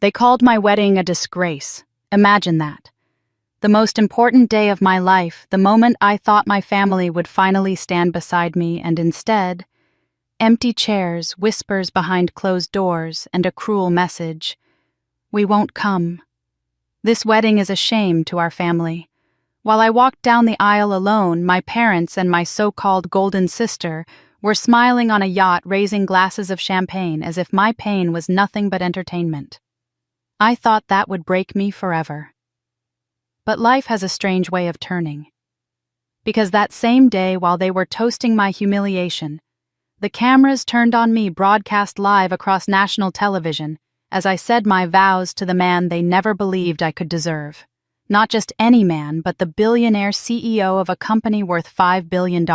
They called my wedding a disgrace. Imagine that. The most important day of my life, the moment I thought my family would finally stand beside me, and instead, empty chairs, whispers behind closed doors, and a cruel message. We won't come. This wedding is a shame to our family. While I walked down the aisle alone, my parents and my so-called golden sister were smiling on a yacht, raising glasses of champagne as if my pain was nothing but entertainment. I thought that would break me forever. But life has a strange way of turning. Because that same day, while they were toasting my humiliation, the cameras turned on me, broadcast live across national television, as I said my vows to the man they never believed I could deserve. Not just any man, but the billionaire CEO of a company worth $5 billion.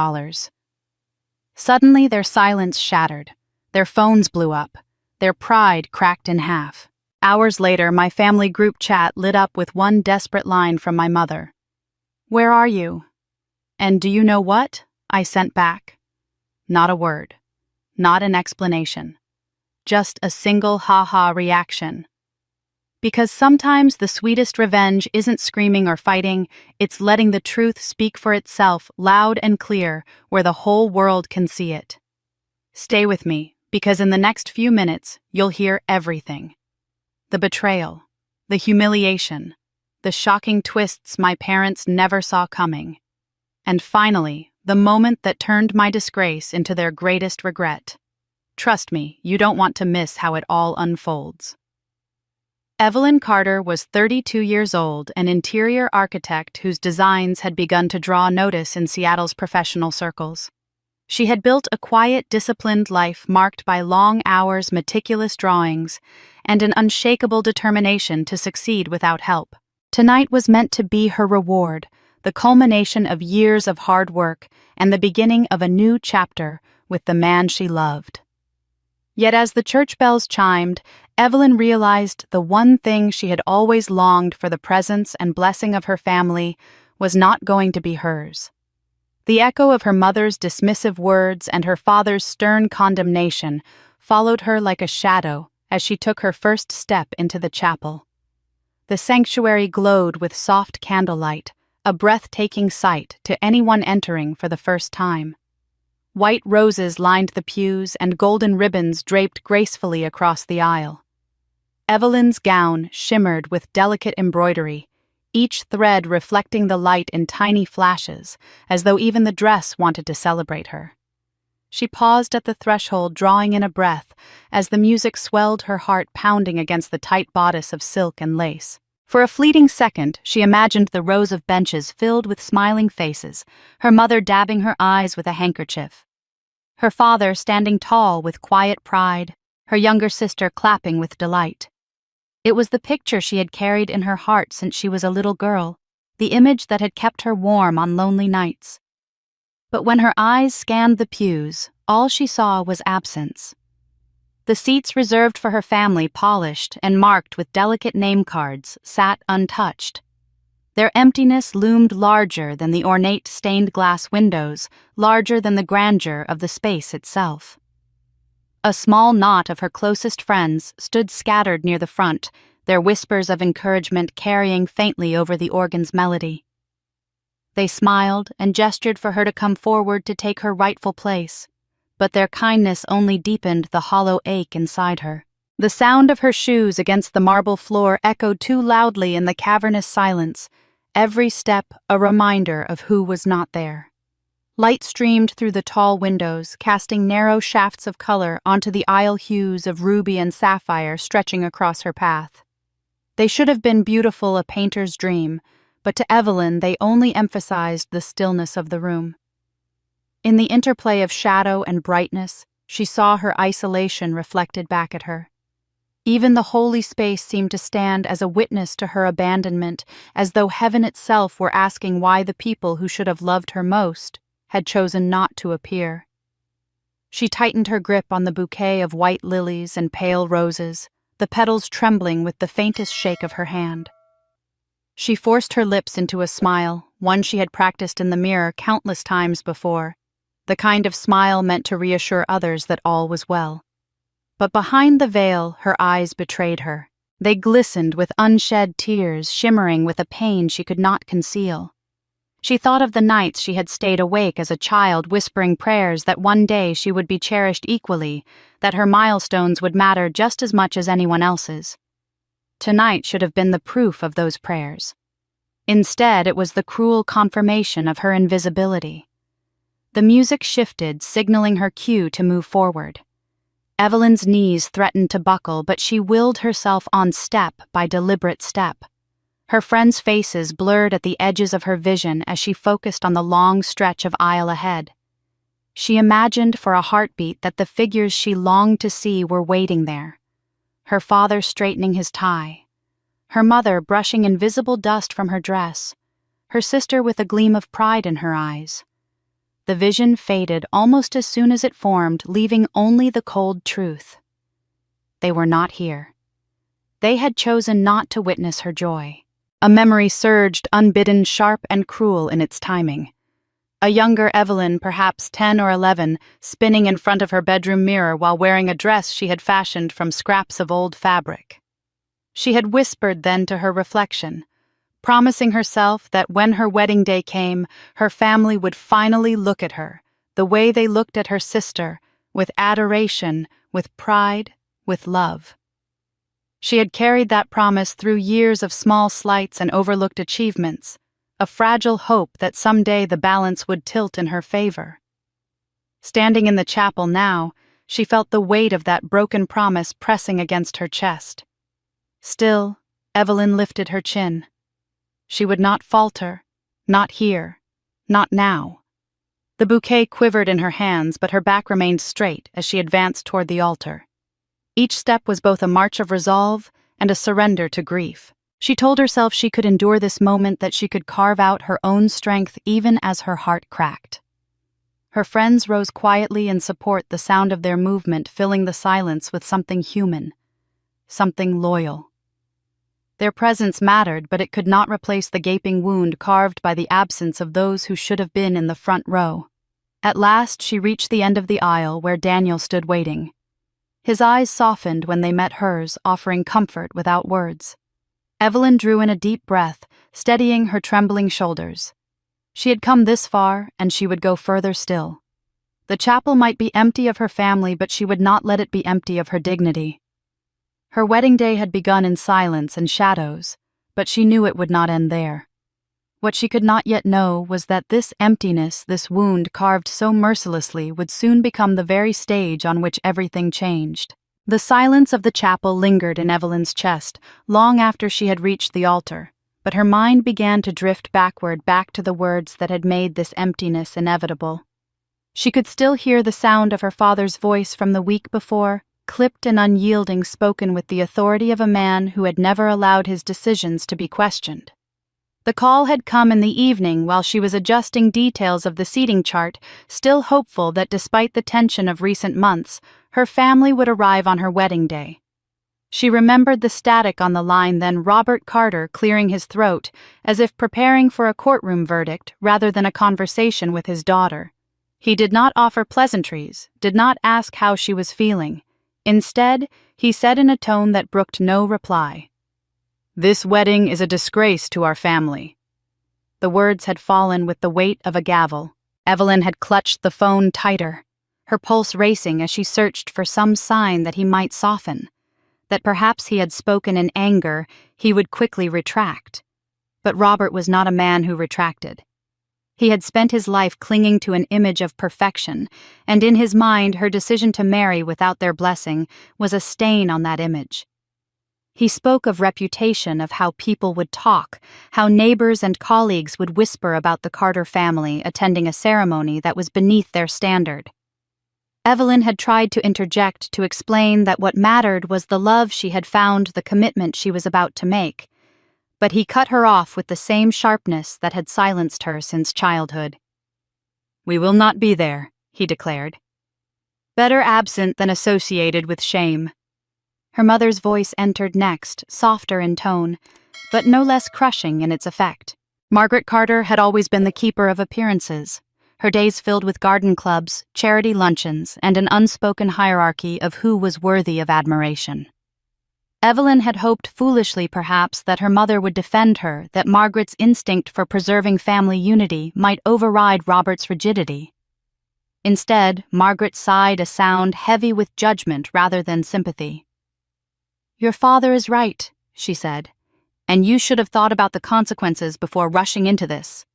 Suddenly, their silence shattered. Their phones blew up. Their pride cracked in half. Hours later, my family group chat lit up with one desperate line from my mother. "Where are you?" And do you know what I sent back? Not a word. Not an explanation. Just a single ha-ha reaction. Because sometimes the sweetest revenge isn't screaming or fighting, it's letting the truth speak for itself loud and clear where the whole world can see it. Stay with me, because in the next few minutes, you'll hear everything. The betrayal, the humiliation, the shocking twists my parents never saw coming. And finally, the moment that turned my disgrace into their greatest regret. Trust me, you don't want to miss how it all unfolds. Evelyn Carter was 32 years old, an interior architect whose designs had begun to draw notice in Seattle's professional circles. She had built a quiet, disciplined life marked by long hours, meticulous drawings, and an unshakable determination to succeed without help. Tonight was meant to be her reward, the culmination of years of hard work and the beginning of a new chapter with the man she loved. Yet as the church bells chimed, Evelyn realized the one thing she had always longed for, the presence and blessing of her family, was not going to be hers. The echo of her mother's dismissive words and her father's stern condemnation followed her like a shadow as she took her first step into the chapel. The sanctuary glowed with soft candlelight, a breathtaking sight to anyone entering for the first time. White roses lined the pews and golden ribbons draped gracefully across the aisle. Evelyn's gown shimmered with delicate embroidery, each thread reflecting the light in tiny flashes, as though even the dress wanted to celebrate her. She paused at the threshold, drawing in a breath, as the music swelled her heart, pounding against the tight bodice of silk and lace. For a fleeting second, she imagined the rows of benches filled with smiling faces, her mother dabbing her eyes with a handkerchief, her father standing tall with quiet pride, her younger sister clapping with delight. It was the picture she had carried in her heart since she was a little girl, the image that had kept her warm on lonely nights. But when her eyes scanned the pews, all she saw was absence. The seats reserved for her family, polished and marked with delicate name cards, sat untouched. Their emptiness loomed larger than the ornate stained glass windows, larger than the grandeur of the space itself. A small knot of her closest friends stood scattered near the front, their whispers of encouragement carrying faintly over the organ's melody. They smiled and gestured for her to come forward to take her rightful place, but their kindness only deepened the hollow ache inside her. The sound of her shoes against the marble floor echoed too loudly in the cavernous silence, every step a reminder of who was not there. Light streamed through the tall windows, casting narrow shafts of color onto the aisle hues of ruby and sapphire stretching across her path. They should have been beautiful, a painter's dream, but to Evelyn they only emphasized the stillness of the room. In the interplay of shadow and brightness, she saw her isolation reflected back at her. Even the holy space seemed to stand as a witness to her abandonment, as though heaven itself were asking why the people who should have loved her most had chosen not to appear. She tightened her grip on the bouquet of white lilies and pale roses, the petals trembling with the faintest shake of her hand. She forced her lips into a smile, one she had practiced in the mirror countless times before, the kind of smile meant to reassure others that all was well. But behind the veil, her eyes betrayed her. They glistened with unshed tears, shimmering with a pain she could not conceal. She thought of the nights she had stayed awake as a child, whispering prayers that one day she would be cherished equally, that her milestones would matter just as much as anyone else's. Tonight should have been the proof of those prayers. Instead, it was the cruel confirmation of her invisibility. The music shifted, signaling her cue to move forward. Evelyn's knees threatened to buckle, but she willed herself on step by deliberate step. Her friends' faces blurred at the edges of her vision as she focused on the long stretch of aisle ahead. She imagined for a heartbeat that the figures she longed to see were waiting there. Her father straightening his tie, her mother brushing invisible dust from her dress, her sister with a gleam of pride in her eyes. The vision faded almost as soon as it formed, leaving only the cold truth. They were not here. They had chosen not to witness her joy. A memory surged, unbidden, sharp and cruel in its timing. A younger Evelyn, perhaps 10 or 11, spinning in front of her bedroom mirror while wearing a dress she had fashioned from scraps of old fabric. She had whispered then to her reflection, promising herself that when her wedding day came, her family would finally look at her, the way they looked at her sister, with adoration, with pride, with love. She had carried that promise through years of small slights and overlooked achievements, a fragile hope that someday the balance would tilt in her favor. Standing in the chapel now, she felt the weight of that broken promise pressing against her chest. Still, Evelyn lifted her chin. She would not falter, not here, not now. The bouquet quivered in her hands, but her back remained straight as she advanced toward the altar. Each step was both a march of resolve and a surrender to grief. She told herself she could endure this moment, that she could carve out her own strength even as her heart cracked. Her friends rose quietly in support, the sound of their movement filling the silence with something human, something loyal. Their presence mattered, but it could not replace the gaping wound carved by the absence of those who should have been in the front row. At last she reached the end of the aisle where Daniel stood waiting. His eyes softened when they met hers, offering comfort without words. Evelyn drew in a deep breath, steadying her trembling shoulders. She had come this far, and she would go further still. The chapel might be empty of her family, but she would not let it be empty of her dignity. Her wedding day had begun in silence and shadows, but she knew it would not end there. What she could not yet know was that this emptiness, this wound carved so mercilessly, would soon become the very stage on which everything changed. The silence of the chapel lingered in Evelyn's chest long after she had reached the altar, but her mind began to drift backward, back to the words that had made this emptiness inevitable. She could still hear the sound of her father's voice from the week before, clipped and unyielding, spoken with the authority of a man who had never allowed his decisions to be questioned. The call had come in the evening while she was adjusting details of the seating chart, still hopeful that despite the tension of recent months, her family would arrive on her wedding day. She remembered the static on the line, then Robert Carter clearing his throat, as if preparing for a courtroom verdict rather than a conversation with his daughter. He did not offer pleasantries, did not ask how she was feeling. Instead, he said in a tone that brooked no reply, "This wedding is a disgrace to our family." The words had fallen with the weight of a gavel. Evelyn had clutched the phone tighter, her pulse racing as she searched for some sign that he might soften, that perhaps he had spoken in anger, he would quickly retract. But Robert was not a man who retracted. He had spent his life clinging to an image of perfection, and in his mind her decision to marry without their blessing was a stain on that image. He spoke of reputation, of how people would talk, how neighbors and colleagues would whisper about the Carter family attending a ceremony that was beneath their standard. Evelyn had tried to interject to explain that what mattered was the love she had found, the commitment she was about to make, but he cut her off with the same sharpness that had silenced her since childhood. "We will not be there," he declared. "Better absent than associated with shame." Her mother's voice entered next, softer in tone, but no less crushing in its effect. Margaret Carter had always been the keeper of appearances, her days filled with garden clubs, charity luncheons, and an unspoken hierarchy of who was worthy of admiration. Evelyn had hoped foolishly, perhaps, that her mother would defend her, that Margaret's instinct for preserving family unity might override Robert's rigidity. Instead, Margaret sighed a sound heavy with judgment rather than sympathy. "Your father is right," she said, "and you should have thought about the consequences before rushing into this.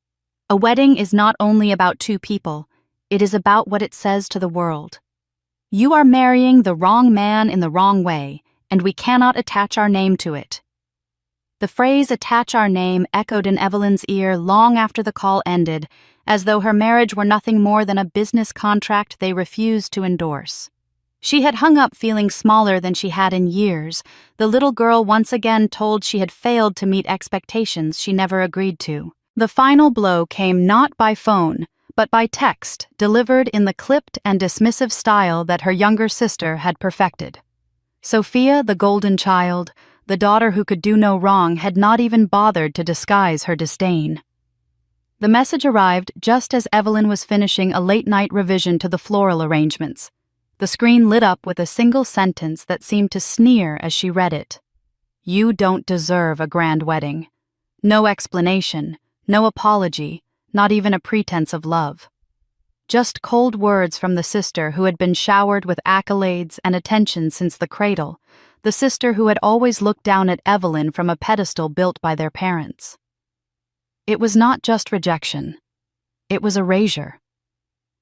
A wedding is not only about two people, it is about what it says to the world. You are marrying the wrong man in the wrong way, and we cannot attach our name to it." The phrase "attach our name" echoed in Evelyn's ear long after the call ended, as though her marriage were nothing more than a business contract they refused to endorse. She had hung up feeling smaller than she had in years, the little girl once again told she had failed to meet expectations she never agreed to. The final blow came not by phone, but by text, delivered in the clipped and dismissive style that her younger sister had perfected. Sophia, the golden child, the daughter who could do no wrong, had not even bothered to disguise her disdain. The message arrived just as Evelyn was finishing a late-night revision to the floral arrangements. The screen lit up with a single sentence that seemed to sneer as she read it. "You don't deserve a grand wedding. No explanation, no apology, not even a pretense of love." Just cold words from the sister who had been showered with accolades and attention since the cradle, the sister who had always looked down at Evelyn from a pedestal built by their parents. It was not just rejection. It was erasure.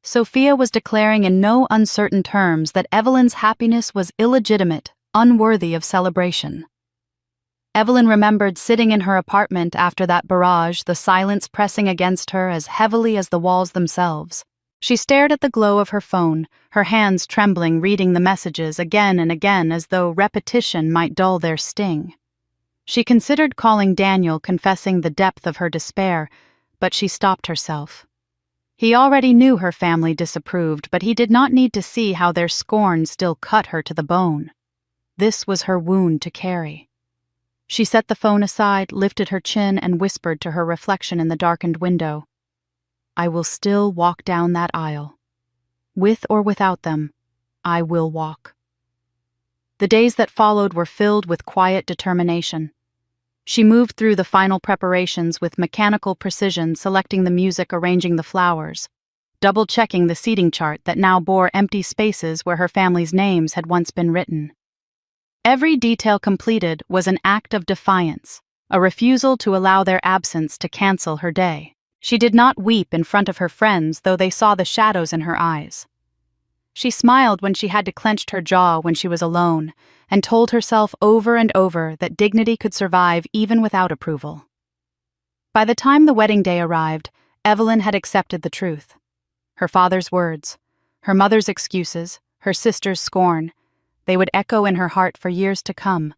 Sophia was declaring in no uncertain terms that Evelyn's happiness was illegitimate, unworthy of celebration. Evelyn remembered sitting in her apartment after that barrage, the silence pressing against her as heavily as the walls themselves. She stared at the glow of her phone, her hands trembling, reading the messages again and again as though repetition might dull their sting. She considered calling Daniel, confessing the depth of her despair, but she stopped herself. He already knew her family disapproved, but he did not need to see how their scorn still cut her to the bone. This was her wound to carry. She set the phone aside, lifted her chin, and whispered to her reflection in the darkened window, "I will still walk down that aisle. With or without them, I will walk." The days that followed were filled with quiet determination. She moved through the final preparations with mechanical precision, selecting the music, arranging the flowers, double-checking the seating chart that now bore empty spaces where her family's names had once been written. Every detail completed was an act of defiance, a refusal to allow their absence to cancel her day. She did not weep in front of her friends, though they saw the shadows in her eyes. She smiled when she had to clench her jaw when she was alone, and told herself over and over that dignity could survive even without approval. By the time the wedding day arrived, Evelyn had accepted the truth. Her father's words, her mother's excuses, her sister's scorn, they would echo in her heart for years to come,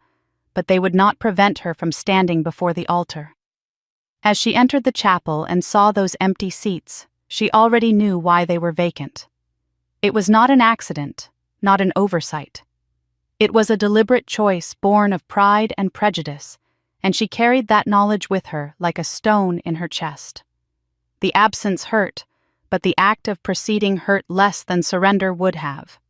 but they would not prevent her from standing before the altar. As she entered the chapel and saw those empty seats, she already knew why they were vacant. It was not an accident, not an oversight. It was a deliberate choice born of pride and prejudice, and she carried that knowledge with her like a stone in her chest. The absence hurt, but the act of proceeding hurt less than surrender would have.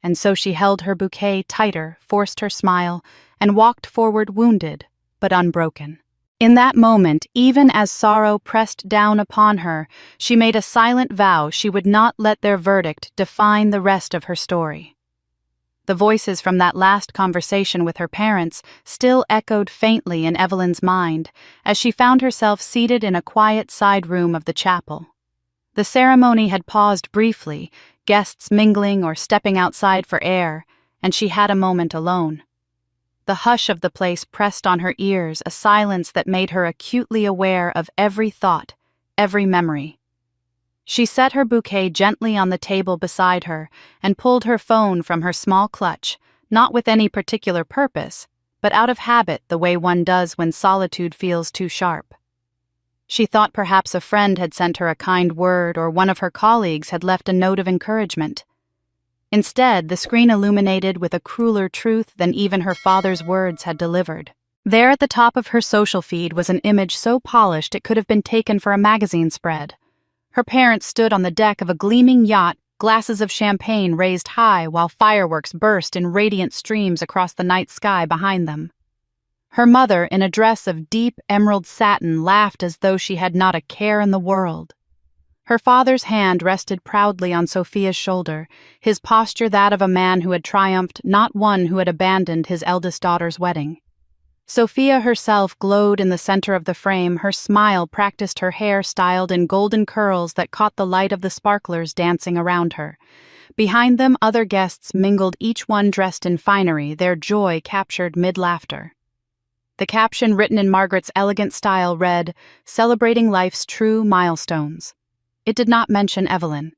And so she held her bouquet tighter, forced her smile, and walked forward wounded, but unbroken. In that moment, even as sorrow pressed down upon her, she made a silent vow she would not let their verdict define the rest of her story. The voices from that last conversation with her parents still echoed faintly in Evelyn's mind as she found herself seated in a quiet side room of the chapel. The ceremony had paused briefly, guests mingling or stepping outside for air, and she had a moment alone. The hush of the place pressed on her ears, a silence that made her acutely aware of every thought, every memory. She set her bouquet gently on the table beside her and pulled her phone from her small clutch, not with any particular purpose, but out of habit, the way one does when solitude feels too sharp. She thought perhaps a friend had sent her a kind word or one of her colleagues had left a note of encouragement. Instead, the screen illuminated with a crueler truth than even her father's words had delivered. There at the top of her social feed was an image so polished it could have been taken for a magazine spread. Her parents stood on the deck of a gleaming yacht, Glasses of champagne raised high while fireworks burst in radiant streams across the night sky behind them. Her mother, in a dress of deep emerald satin, laughed as though she had not a care in the world. Her father's hand rested proudly on Sophia's shoulder, his posture that of a man who had triumphed, not one who had abandoned his eldest daughter's wedding. Sophia herself glowed in the center of the frame, her smile practiced, her hair styled in golden curls that caught the light of the sparklers dancing around her. Behind them, other guests mingled, each one dressed in finery, their joy captured mid-laughter. The caption, written in Margaret's elegant style, read, "Celebrating life's true milestones." It did not mention Evelyn.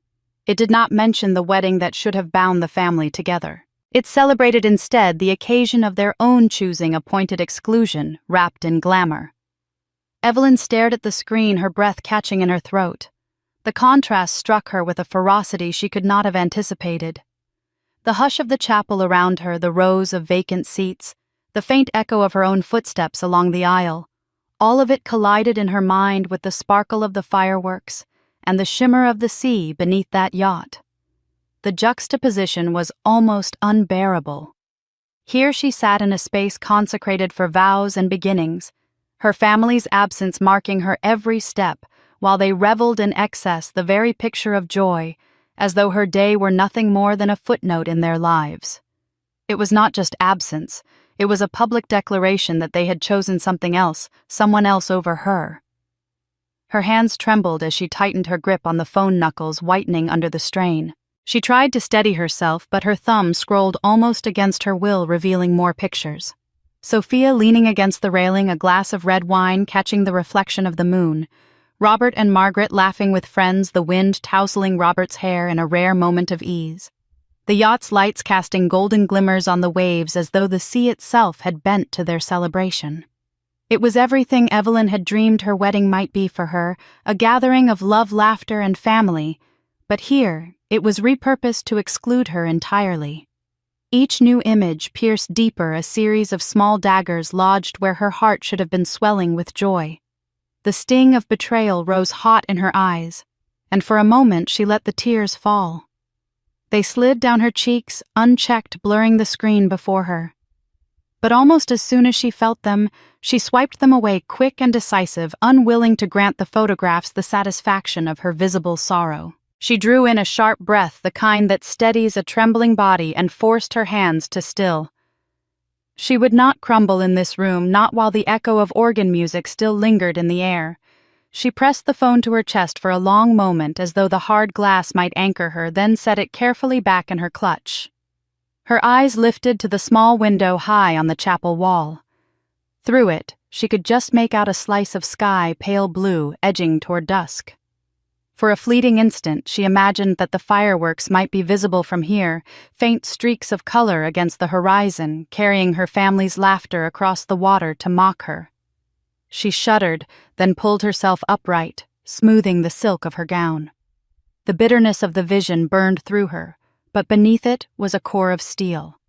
It did not mention the wedding that should have bound the family together. It celebrated instead the occasion of their own choosing, a pointed exclusion, wrapped in glamour. Evelyn stared at the screen, her breath catching in her throat. The contrast struck her with a ferocity she could not have anticipated. The hush of the chapel around her, the rows of vacant seats, the faint echo of her own footsteps along the aisle, all of it collided in her mind with the sparkle of the fireworks and the shimmer of the sea beneath that yacht. The juxtaposition was almost unbearable. Here she sat in a space consecrated for vows and beginnings, her family's absence marking her every step, while they reveled in excess, the very picture of joy, as though her day were nothing more than a footnote in their lives. It was not just absence, it was a public declaration that they had chosen something else, someone else over her. Her hands trembled as she tightened her grip on the phone knuckles, whitening under the strain. She tried to steady herself, but her thumb scrolled almost against her will, revealing more pictures. Sophia leaning against the railing, a glass of red wine catching the reflection of the moon. Robert and Margaret laughing with friends, the wind tousling Robert's hair in a rare moment of ease. The yacht's lights casting golden glimmers on the waves as though the sea itself had bent to their celebration. It was everything Evelyn had dreamed her wedding might be for her, a gathering of love, laughter, and family. But here, it was repurposed to exclude her entirely. Each new image pierced deeper, a series of small daggers lodged where her heart should have been swelling with joy. The sting of betrayal rose hot in her eyes, and for a moment she let the tears fall. They slid down her cheeks, unchecked, blurring the screen before her. But almost as soon as she felt them, she swiped them away, quick and decisive, unwilling to grant the photographs the satisfaction of her visible sorrow. She drew in a sharp breath, the kind that steadies a trembling body, and forced her hands to still. She would not crumble in this room, not while the echo of organ music still lingered in the air. She pressed the phone to her chest for a long moment, as though the hard glass might anchor her, then set it carefully back in her clutch. Her eyes lifted to the small window high on the chapel wall. Through it, she could just make out a slice of sky, pale blue, edging toward dusk. For a fleeting instant, she imagined that the fireworks might be visible from here, faint streaks of color against the horizon, carrying her family's laughter across the water to mock her. She shuddered, then pulled herself upright, smoothing the silk of her gown. The bitterness of the vision burned through her, but beneath it was a core of steel.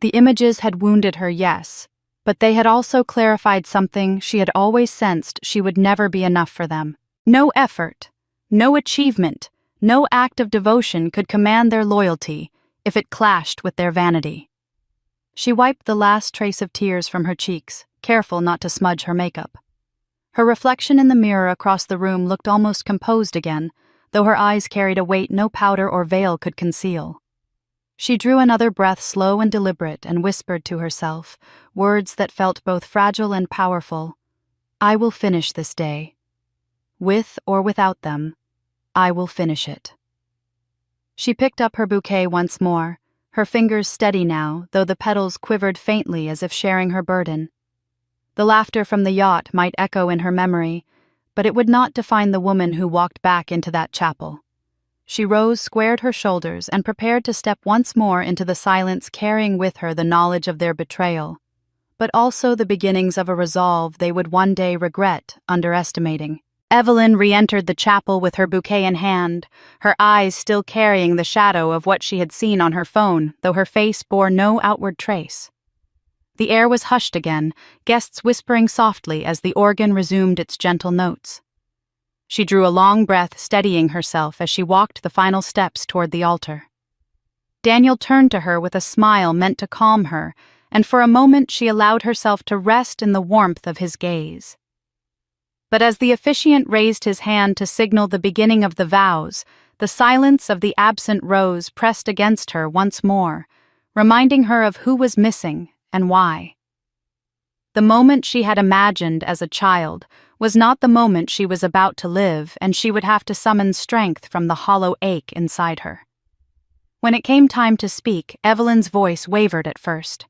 The images had wounded her, yes, but they had also clarified something she had always sensed: she would never be enough for them. No effort, no achievement, no act of devotion could command their loyalty if it clashed with their vanity. She wiped the last trace of tears from her cheeks, careful not to smudge her makeup. Her reflection in the mirror across the room looked almost composed again, though her eyes carried a weight no powder or veil could conceal. She drew another breath, slow and deliberate, and whispered to herself, words that felt both fragile and powerful. "I will finish this day. With or without them, I will finish it." She picked up her bouquet once more, her fingers steady now, though the petals quivered faintly as if sharing her burden. The laughter from the yacht might echo in her memory, but it would not define the woman who walked back into that chapel. She rose, squared her shoulders, and prepared to step once more into the silence, carrying with her the knowledge of their betrayal, but also the beginnings of a resolve they would one day regret underestimating. Evelyn re-entered the chapel with her bouquet in hand, her eyes still carrying the shadow of what she had seen on her phone, though her face bore no outward trace. The air was hushed again, guests whispering softly as the organ resumed its gentle notes. She drew a long breath, steadying herself as she walked the final steps toward the altar. Daniel turned to her with a smile meant to calm her, and for a moment she allowed herself to rest in the warmth of his gaze. But as the officiant raised his hand to signal the beginning of the vows, the silence of the absent rose pressed against her once more, reminding her of who was missing and why. The moment she had imagined as a child was not the moment she was about to live, and she would have to summon strength from the hollow ache inside her. When it came time to speak, Evelyn's voice wavered at first.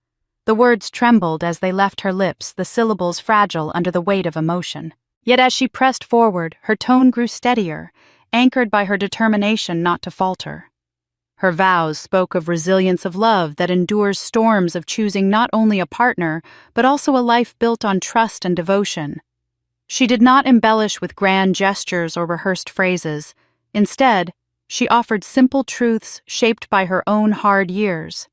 The words trembled as they left her lips, the syllables fragile under the weight of emotion. Yet as she pressed forward, her tone grew steadier, anchored by her determination not to falter. Her vows spoke of resilience of love that endures storms of choosing not only a partner, but also a life built on trust and devotion. She did not embellish with grand gestures or rehearsed phrases. Instead, she offered simple truths shaped by her own hard years.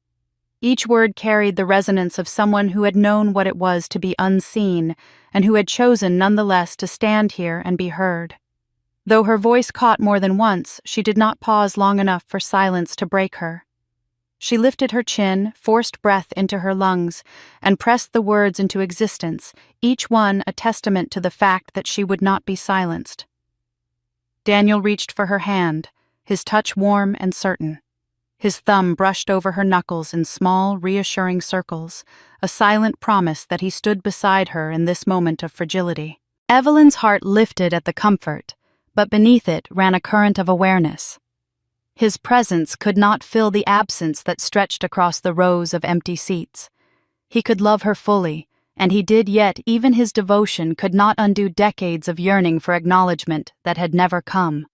Each word carried the resonance of someone who had known what it was to be unseen, and who had chosen nonetheless to stand here and be heard. Though her voice caught more than once, she did not pause long enough for silence to break her. She lifted her chin, forced breath into her lungs, and pressed the words into existence, each one a testament to the fact that she would not be silenced. Daniel reached for her hand, his touch warm and certain. His thumb brushed over her knuckles in small, reassuring circles, a silent promise that he stood beside her in this moment of fragility. Evelyn's heart lifted at the comfort, but beneath it ran a current of awareness. His presence could not fill the absence that stretched across the rows of empty seats. He could love her fully, and he did, yet even his devotion could not undo decades of yearning for acknowledgement that had never come.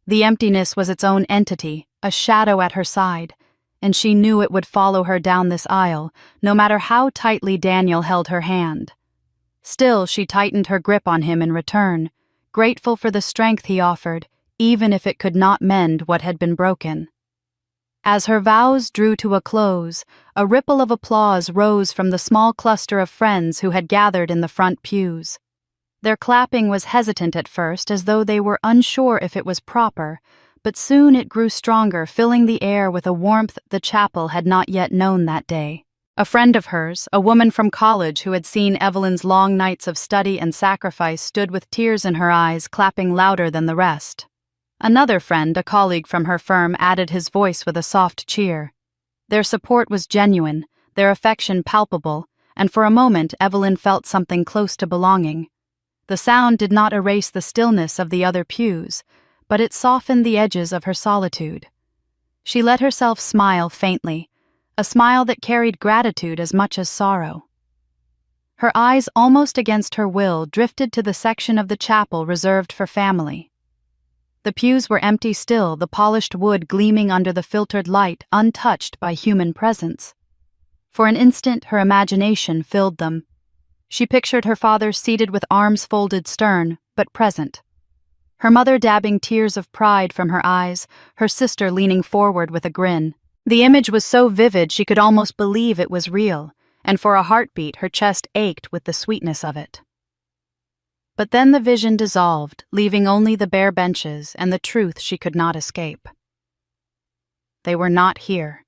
The emptiness was its own entity, a shadow at her side, and she knew it would follow her down this aisle, no matter how tightly Daniel held her hand. Still, she tightened her grip on him in return, grateful for the strength he offered, even if it could not mend what had been broken. As her vows drew to a close, a ripple of applause rose from the small cluster of friends who had gathered in the front pews. Their clapping was hesitant at first, as though they were unsure if it was proper, but soon it grew stronger, filling the air with a warmth the chapel had not yet known that day. A friend of hers, a woman from college who had seen Evelyn's long nights of study and sacrifice, stood with tears in her eyes, clapping louder than the rest. Another friend, a colleague from her firm, added his voice with a soft cheer. Their support was genuine, their affection palpable, and for a moment Evelyn felt something close to belonging. The sound did not erase the stillness of the other pews, but it softened the edges of her solitude. She let herself smile faintly, a smile that carried gratitude as much as sorrow. Her eyes, almost against her will, drifted to the section of the chapel reserved for family. The pews were empty still, the polished wood gleaming under the filtered light, untouched by human presence. For an instant, her imagination filled them. She pictured her father seated with arms folded, stern, but present. Her mother dabbing tears of pride from her eyes, her sister leaning forward with a grin. The image was so vivid she could almost believe it was real, and for a heartbeat her chest ached with the sweetness of it. But then the vision dissolved, leaving only the bare benches and the truth she could not escape. They were not here.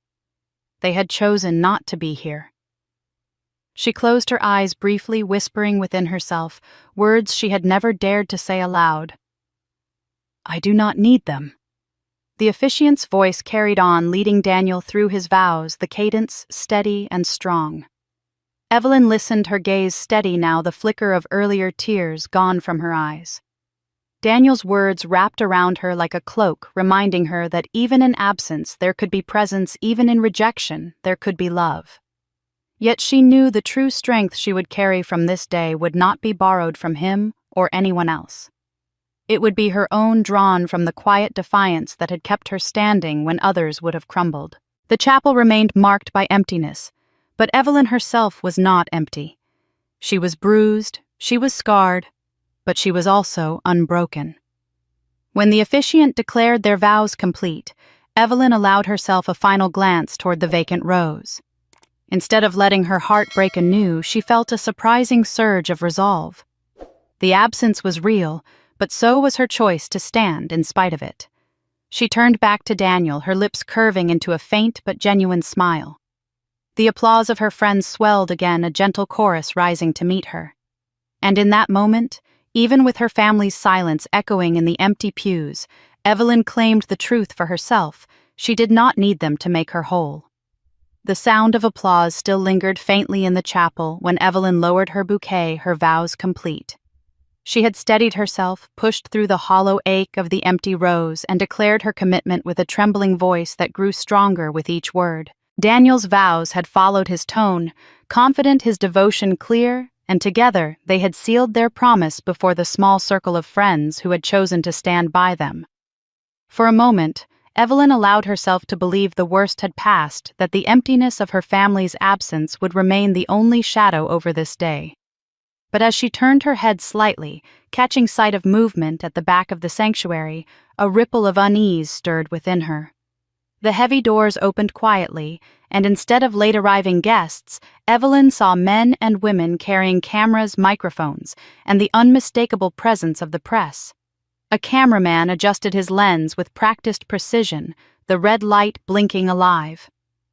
They had chosen not to be here. She closed her eyes briefly, whispering within herself words she had never dared to say aloud. "I do not need them." The officiant's voice carried on, leading Daniel through his vows, the cadence steady and strong. Evelyn listened, her gaze steady now, the flicker of earlier tears gone from her eyes. Daniel's words wrapped around her like a cloak, reminding her that even in absence there could be presence, even in rejection there could be love. Yet she knew the true strength she would carry from this day would not be borrowed from him or anyone else. It would be her own, drawn from the quiet defiance that had kept her standing when others would have crumbled. The chapel remained marked by emptiness, but Evelyn herself was not empty. She was bruised, she was scarred, but she was also unbroken. When the officiant declared their vows complete, Evelyn allowed herself a final glance toward the vacant rows. Instead of letting her heart break anew, she felt a surprising surge of resolve. The absence was real, but so was her choice to stand in spite of it. She turned back to Daniel, her lips curving into a faint but genuine smile. The applause of her friends swelled again, a gentle chorus rising to meet her. And in that moment, even with her family's silence echoing in the empty pews, Evelyn claimed the truth for herself. She did not need them to make her whole. The sound of applause still lingered faintly in the chapel when Evelyn lowered her bouquet, her vows complete. She had steadied herself, pushed through the hollow ache of the empty rose, and declared her commitment with a trembling voice that grew stronger with each word. Daniel's vows had followed his tone, confident, his devotion clear, and together they had sealed their promise before the small circle of friends who had chosen to stand by them. For a moment, Evelyn allowed herself to believe the worst had passed, that the emptiness of her family's absence would remain the only shadow over this day. But as she turned her head slightly, catching sight of movement at the back of the sanctuary, a ripple of unease stirred within her. The heavy doors opened quietly, and instead of late-arriving guests, Evelyn saw men and women carrying cameras, microphones, and the unmistakable presence of the press. A cameraman adjusted his lens with practiced precision, the red light blinking alive.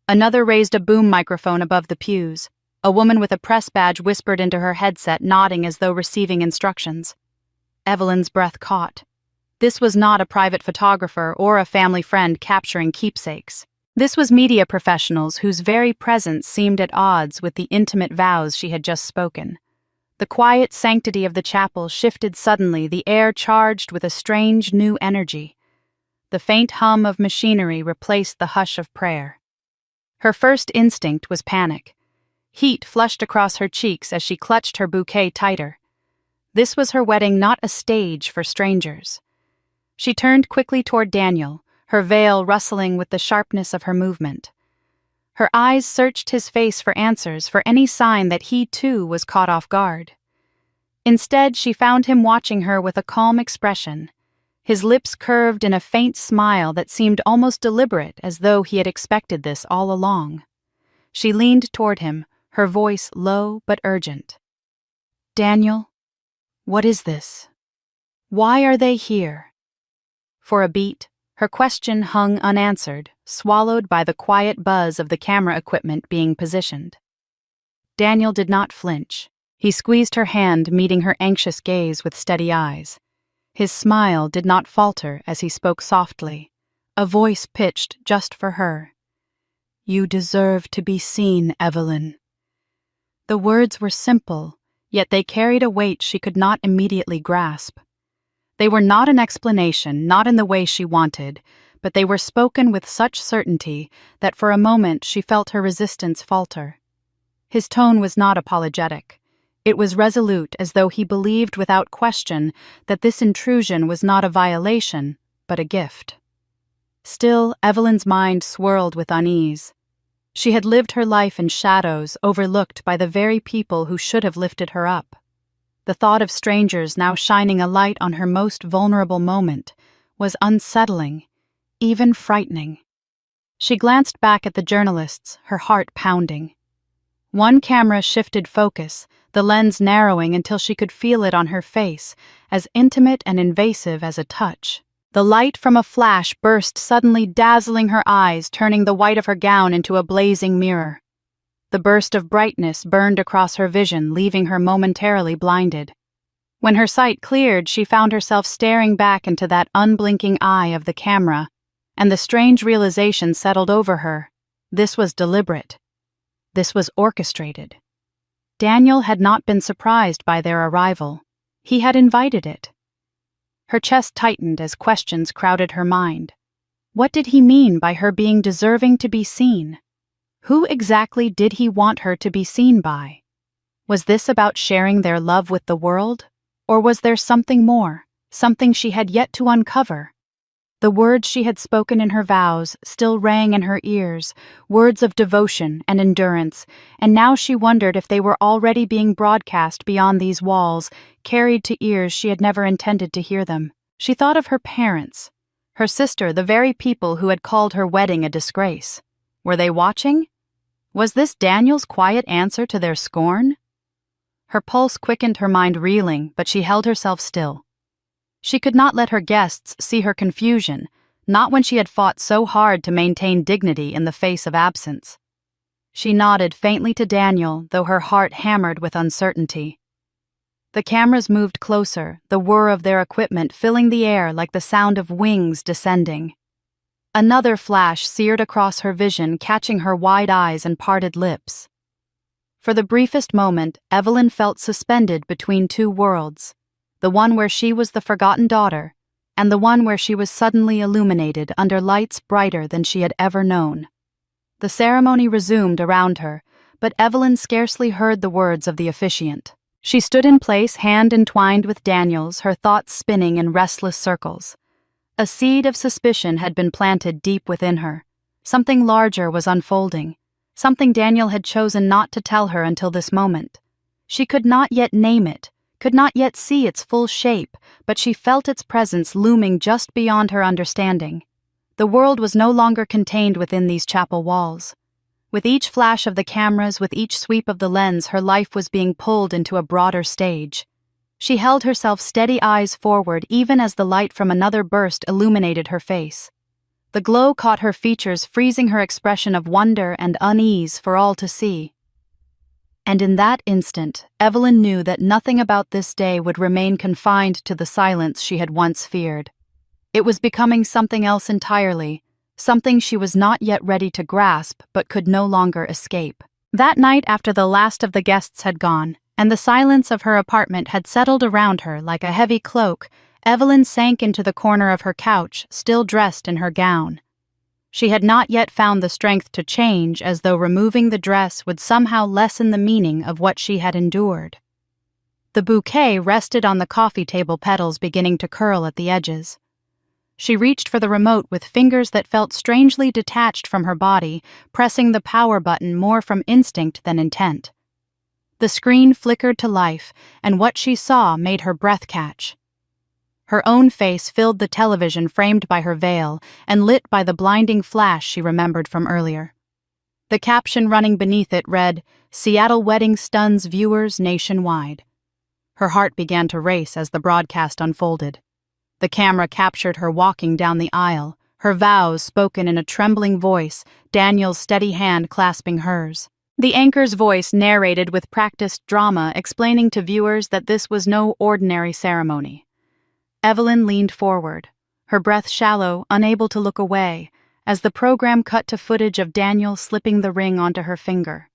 Another raised a boom microphone above the pews. A woman with a press badge whispered into her headset, nodding as though receiving instructions. Evelyn's breath caught. This was not a private photographer or a family friend capturing keepsakes. This was media professionals whose very presence seemed at odds with the intimate vows she had just spoken. The quiet sanctity of the chapel shifted suddenly, the air charged with a strange new energy. The faint hum of machinery replaced the hush of prayer. Her first instinct was panic. Heat flushed across her cheeks as she clutched her bouquet tighter. This was her wedding, not a stage for strangers. She turned quickly toward Daniel, her veil rustling with the sharpness of her movement. Her eyes searched his face for answers, for any sign that he too was caught off guard. Instead, she found him watching her with a calm expression, his lips curved in a faint smile that seemed almost deliberate, as though he had expected this all along. She leaned toward him, her voice low but urgent. "Daniel, what is this? Why are they here?" For a beat, her question hung unanswered, swallowed by the quiet buzz of the camera equipment being positioned. Daniel did not flinch. He squeezed her hand, meeting her anxious gaze with steady eyes. His smile did not falter as he spoke softly, a voice pitched just for her. "You deserve to be seen, Evelyn." The words were simple, yet they carried a weight she could not immediately grasp. They were not an explanation, not in the way she wanted, but they were spoken with such certainty that for a moment she felt her resistance falter. His tone was not apologetic. It was resolute, as though he believed without question that this intrusion was not a violation, but a gift. Still, Evelyn's mind swirled with unease. She had lived her life in shadows, overlooked by the very people who should have lifted her up. The thought of strangers now shining a light on her most vulnerable moment was unsettling, even frightening. She glanced back at the journalists, her heart pounding. One camera shifted focus, the lens narrowing until she could feel it on her face, as intimate and invasive as a touch. The light from a flash burst suddenly, dazzling her eyes, turning the white of her gown into a blazing mirror. The burst of brightness burned across her vision, leaving her momentarily blinded. When her sight cleared, she found herself staring back into that unblinking eye of the camera, and the strange realization settled over her. This was deliberate. This was orchestrated. Daniel had not been surprised by their arrival. He had invited it. Her chest tightened as questions crowded her mind. What did he mean by her being deserving to be seen? Who exactly did he want her to be seen by? Was this about sharing their love with the world? Or was there something more, something she had yet to uncover? The words she had spoken in her vows still rang in her ears, words of devotion and endurance, and now she wondered if they were already being broadcast beyond these walls, carried to ears she had never intended to hear them. She thought of her parents, her sister, the very people who had called her wedding a disgrace. Were they watching? Was this Daniel's quiet answer to their scorn? Her pulse quickened, her mind reeling, but she held herself still. She could not let her guests see her confusion, not when she had fought so hard to maintain dignity in the face of absence. She nodded faintly to Daniel, though her heart hammered with uncertainty. The cameras moved closer, the whir of their equipment filling the air like the sound of wings descending. Another flash seared across her vision, catching her wide eyes and parted lips. For the briefest moment, Evelyn felt suspended between two worlds, the one where she was the forgotten daughter, and the one where she was suddenly illuminated under lights brighter than she had ever known. The ceremony resumed around her, but Evelyn scarcely heard the words of the officiant. She stood in place, hand entwined with Daniel's, her thoughts spinning in restless circles. A seed of suspicion had been planted deep within her. Something larger was unfolding, something Daniel had chosen not to tell her until this moment. She could not yet name it, could not yet see its full shape, but she felt its presence looming just beyond her understanding. The world was no longer contained within these chapel walls. With each flash of the cameras, with each sweep of the lens, her life was being pulled into a broader stage. She held herself steady, eyes forward, even as the light from another burst illuminated her face. The glow caught her features, freezing her expression of wonder and unease for all to see. And in that instant, Evelyn knew that nothing about this day would remain confined to the silence she had once feared. It was becoming something else entirely, something she was not yet ready to grasp but could no longer escape. That night, after the last of the guests had gone, and the silence of her apartment had settled around her like a heavy cloak, Evelyn sank into the corner of her couch, still dressed in her gown. She had not yet found the strength to change, as though removing the dress would somehow lessen the meaning of what she had endured. The bouquet rested on the coffee table, petals beginning to curl at the edges. She reached for the remote with fingers that felt strangely detached from her body, pressing the power button more from instinct than intent. The screen flickered to life, and what she saw made her breath catch. Her own face filled the television framed by her veil and lit by the blinding flash she remembered from earlier. The caption running beneath it read, "Seattle wedding stuns viewers nationwide." Her heart began to race as the broadcast unfolded. The camera captured her walking down the aisle, her vows spoken in a trembling voice, Daniel's steady hand clasping hers. The anchor's voice narrated with practiced drama, explaining to viewers that this was no ordinary ceremony. Evelyn leaned forward, her breath shallow, unable to look away, as the program cut to footage of Daniel slipping the ring onto her finger.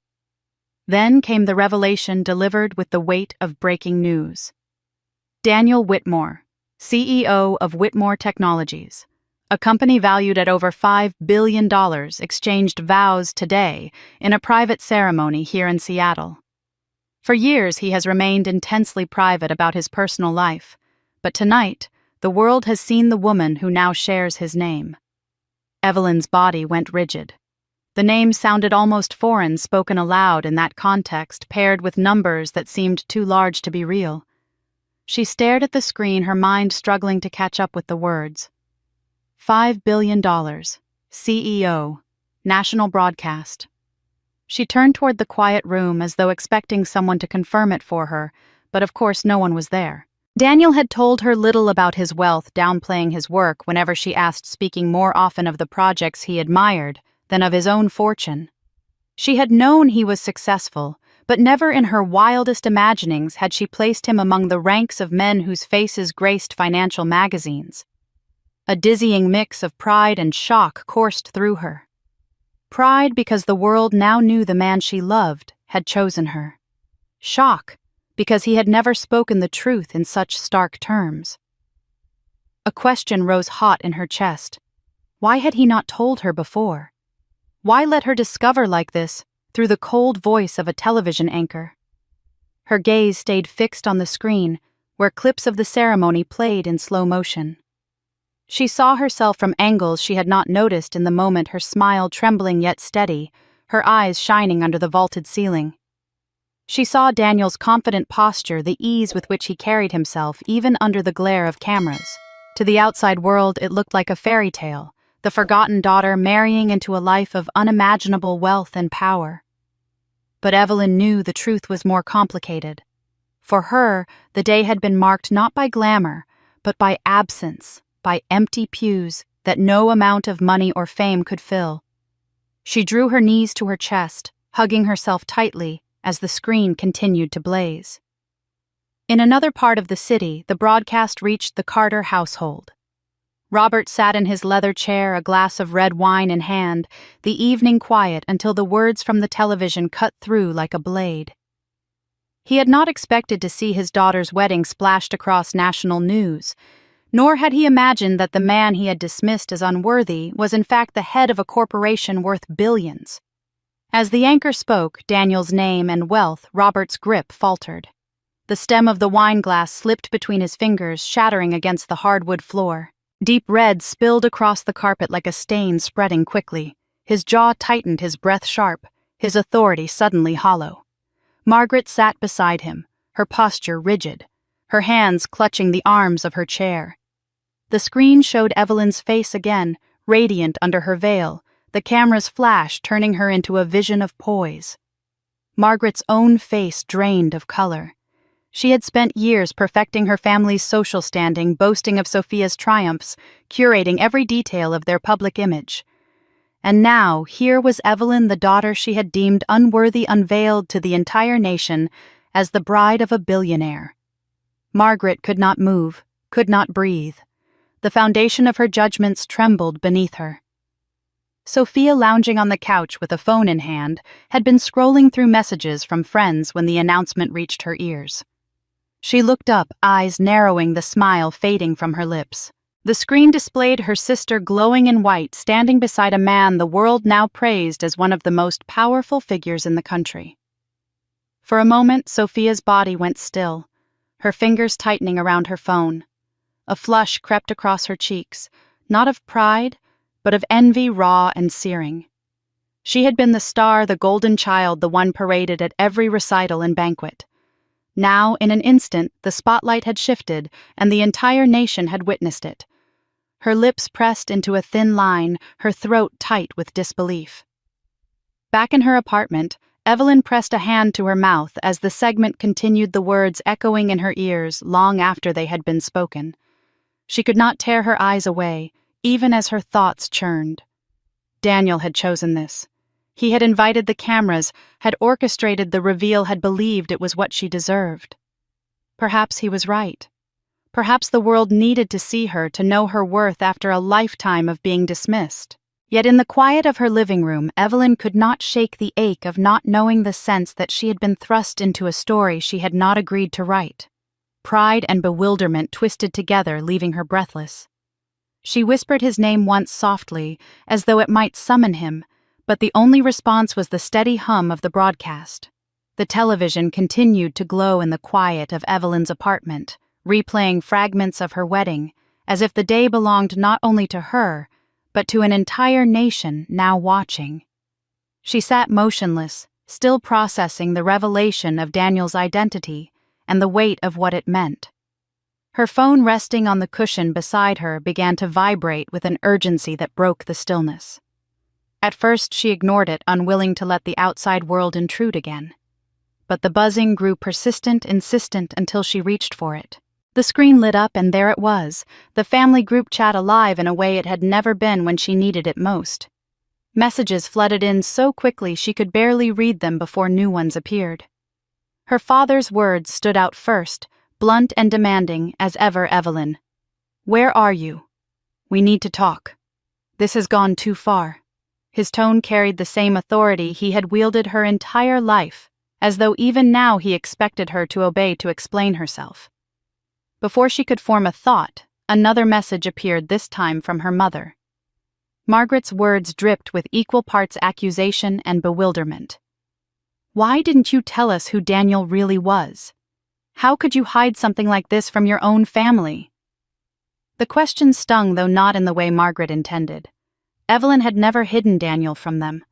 Then came the revelation delivered with the weight of breaking news. Daniel Whitmore, CEO of Whitmore Technologies, a company valued at over $5 billion, exchanged vows today in a private ceremony here in Seattle. For years, he has remained intensely private about his personal life, but tonight, the world has seen the woman who now shares his name. Evelyn's body went rigid. The name sounded almost foreign, spoken aloud in that context, paired with numbers that seemed too large to be real. She stared at the screen, her mind struggling to catch up with the words. $5 billion, CEO, national broadcast. She turned toward the quiet room as though expecting someone to confirm it for her, but of course no one was there. Daniel had told her little about his wealth, downplaying his work whenever she asked, speaking more often of the projects he admired than of his own fortune. She had known he was successful, but never in her wildest imaginings had she placed him among the ranks of men whose faces graced financial magazines. A dizzying mix of pride and shock coursed through her. Pride because the world now knew the man she loved had chosen her. Shock because he had never spoken the truth in such stark terms. A question rose hot in her chest. Why had he not told her before? Why let her discover like this through the cold voice of a television anchor? Her gaze stayed fixed on the screen, where clips of the ceremony played in slow motion. She saw herself from angles she had not noticed in the moment, her smile trembling yet steady, her eyes shining under the vaulted ceiling. She saw Daniel's confident posture, the ease with which he carried himself, even under the glare of cameras. To the outside world, it looked like a fairy tale, the forgotten daughter marrying into a life of unimaginable wealth and power. But Evelyn knew the truth was more complicated. For her, the day had been marked not by glamour, but by absence, by empty pews that no amount of money or fame could fill. She drew her knees to her chest, hugging herself tightly as the screen continued to blaze. In another part of the city, the broadcast reached the Carter household. Robert sat in his leather chair, a glass of red wine in hand, the evening quiet until the words from the television cut through like a blade. He had not expected to see his daughter's wedding splashed across national news, nor had he imagined that the man he had dismissed as unworthy was in fact the head of a corporation worth billions. As the anchor spoke Daniel's name and wealth, Robert's grip faltered. The stem of the wine glass slipped between his fingers, shattering against the hardwood floor. Deep red spilled across the carpet like a stain spreading quickly. His jaw tightened, his breath sharp, his authority suddenly hollow. Margaret sat beside him, her posture rigid, her hands clutching the arms of her chair. The screen showed Evelyn's face again, radiant under her veil, the camera's flash turning her into a vision of poise. Margaret's own face drained of color. She had spent years perfecting her family's social standing, boasting of Sophia's triumphs, curating every detail of their public image. And now, here was Evelyn, the daughter she had deemed unworthy, unveiled to the entire nation as the bride of a billionaire. Margaret could not move, could not breathe. The foundation of her judgments trembled beneath her. Sophia, lounging on the couch with a phone in hand, had been scrolling through messages from friends when the announcement reached her ears. She looked up, eyes narrowing, the smile fading from her lips. The screen displayed her sister glowing in white, standing beside a man the world now praised as one of the most powerful figures in the country. For a moment, Sophia's body went still, her fingers tightening around her phone. A flush crept across her cheeks, not of pride, but of envy, raw and searing. She had been the star, the golden child, the one paraded at every recital and banquet. Now, in an instant, the spotlight had shifted, and the entire nation had witnessed it. Her lips pressed into a thin line, her throat tight with disbelief. Back in her apartment, Evelyn pressed a hand to her mouth as the segment continued, the words echoing in her ears long after they had been spoken. She could not tear her eyes away, even as her thoughts churned. Daniel had chosen this. He had invited the cameras, had orchestrated the reveal, had believed it was what she deserved. Perhaps he was right. Perhaps the world needed to see her, to know her worth after a lifetime of being dismissed. Yet in the quiet of her living room, Evelyn could not shake the ache of not knowing, the sense that she had been thrust into a story she had not agreed to write. Pride and bewilderment twisted together, leaving her breathless. She whispered his name once softly, as though it might summon him, but the only response was the steady hum of the broadcast. The television continued to glow in the quiet of Evelyn's apartment, replaying fragments of her wedding, as if the day belonged not only to her, but to an entire nation now watching. She sat motionless, still processing the revelation of Daniel's identity and the weight of what it meant. Her phone, resting on the cushion beside her, began to vibrate with an urgency that broke the stillness. At first she ignored it, unwilling to let the outside world intrude again. But the buzzing grew persistent, insistent, until she reached for it. The screen lit up, and there it was, the family group chat alive in a way it had never been when she needed it most. Messages flooded in so quickly she could barely read them before new ones appeared. Her father's words stood out first, blunt and demanding as ever. "Evelyn, where are you? We need to talk. This has gone too far." His tone carried the same authority he had wielded her entire life, as though even now he expected her to obey, to explain herself. Before she could form a thought, another message appeared, this time from her mother. Margaret's words dripped with equal parts accusation and bewilderment. "Why didn't you tell us who Daniel really was? How could you hide something like this from your own family?" The question stung, though not in the way Margaret intended. Evelyn had never hidden Daniel from them.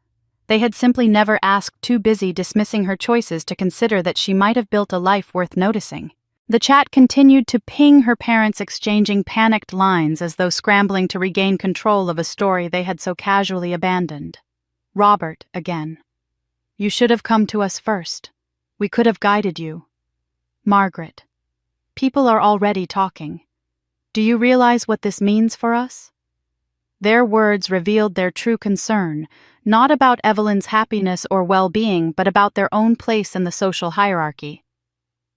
They had simply never asked, too busy dismissing her choices to consider that she might have built a life worth noticing. The chat continued to ping, her parents exchanging panicked lines as though scrambling to regain control of a story they had so casually abandoned. Robert, again. "You should have come to us first. We could have guided you." Margaret. "People are already talking. Do you realize what this means for us?" Their words revealed their true concern, not about Evelyn's happiness or well-being, but about their own place in the social hierarchy.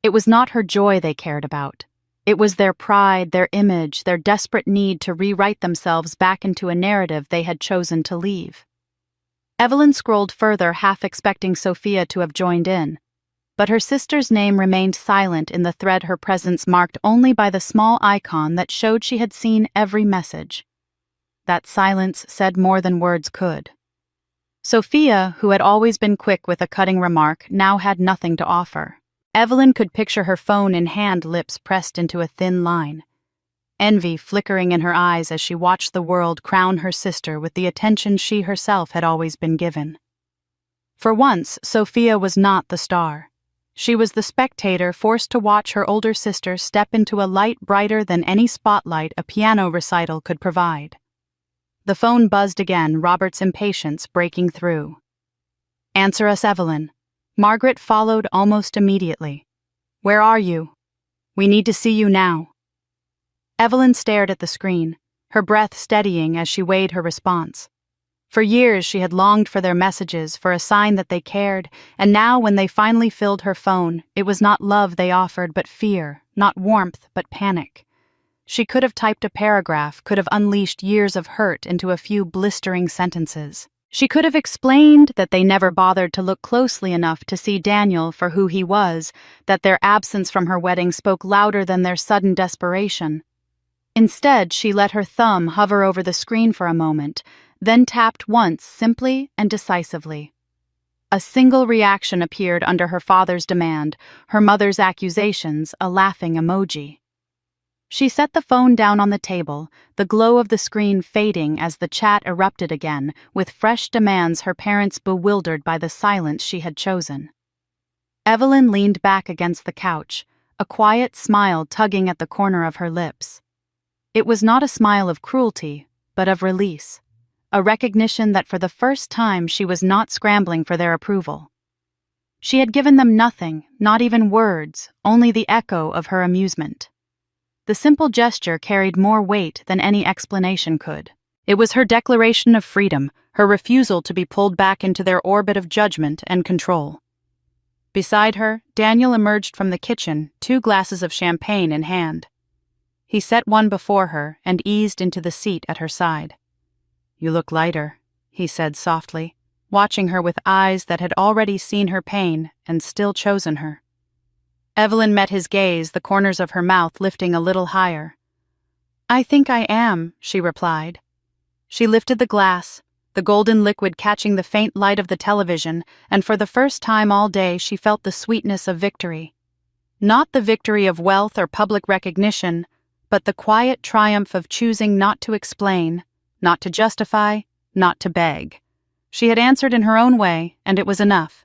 It was not her joy they cared about. It was their pride, their image, their desperate need to rewrite themselves back into a narrative they had chosen to leave. Evelyn scrolled further, half expecting Sophia to have joined in. But her sister's name remained silent in the thread, her presence marked only by the small icon that showed she had seen every message. That silence said more than words could. Sophia, who had always been quick with a cutting remark, now had nothing to offer. Evelyn could picture her phone in hand, lips pressed into a thin line. Envy flickering in her eyes as she watched the world crown her sister with the attention she herself had always been given. For once, Sophia was not the star. She was the spectator forced to watch her older sister step into a light brighter than any spotlight a piano recital could provide. The phone buzzed again, Robert's impatience breaking through. "Answer us, Evelyn." Margaret followed almost immediately. "Where are you? We need to see you now." Evelyn stared at the screen, her breath steadying as she weighed her response. For years she had longed for their messages, for a sign that they cared, and now when they finally filled her phone, it was not love they offered but fear, not warmth but panic. She could have typed a paragraph, could have unleashed years of hurt into a few blistering sentences. She could have explained that they never bothered to look closely enough to see Daniel for who he was, that their absence from her wedding spoke louder than their sudden desperation. Instead, she let her thumb hover over the screen for a moment, then tapped once simply and decisively. A single reaction appeared under her father's demand, her mother's accusations, a laughing emoji. She set the phone down on the table, the glow of the screen fading as the chat erupted again, with fresh demands, her parents bewildered by the silence she had chosen. Evelyn leaned back against the couch, a quiet smile tugging at the corner of her lips. It was not a smile of cruelty, but of release, a recognition that for the first time she was not scrambling for their approval. She had given them nothing, not even words, only the echo of her amusement. The simple gesture carried more weight than any explanation could. It was her declaration of freedom, her refusal to be pulled back into their orbit of judgment and control. Beside her, Daniel emerged from the kitchen, 2 glasses of champagne in hand. He set one before her and eased into the seat at her side. "You look lighter," he said softly, watching her with eyes that had already seen her pain and still chosen her. Evelyn met his gaze, the corners of her mouth lifting a little higher. "I think I am," she replied. She lifted the glass, the golden liquid catching the faint light of the television, and for the first time all day she felt the sweetness of victory. Not the victory of wealth or public recognition, but the quiet triumph of choosing not to explain, not to justify, not to beg. She had answered in her own way, and it was enough.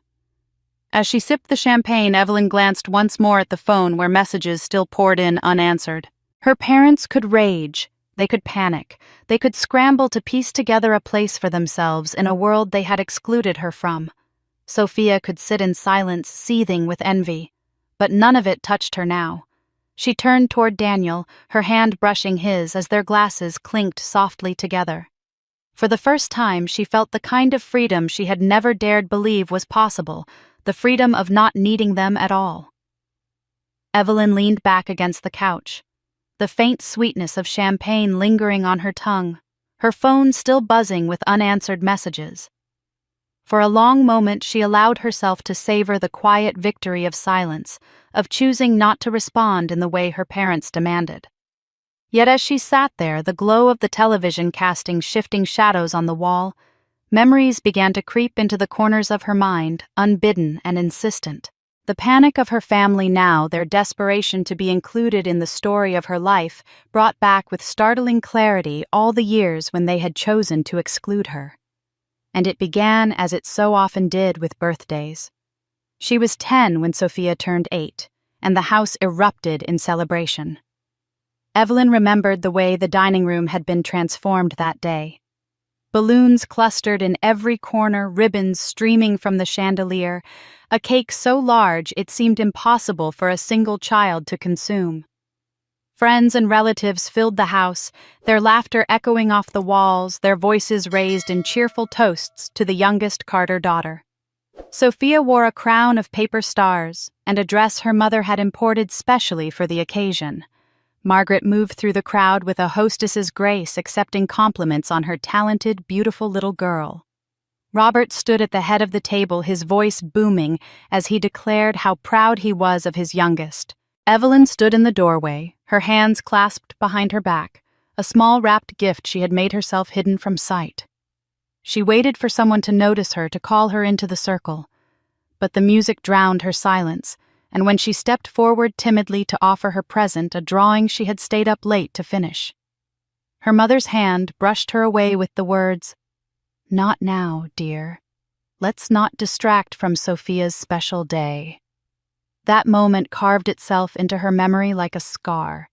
As she sipped the champagne, Evelyn glanced once more at the phone where messages still poured in unanswered. Her parents could rage, they could panic, they could scramble to piece together a place for themselves in a world they had excluded her from. Sophia could sit in silence, seething with envy, but none of it touched her now. She turned toward Daniel, her hand brushing his as their glasses clinked softly together. For the first time, she felt the kind of freedom she had never dared believe was possible, the freedom of not needing them at all. Evelyn leaned back against the couch, the faint sweetness of champagne lingering on her tongue, her phone still buzzing with unanswered messages. For a long moment she allowed herself to savor the quiet victory of silence, of choosing not to respond in the way her parents demanded. Yet as she sat there, the glow of the television casting shifting shadows on the wall, memories began to creep into the corners of her mind, unbidden and insistent. The panic of her family now, their desperation to be included in the story of her life, brought back with startling clarity all the years when they had chosen to exclude her. And it began as it so often did with birthdays. She was 10 when Sophia turned 8, and the house erupted in celebration. Evelyn remembered the way the dining room had been transformed that day. Balloons clustered in every corner, ribbons streaming from the chandelier, a cake so large it seemed impossible for a single child to consume. Friends and relatives filled the house, their laughter echoing off the walls, their voices raised in cheerful toasts to the youngest Carter daughter. Sophia wore a crown of paper stars and a dress her mother had imported specially for the occasion. Margaret moved through the crowd with a hostess's grace, accepting compliments on her talented, beautiful little girl. Robert stood at the head of the table, his voice booming as he declared how proud he was of his youngest. Evelyn stood in the doorway, her hands clasped behind her back, a small wrapped gift she had made herself hidden from sight. She waited for someone to notice her, to call her into the circle. But the music drowned her silence, and when she stepped forward timidly to offer her present, a drawing she had stayed up late to finish, her mother's hand brushed her away with the words, "Not now, dear. Let's not distract from Sophia's special day." That moment carved itself into her memory like a scar.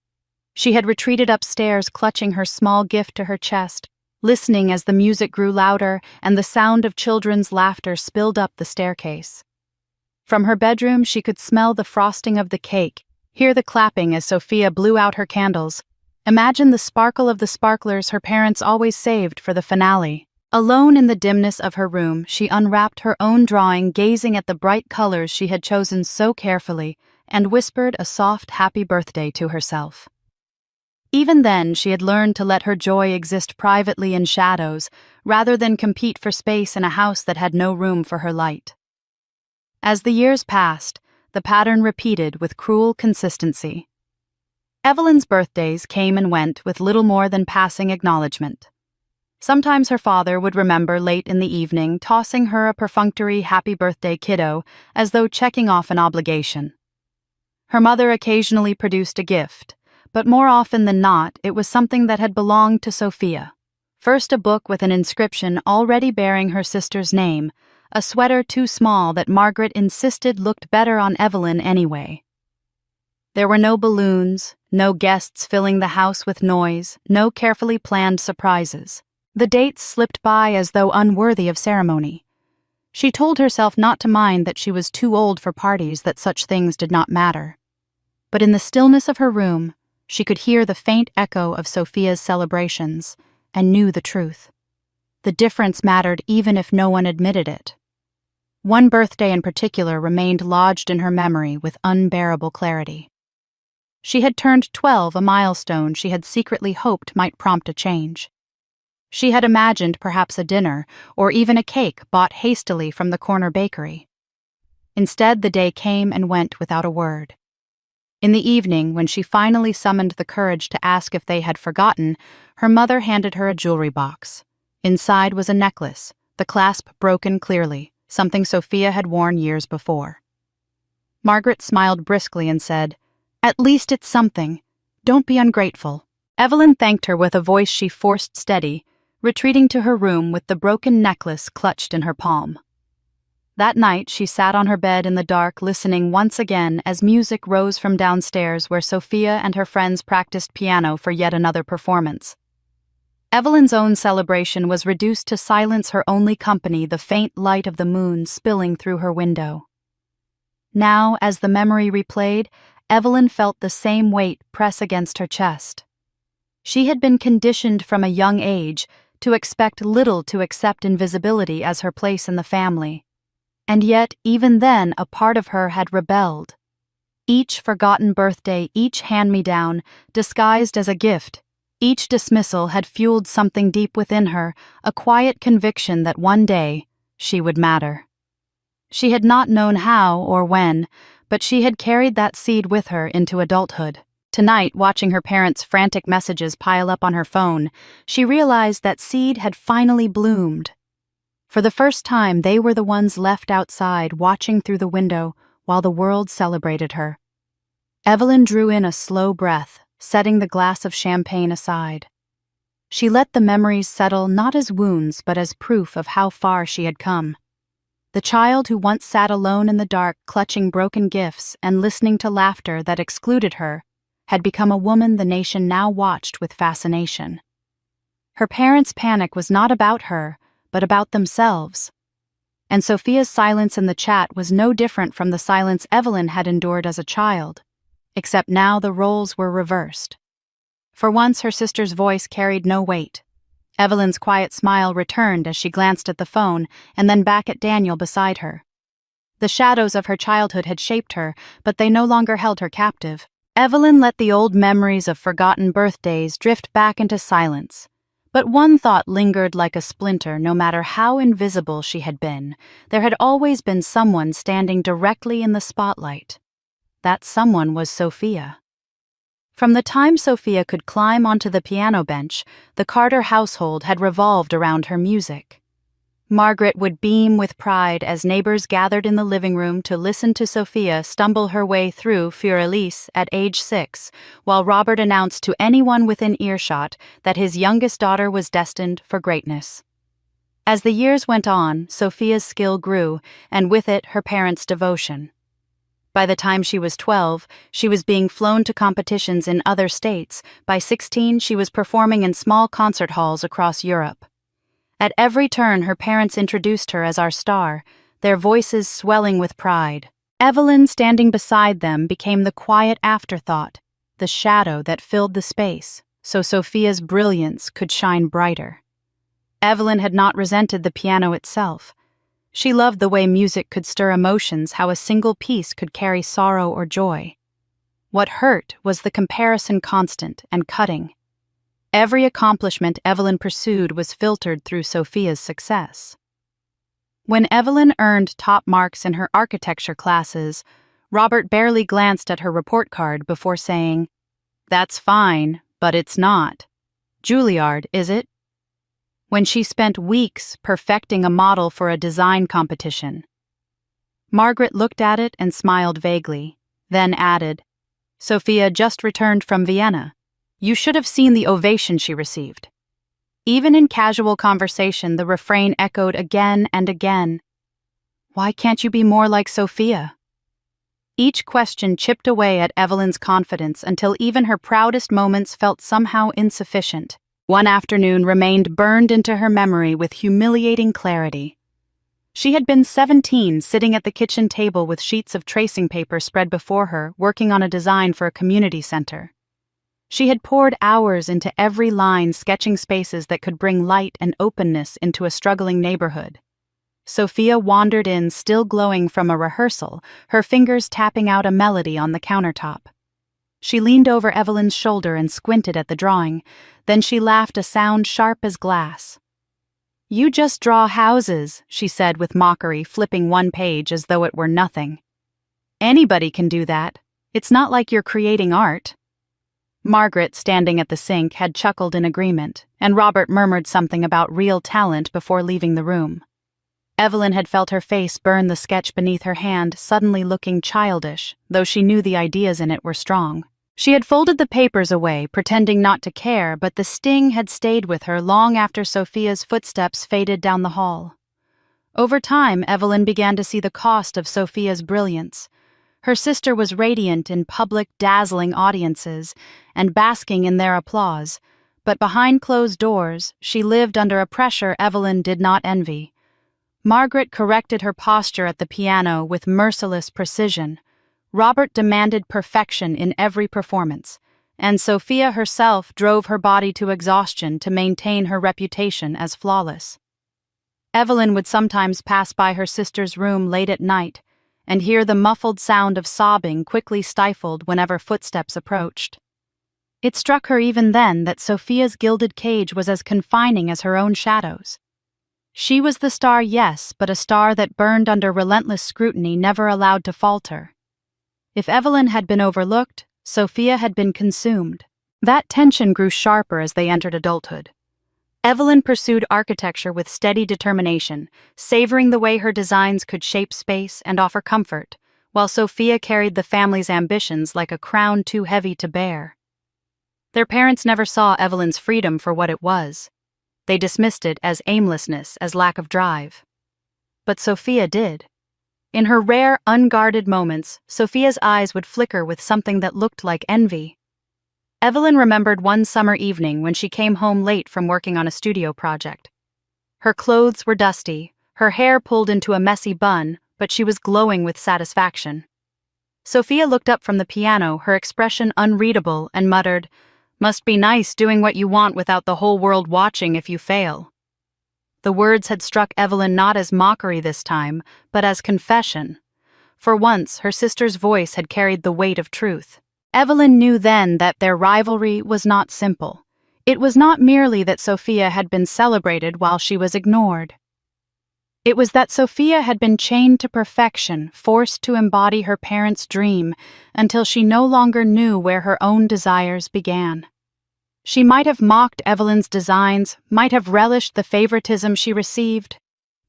She had retreated upstairs, clutching her small gift to her chest, listening as the music grew louder and the sound of children's laughter spilled up the staircase. From her bedroom, she could smell the frosting of the cake, hear the clapping as Sophia blew out her candles, imagine the sparkle of the sparklers her parents always saved for the finale. Alone in the dimness of her room, she unwrapped her own drawing, gazing at the bright colors she had chosen so carefully, and whispered a soft happy birthday to herself. Even then, she had learned to let her joy exist privately in shadows, rather than compete for space in a house that had no room for her light. As the years passed, the pattern repeated with cruel consistency. Evelyn's birthdays came and went with little more than passing acknowledgement. Sometimes her father would remember late in the evening, tossing her a perfunctory happy birthday kiddo as though checking off an obligation. Her mother occasionally produced a gift, but more often than not, it was something that had belonged to Sophia. First a book with an inscription already bearing her sister's name, a sweater too small that Margaret insisted looked better on Evelyn anyway. There were no balloons, no guests filling the house with noise, no carefully planned surprises. The dates slipped by as though unworthy of ceremony. She told herself not to mind that she was too old for parties, that such things did not matter. But in the stillness of her room, she could hear the faint echo of Sophia's celebrations and knew the truth. The difference mattered even if no one admitted it. One birthday in particular remained lodged in her memory with unbearable clarity. She had turned 12, a milestone she had secretly hoped might prompt a change. She had imagined perhaps a dinner, or even a cake bought hastily from the corner bakery. Instead, the day came and went without a word. In the evening, when she finally summoned the courage to ask if they had forgotten, her mother handed her a jewelry box. Inside was a necklace, the clasp broken clearly, something Sophia had worn years before. Margaret smiled briskly and said, "At least it's something. Don't be ungrateful." Evelyn thanked her with a voice she forced steady, retreating to her room with the broken necklace clutched in her palm. That night, she sat on her bed in the dark, listening once again as music rose from downstairs where Sophia and her friends practiced piano for yet another performance. Evelyn's own celebration was reduced to silence, her only company the faint light of the moon spilling through her window. Now, as the memory replayed, Evelyn felt the same weight press against her chest. She had been conditioned from a young age to expect little, to accept invisibility as her place in the family. And yet, even then, a part of her had rebelled. Each forgotten birthday, each hand-me-down, disguised as a gift, each dismissal had fueled something deep within her, a quiet conviction that one day she would matter. She had not known how or when, but she had carried that seed with her into adulthood. Tonight, watching her parents' frantic messages pile up on her phone, she realized that seed had finally bloomed. For the first time, they were the ones left outside, watching through the window while the world celebrated her. Evelyn drew in a slow breath, setting the glass of champagne aside. She let the memories settle not as wounds but as proof of how far she had come. The child who once sat alone in the dark, clutching broken gifts and listening to laughter that excluded her, had become a woman the nation now watched with fascination. Her parents' panic was not about her, but about themselves. And Sophia's silence in the chat was no different from the silence Evelyn had endured as a child. Except now the roles were reversed. For once, her sister's voice carried no weight. Evelyn's quiet smile returned as she glanced at the phone and then back at Daniel beside her. The shadows of her childhood had shaped her, but they no longer held her captive. Evelyn let the old memories of forgotten birthdays drift back into silence. But one thought lingered like a splinter. No matter how invisible she had been, there had always been someone standing directly in the spotlight. That someone was Sophia. From the time Sophia could climb onto the piano bench, the Carter household had revolved around her music. Margaret would beam with pride as neighbors gathered in the living room to listen to Sophia stumble her way through Für Elise at age 6, while Robert announced to anyone within earshot that his youngest daughter was destined for greatness. As the years went on, Sophia's skill grew, and with it her parents' devotion. By the time she was 12, she was being flown to competitions in other states. By 16, she was performing in small concert halls across Europe. At every turn, her parents introduced her as our star, their voices swelling with pride. Evelyn, standing beside them, became the quiet afterthought, the shadow that filled the space, so Sophia's brilliance could shine brighter. Evelyn had not resented the piano itself. She loved the way music could stir emotions, how a single piece could carry sorrow or joy. What hurt was the comparison constant and cutting. Every accomplishment Evelyn pursued was filtered through Sophia's success. When Evelyn earned top marks in her architecture classes, Robert barely glanced at her report card before saying, "That's fine, but it's not. Juilliard, is it?" When she spent weeks perfecting a model for a design competition. Margaret looked at it and smiled vaguely, then added, "Sophia just returned from Vienna. You should have seen the ovation she received." Even in casual conversation, the refrain echoed again and again. "Why can't you be more like Sophia?" Each question chipped away at Evelyn's confidence until even her proudest moments felt somehow insufficient. One afternoon remained burned into her memory with humiliating clarity. She had been 17, sitting at the kitchen table with sheets of tracing paper spread before her, working on a design for a community center. She had poured hours into every line, sketching spaces that could bring light and openness into a struggling neighborhood. Sophia wandered in, still glowing from a rehearsal, her fingers tapping out a melody on the countertop. She leaned over Evelyn's shoulder and squinted at the drawing. Then she laughed, a sound sharp as glass. "You just draw houses," she said with mockery, flipping one page as though it were nothing. "Anybody can do that. It's not like you're creating art." Margaret, standing at the sink, had chuckled in agreement, and Robert murmured something about real talent before leaving the room. Evelyn had felt her face burn the sketch beneath her hand, suddenly looking childish, though she knew the ideas in it were strong. She had folded the papers away, pretending not to care, but the sting had stayed with her long after Sophia's footsteps faded down the hall. Over time, Evelyn began to see the cost of Sophia's brilliance. Her sister was radiant in public, dazzling audiences, and basking in their applause, but behind closed doors, she lived under a pressure Evelyn did not envy. Margaret corrected her posture at the piano with merciless precision. Robert demanded perfection in every performance, and Sophia herself drove her body to exhaustion to maintain her reputation as flawless. Evelyn would sometimes pass by her sister's room late at night and hear the muffled sound of sobbing quickly stifled whenever footsteps approached. It struck her even then that Sophia's gilded cage was as confining as her own shadows. She was the star, yes, but a star that burned under relentless scrutiny, never allowed to falter. If Evelyn had been overlooked, Sophia had been consumed. That tension grew sharper as they entered adulthood. Evelyn pursued architecture with steady determination, savoring the way her designs could shape space and offer comfort, while Sophia carried the family's ambitions like a crown too heavy to bear. Their parents never saw Evelyn's freedom for what it was. They dismissed it as aimlessness, as lack of drive. But Sophia did. In her rare, unguarded moments, Sophia's eyes would flicker with something that looked like envy. Evelyn remembered one summer evening when she came home late from working on a studio project. Her clothes were dusty, her hair pulled into a messy bun, but she was glowing with satisfaction. Sophia looked up from the piano, her expression unreadable, and muttered, "Must be nice doing what you want without the whole world watching if you fail." The words had struck Evelyn not as mockery this time, but as confession. For once, her sister's voice had carried the weight of truth. Evelyn knew then that their rivalry was not simple. It was not merely that Sophia had been celebrated while she was ignored. It was that Sophia had been chained to perfection, forced to embody her parents' dream, until she no longer knew where her own desires began. She might have mocked Evelyn's designs, might have relished the favoritism she received,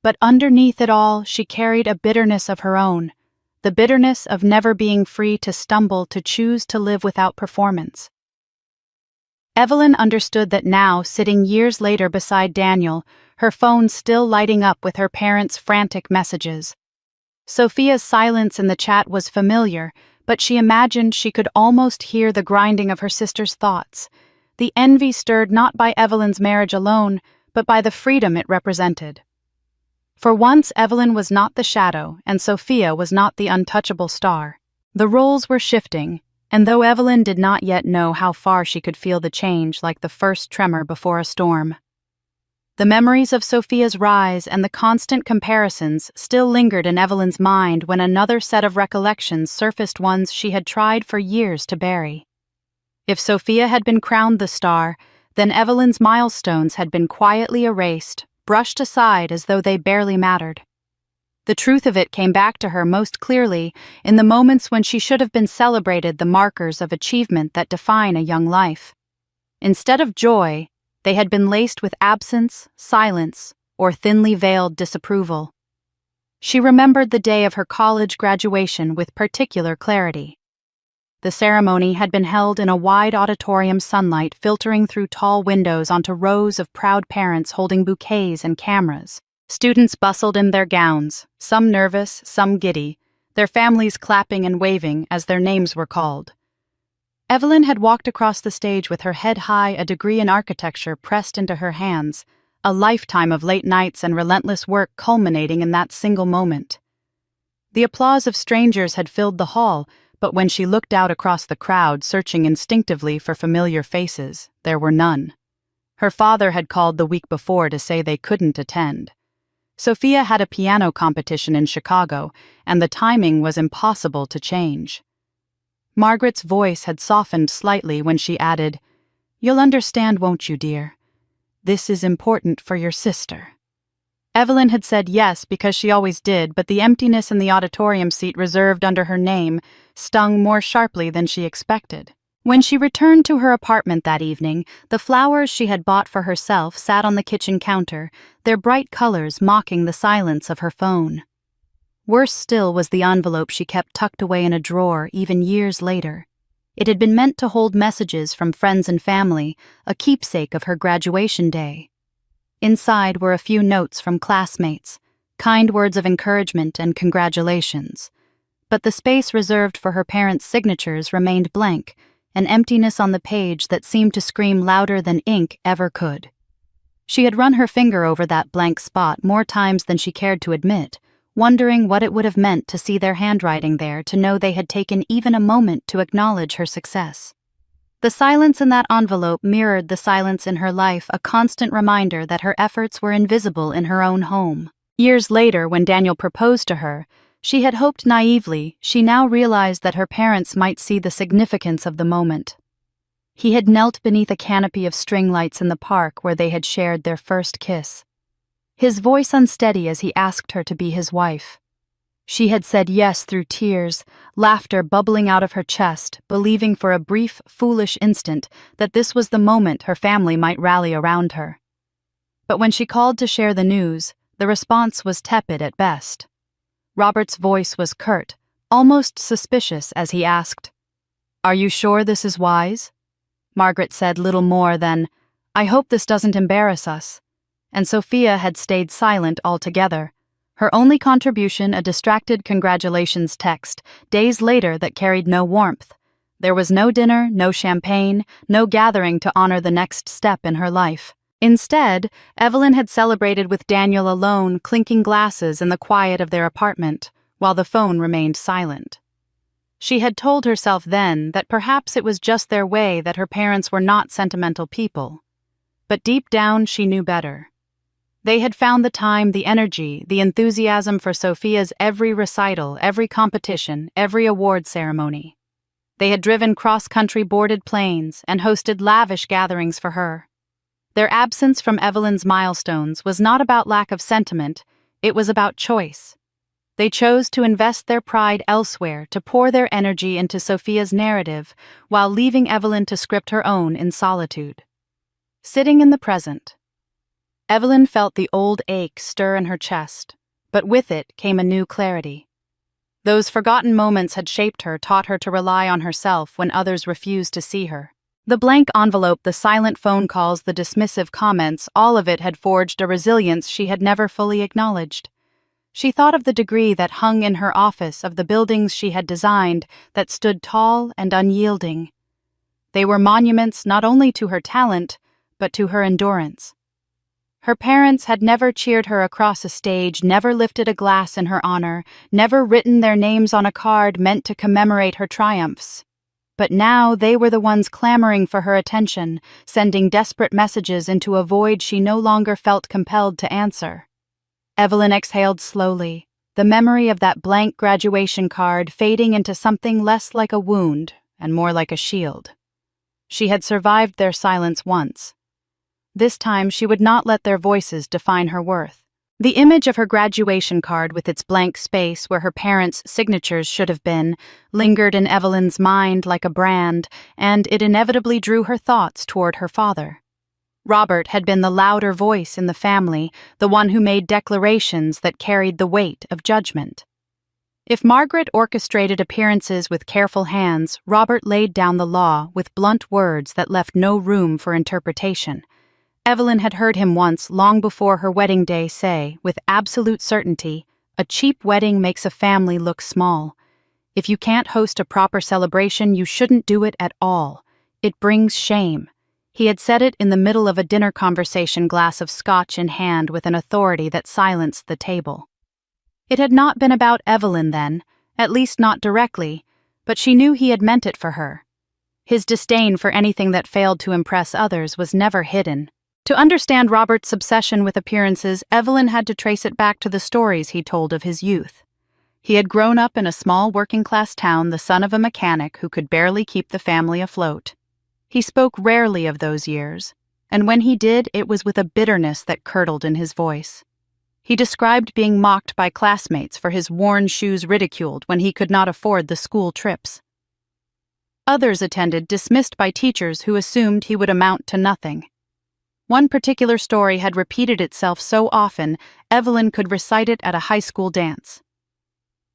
but underneath it all she carried a bitterness of her own, the bitterness of never being free to stumble to choose to live without performance. Evelyn understood that now, sitting years later beside Daniel, her phone still lighting up with her parents' frantic messages. Sophia's silence in the chat was familiar, but she imagined she could almost hear the grinding of her sister's thoughts, the envy stirred not by Evelyn's marriage alone, but by the freedom it represented. For once Evelyn was not the shadow, and Sophia was not the untouchable star. The roles were shifting, and though Evelyn did not yet know how far she could feel the change like the first tremor before a storm. The memories of Sophia's rise and the constant comparisons still lingered in Evelyn's mind when another set of recollections surfaced, ones she had tried for years to bury. If Sophia had been crowned the star, then Evelyn's milestones had been quietly erased, brushed aside as though they barely mattered. The truth of it came back to her most clearly in the moments when she should have been celebrated the markers of achievement that define a young life. Instead of joy, they had been laced with absence, silence, or thinly veiled disapproval. She remembered the day of her college graduation with particular clarity. The ceremony had been held in a wide auditorium, sunlight filtering through tall windows onto rows of proud parents holding bouquets and cameras. Students bustled in their gowns, some nervous, some giddy, their families clapping and waving as their names were called. Evelyn had walked across the stage with her head high, a degree in architecture pressed into her hands, a lifetime of late nights and relentless work culminating in that single moment. The applause of strangers had filled the hall, but when she looked out across the crowd, searching instinctively for familiar faces, there were none. Her father had called the week before to say they couldn't attend. Sophia had a piano competition in Chicago, and the timing was impossible to change. Margaret's voice had softened slightly when she added, "You'll understand, won't you, dear? This is important for your sister." Evelyn had said yes because she always did, but the emptiness in the auditorium seat reserved under her name stung more sharply than she expected. When she returned to her apartment that evening, the flowers she had bought for herself sat on the kitchen counter, their bright colors mocking the silence of her phone. Worse still was the envelope she kept tucked away in a drawer even years later. It had been meant to hold messages from friends and family, a keepsake of her graduation day. Inside were a few notes from classmates, kind words of encouragement and congratulations. But the space reserved for her parents' signatures remained blank, an emptiness on the page that seemed to scream louder than ink ever could. She had run her finger over that blank spot more times than she cared to admit, wondering what it would have meant to see their handwriting there, to know they had taken even a moment to acknowledge her success. The silence in that envelope mirrored the silence in her life, a constant reminder that her efforts were invisible in her own home. Years later, when Daniel proposed to her, she had hoped naively. She now realized that her parents might see the significance of the moment. He had knelt beneath a canopy of string lights in the park where they had shared their first kiss. His voice unsteady as he asked her to be his wife. She had said yes through tears, laughter bubbling out of her chest, believing for a brief, foolish instant that this was the moment her family might rally around her. But when she called to share the news, the response was tepid at best. Robert's voice was curt, almost suspicious as he asked, "Are you sure this is wise?" Margaret said little more than, "I hope this doesn't embarrass us." And Sophia had stayed silent altogether, her only contribution a distracted congratulations text, days later, that carried no warmth. There was no dinner, no champagne, no gathering to honor the next step in her life. Instead, Evelyn had celebrated with Daniel alone, clinking glasses in the quiet of their apartment, while the phone remained silent. She had told herself then that perhaps it was just their way, that her parents were not sentimental people. But deep down she knew better. They had found the time, the energy, the enthusiasm for Sophia's every recital, every competition, every award ceremony. They had driven cross-country boarded planes and hosted lavish gatherings for her. Their absence from Evelyn's milestones was not about lack of sentiment, it was about choice. They chose to invest their pride elsewhere, to pour their energy into Sophia's narrative, while leaving Evelyn to script her own in solitude. Sitting in the present, Evelyn felt the old ache stir in her chest, but with it came a new clarity. Those forgotten moments had shaped her, taught her to rely on herself when others refused to see her. The blank envelope, the silent phone calls, the dismissive comments, all of it had forged a resilience she had never fully acknowledged. She thought of the degree that hung in her office, of the buildings she had designed that stood tall and unyielding. They were monuments not only to her talent, but to her endurance. Her parents had never cheered her across a stage, never lifted a glass in her honor, never written their names on a card meant to commemorate her triumphs. But now they were the ones clamoring for her attention, sending desperate messages into a void she no longer felt compelled to answer. Evelyn exhaled slowly, the memory of that blank graduation card fading into something less like a wound and more like a shield. She had survived their silence once. This time she would not let their voices define her worth. The image of her graduation card with its blank space where her parents' signatures should have been lingered in Evelyn's mind like a brand, and it inevitably drew her thoughts toward her father. Robert had been the louder voice in the family, the one who made declarations that carried the weight of judgment. If Margaret orchestrated appearances with careful hands, Robert laid down the law with blunt words that left no room for interpretation. Evelyn had heard him once, long before her wedding day, say, with absolute certainty, "A cheap wedding makes a family look small. If you can't host a proper celebration, you shouldn't do it at all. It brings shame." He had said it in the middle of a dinner conversation, glass of scotch in hand, with an authority that silenced the table. It had not been about Evelyn then, at least not directly, but she knew he had meant it for her. His disdain for anything that failed to impress others was never hidden. To understand Robert's obsession with appearances, Evelyn had to trace it back to the stories he told of his youth. He had grown up in a small working-class town, the son of a mechanic who could barely keep the family afloat. He spoke rarely of those years, and when he did, it was with a bitterness that curdled in his voice. He described being mocked by classmates for his worn shoes, ridiculed when he could not afford the school trips. Others attended, dismissed by teachers who assumed he would amount to nothing. One particular story had repeated itself so often, Evelyn could recite it at a high school dance.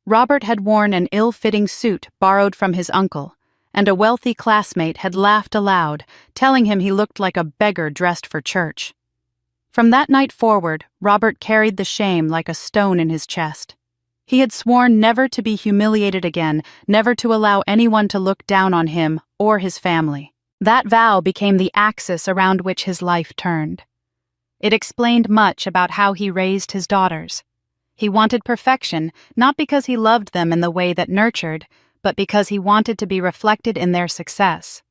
Robert had worn an ill-fitting suit borrowed from his uncle, and a wealthy classmate had laughed aloud, telling him he looked like a beggar dressed for church. From that night forward, Robert carried the shame like a stone in his chest. He had sworn never to be humiliated again, never to allow anyone to look down on him or his family. That vow became the axis around which his life turned. It explained much about how he raised his daughters. He wanted perfection, not because he loved them in the way that nurtured, but because he wanted to be reflected in their success.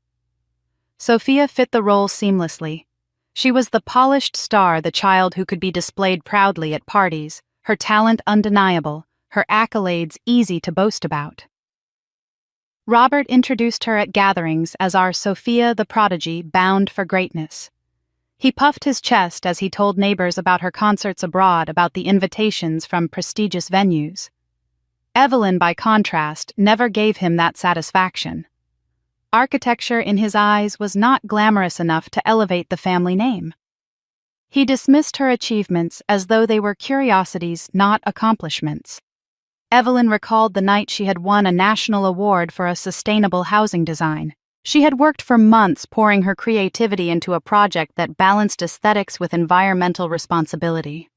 Sophia fit the role seamlessly. She was the polished star, the child who could be displayed proudly at parties, her talent undeniable, her accolades easy to boast about. Robert introduced her at gatherings as our Sophia the prodigy, bound for greatness. He puffed his chest as he told neighbors about her concerts abroad, about the invitations from prestigious venues. Evelyn, by contrast, never gave him that satisfaction. Architecture in his eyes was not glamorous enough to elevate the family name. He dismissed her achievements as though they were curiosities, not accomplishments. Evelyn recalled the night she had won a national award for a sustainable housing design. She had worked for months pouring her creativity into a project that balanced aesthetics with environmental responsibility.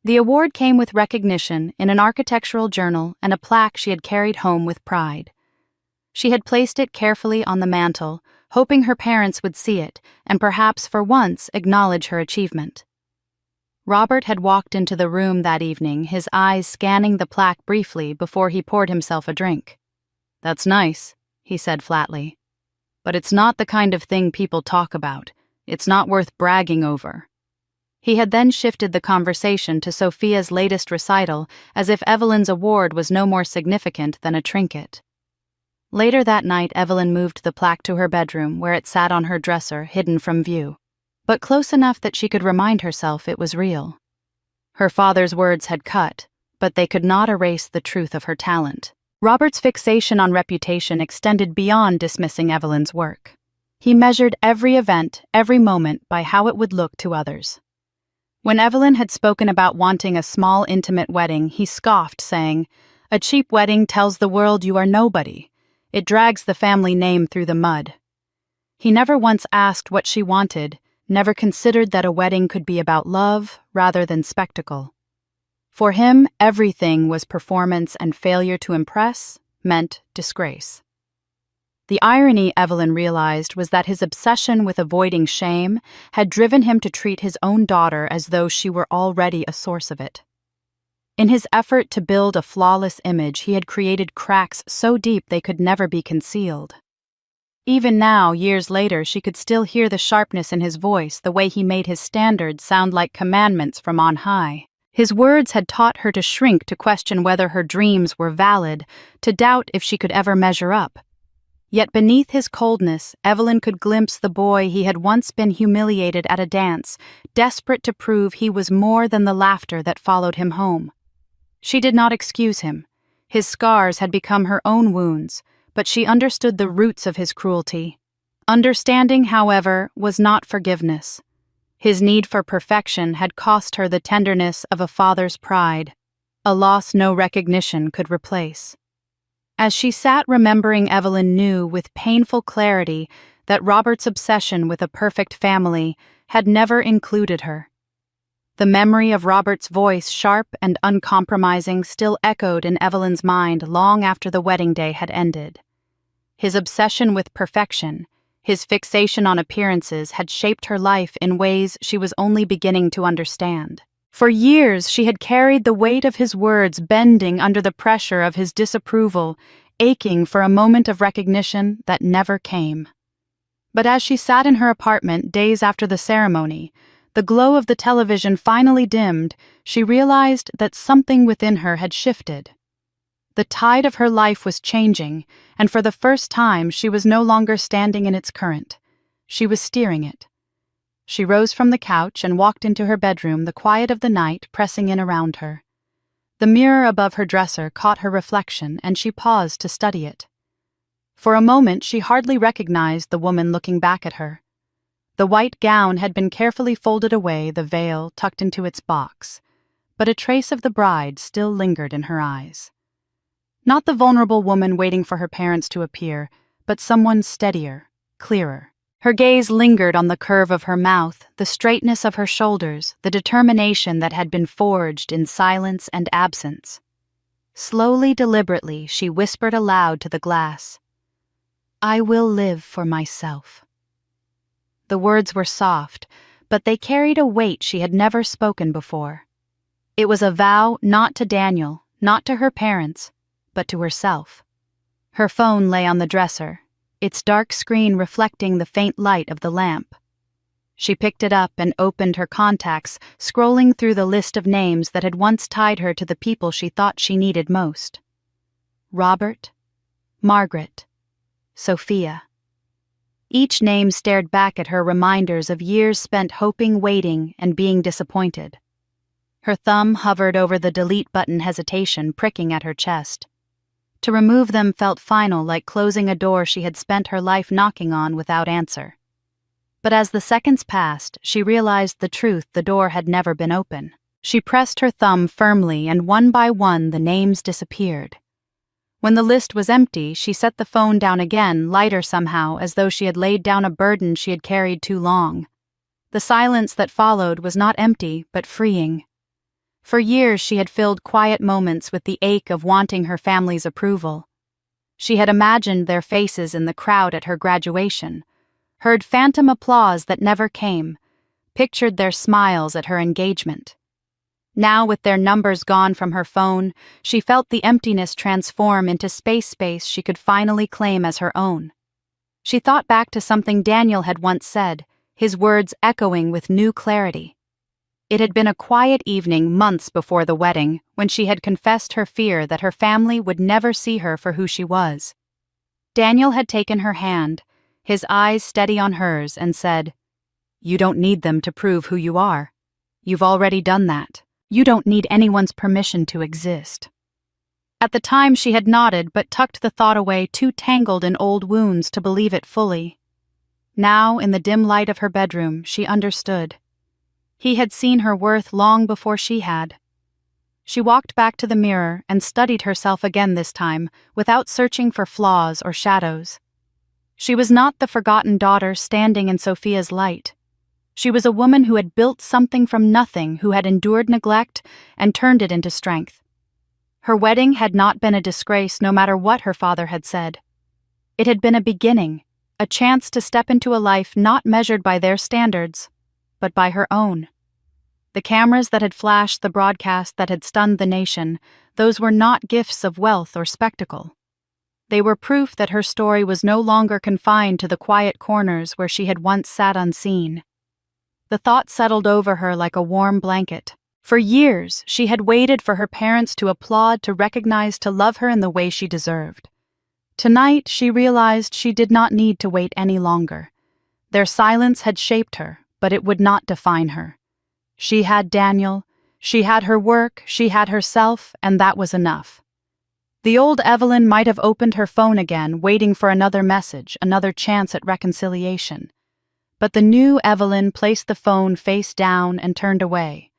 The award came with recognition in an architectural journal and a plaque she had carried home with pride. She had placed it carefully on the mantel, hoping her parents would see it and perhaps for once acknowledge her achievement. Robert had walked into the room that evening, his eyes scanning the plaque briefly before he poured himself a drink. "That's nice," he said flatly. "But it's not the kind of thing people talk about. It's not worth bragging over." He had then shifted the conversation to Sophia's latest recital, as if Evelyn's award was no more significant than a trinket. Later that night, Evelyn moved the plaque to her bedroom, where it sat on her dresser, hidden from view, but close enough that she could remind herself it was real. Her father's words had cut, but they could not erase the truth of her talent. Robert's fixation on reputation extended beyond dismissing Evelyn's work. He measured every event, every moment, by how it would look to others. When Evelyn had spoken about wanting a small, intimate wedding, he scoffed, saying, "A cheap wedding tells the world you are nobody. It drags the family name through the mud." He never once asked what she wanted, never considered that a wedding could be about love rather than spectacle. For him, everything was performance, and failure to impress meant disgrace. The irony, Evelyn realized, was that his obsession with avoiding shame had driven him to treat his own daughter as though she were already a source of it. In his effort to build a flawless image, he had created cracks so deep they could never be concealed. Even now, years later, she could still hear the sharpness in his voice, the way he made his standards sound like commandments from on high. His words had taught her to shrink, to question whether her dreams were valid, to doubt if she could ever measure up. Yet beneath his coldness, Evelyn could glimpse the boy he had once been humiliated at a dance, desperate to prove he was more than the laughter that followed him home. She did not excuse him. His scars had become her own wounds, but she understood the roots of his cruelty. Understanding, however, was not forgiveness. His need for perfection had cost her the tenderness of a father's pride, a loss no recognition could replace. As she sat remembering, Evelyn knew with painful clarity that Robert's obsession with a perfect family had never included her. The memory of Robert's voice, sharp and uncompromising, still echoed in Evelyn's mind long after the wedding day had ended. His obsession with perfection, his fixation on appearances, had shaped her life in ways she was only beginning to understand. For years, she had carried the weight of his words, bending under the pressure of his disapproval, aching for a moment of recognition that never came. But as she sat in her apartment days after the ceremony, the glow of the television finally dimmed, she realized that something within her had shifted. The tide of her life was changing, and for the first time she was no longer standing in its current. She was steering it. She rose from the couch and walked into her bedroom, the quiet of the night pressing in around her. The mirror above her dresser caught her reflection, and she paused to study it. For a moment she hardly recognized the woman looking back at her. The white gown had been carefully folded away, the veil tucked into its box, but a trace of the bride still lingered in her eyes. Not the vulnerable woman waiting for her parents to appear, but someone steadier, clearer. Her gaze lingered on the curve of her mouth, the straightness of her shoulders, the determination that had been forged in silence and absence. Slowly, deliberately, she whispered aloud to the glass, "I will live for myself." The words were soft, but they carried a weight she had never spoken before. It was a vow not to Daniel, not to her parents, but to herself. Her phone lay on the dresser, its dark screen reflecting the faint light of the lamp. She picked it up and opened her contacts, scrolling through the list of names that had once tied her to the people she thought she needed most. Robert, Margaret, Sophia. Each name stared back at her, reminders of years spent hoping, waiting, and being disappointed. Her thumb hovered over the delete button, hesitation pricking at her chest. To remove them felt final, like closing a door she had spent her life knocking on without answer. But as the seconds passed, she realized the truth: the door had never been open. She pressed her thumb firmly, and one by one the names disappeared. When the list was empty, she set the phone down again, lighter somehow, as though she had laid down a burden she had carried too long. The silence that followed was not empty, but freeing. For years she had filled quiet moments with the ache of wanting her family's approval. She had imagined their faces in the crowd at her graduation, heard phantom applause that never came, pictured their smiles at her engagement. Now, with their numbers gone from her phone, she felt the emptiness transform into space she could finally claim as her own. She thought back to something Daniel had once said, his words echoing with new clarity. It had been a quiet evening months before the wedding when she had confessed her fear that her family would never see her for who she was. Daniel had taken her hand, his eyes steady on hers, and said, "You don't need them to prove who you are. You've already done that. You don't need anyone's permission to exist." At the time she had nodded but tucked the thought away, too tangled in old wounds to believe it fully. Now, in the dim light of her bedroom, she understood. He had seen her worth long before she had. She walked back to the mirror and studied herself again this time, without searching for flaws or shadows. She was not the forgotten daughter standing in Sophia's light. She was a woman who had built something from nothing, who had endured neglect and turned it into strength. Her wedding had not been a disgrace, no matter what her father had said. It had been a beginning, a chance to step into a life not measured by their standards, but by her own. The cameras that had flashed the broadcast that had stunned the nation, those were not gifts of wealth or spectacle. They were proof that her story was no longer confined to the quiet corners where she had once sat unseen. The thought settled over her like a warm blanket. For years, she had waited for her parents to applaud, to recognize, to love her in the way she deserved. Tonight, she realized she did not need to wait any longer. Their silence had shaped her, but it would not define her. She had Daniel, she had her work, she had herself, and that was enough. The old Evelyn might have opened her phone again, waiting for another message, another chance at reconciliation. But the new Evelyn placed the phone face down and turned away.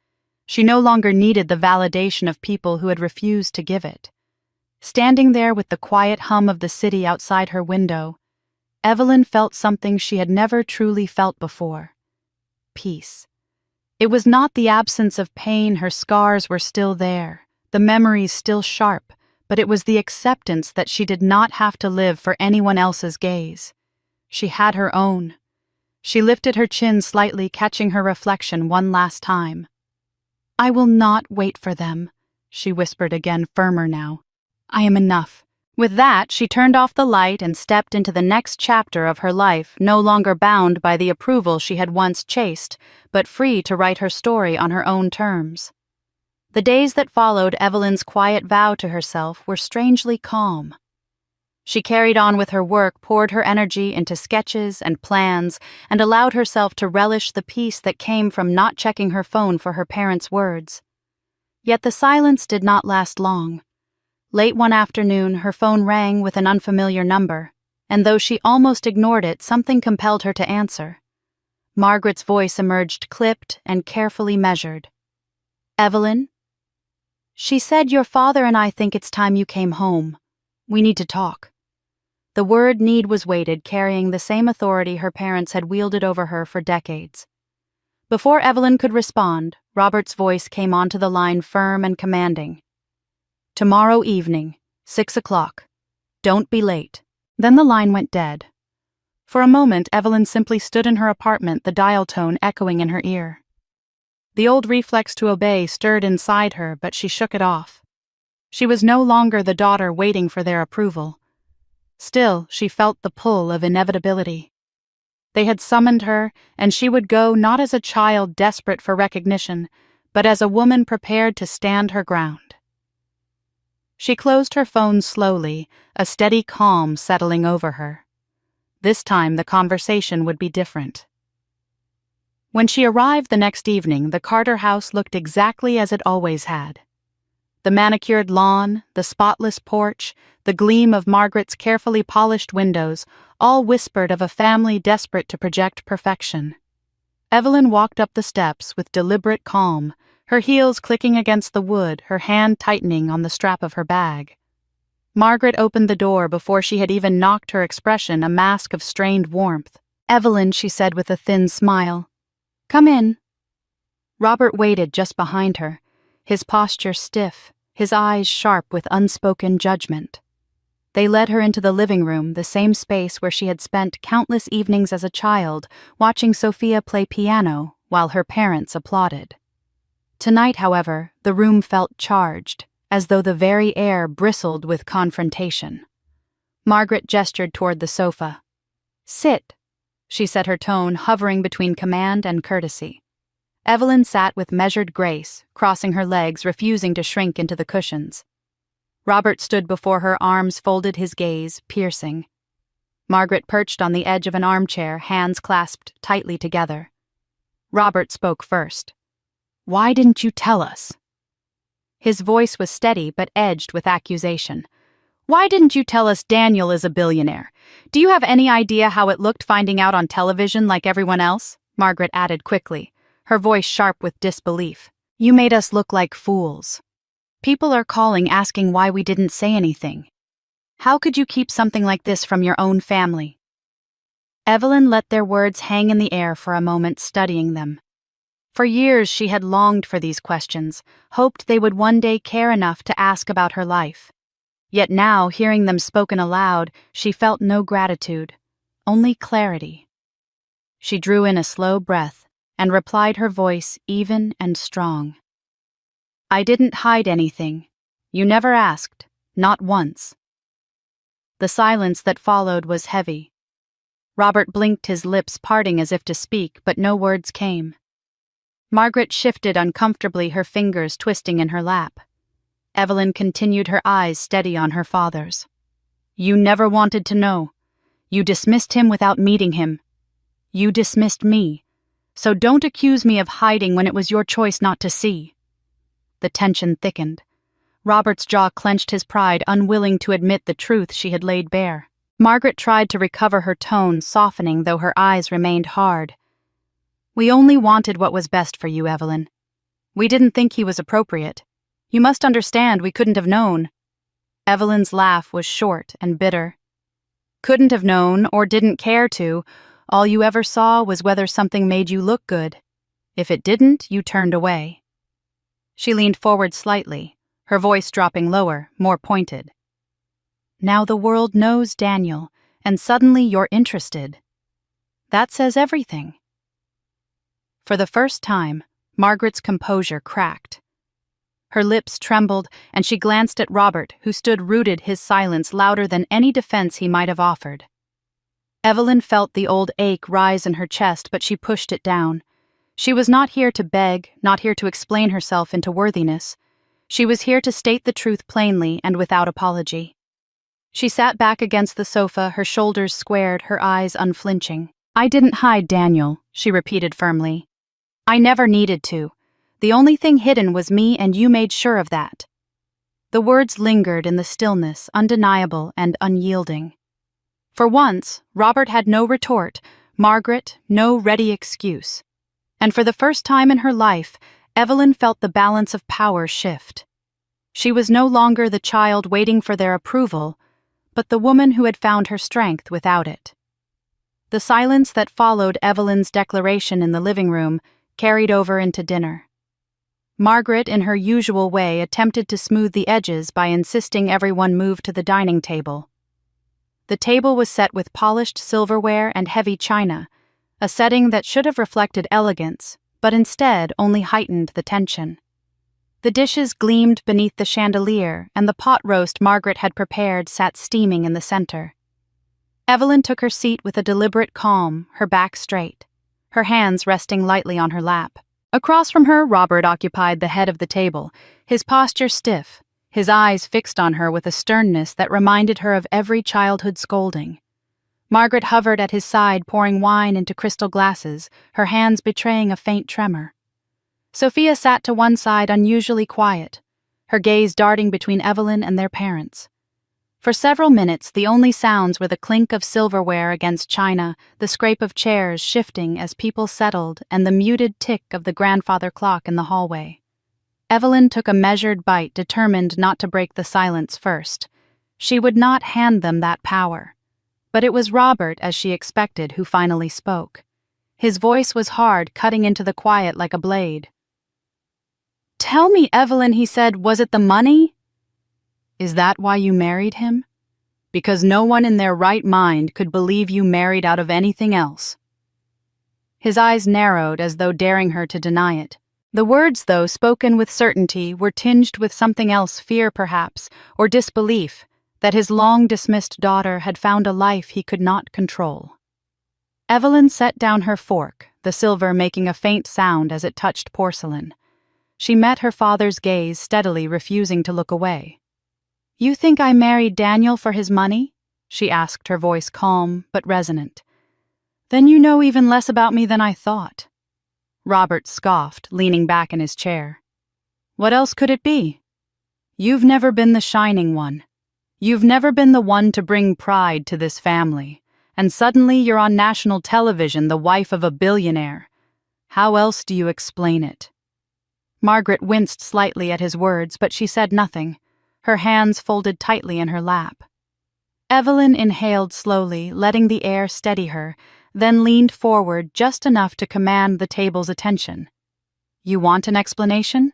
She no longer needed the validation of people who had refused to give it. Standing there with the quiet hum of the city outside her window, Evelyn felt something she had never truly felt before: peace. It was not the absence of pain, her scars were still there, the memories still sharp, but it was the acceptance that she did not have to live for anyone else's gaze. She had her own. She lifted her chin slightly, catching her reflection one last time. "I will not wait for them," she whispered again, firmer now. "I am enough." With that, she turned off the light and stepped into the next chapter of her life, no longer bound by the approval she had once chased, but free to write her story on her own terms. The days that followed Evelyn's quiet vow to herself were strangely calm. She carried on with her work, poured her energy into sketches and plans, and allowed herself to relish the peace that came from not checking her phone for her parents' words. Yet the silence did not last long. Late one afternoon, her phone rang with an unfamiliar number, and though she almost ignored it, something compelled her to answer. Margaret's voice emerged clipped and carefully measured. "Evelyn?" "She said your father and I think it's time you came home. We need to talk." The word need was weighted, carrying the same authority her parents had wielded over her for decades. Before Evelyn could respond, Robert's voice came onto the line, firm and commanding. "Tomorrow evening, 6 o'clock. Don't be late." Then the line went dead. For a moment, Evelyn simply stood in her apartment, the dial tone echoing in her ear. The old reflex to obey stirred inside her, but she shook it off. She was no longer the daughter waiting for their approval. Still, she felt the pull of inevitability. They had summoned her, and she would go not as a child desperate for recognition, but as a woman prepared to stand her ground. She closed her phone slowly, a steady calm settling over her. This time the conversation would be different. When she arrived the next evening, the Carter house looked exactly as it always had. The manicured lawn, the spotless porch, the gleam of Margaret's carefully polished windows, all whispered of a family desperate to project perfection. Evelyn walked up the steps with deliberate calm, her heels clicking against the wood, her hand tightening on the strap of her bag. Margaret opened the door before she had even knocked, her expression a mask of strained warmth. "Evelyn," she said with a thin smile. "Come in." Robert waited just behind her, his posture stiff, his eyes sharp with unspoken judgment. They led her into the living room, the same space where she had spent countless evenings as a child, watching Sophia play piano while her parents applauded. Tonight, however, the room felt charged, as though the very air bristled with confrontation. Margaret gestured toward the sofa. "Sit," she said, her tone hovering between command and courtesy. Evelyn sat with measured grace, crossing her legs, refusing to shrink into the cushions. Robert stood before her, arms folded, his gaze piercing. Margaret perched on the edge of an armchair, hands clasped tightly together. Robert spoke first. "Why didn't you tell us?" His voice was steady but edged with accusation. "Why didn't you tell us Daniel is a billionaire? Do you have any idea how it looked finding out on television like everyone else?" Margaret added quickly, her voice sharp with disbelief. "You made us look like fools. People are calling asking why we didn't say anything. How could you keep something like this from your own family?" Evelyn let their words hang in the air for a moment, studying them. For years she had longed for these questions, hoped they would one day care enough to ask about her life. Yet now, hearing them spoken aloud, she felt no gratitude, only clarity. She drew in a slow breath and replied, her voice even and strong. "I didn't hide anything. You never asked, not once." The silence that followed was heavy. Robert blinked, his lips parting as if to speak, but no words came. Margaret shifted uncomfortably, her fingers twisting in her lap. Evelyn continued, her eyes steady on her father's. "You never wanted to know. You dismissed him without meeting him. You dismissed me. So don't accuse me of hiding when it was your choice not to see." The tension thickened. Robert's jaw clenched, his pride unwilling to admit the truth she had laid bare. Margaret tried to recover her tone, softening though her eyes remained hard. "We only wanted what was best for you, Evelyn. We didn't think he was appropriate. You must understand we couldn't have known." Evelyn's laugh was short and bitter. "Couldn't have known, or didn't care to. All you ever saw was whether something made you look good. If it didn't, you turned away." She leaned forward slightly, her voice dropping lower, more pointed. "Now the world knows Daniel, and suddenly you're interested. That says everything." For the first time, Margaret's composure cracked. Her lips trembled, and she glanced at Robert, who stood rooted, his silence louder than any defense he might have offered. Evelyn felt the old ache rise in her chest, but she pushed it down. She was not here to beg, not here to explain herself into worthiness. She was here to state the truth plainly and without apology. She sat back against the sofa, her shoulders squared, her eyes unflinching. "I didn't hide Daniel," she repeated firmly. "I never needed to. The only thing hidden was me, and you made sure of that." The words lingered in the stillness, undeniable and unyielding. For once, Robert had no retort, Margaret no ready excuse. And for the first time in her life, Evelyn felt the balance of power shift. She was no longer the child waiting for their approval, but the woman who had found her strength without it. The silence that followed Evelyn's declaration in the living room carried over into dinner. Margaret, in her usual way, attempted to smooth the edges by insisting everyone move to the dining table. The table was set with polished silverware and heavy china, a setting that should have reflected elegance, but instead only heightened the tension. The dishes gleamed beneath the chandelier, and the pot roast Margaret had prepared sat steaming in the center. Evelyn took her seat with a deliberate calm, her back straight, her hands resting lightly on her lap. Across from her, Robert occupied the head of the table, his posture stiff, his eyes fixed on her with a sternness that reminded her of every childhood scolding. Margaret hovered at his side, pouring wine into crystal glasses, her hands betraying a faint tremor. Sophia sat to one side, unusually quiet, her gaze darting between Evelyn and their parents. For several minutes, the only sounds were the clink of silverware against china, the scrape of chairs shifting as people settled, and the muted tick of the grandfather clock in the hallway. Evelyn took a measured bite, determined not to break the silence first. She would not hand them that power. But it was Robert, as she expected, who finally spoke. His voice was hard, cutting into the quiet like a blade. "Tell me, Evelyn," he said, "was it the money? Is that why you married him? Because no one in their right mind could believe you married out of anything else." His eyes narrowed as though daring her to deny it. The words, though spoken with certainty, were tinged with something else, fear perhaps, or disbelief, that his long-dismissed daughter had found a life he could not control. Evelyn set down her fork, the silver making a faint sound as it touched porcelain. She met her father's gaze steadily, refusing to look away. "You think I married Daniel for his money?" she asked, her voice calm but resonant. "Then you know even less about me than I thought." Robert scoffed, leaning back in his chair. "What else could it be? You've never been the shining one. You've never been the one to bring pride to this family. And suddenly you're on national television, the wife of a billionaire. How else do you explain it?" Margaret winced slightly at his words, but she said nothing, her hands folded tightly in her lap. Evelyn inhaled slowly, letting the air steady her, then leaned forward just enough to command the table's attention. "You want an explanation?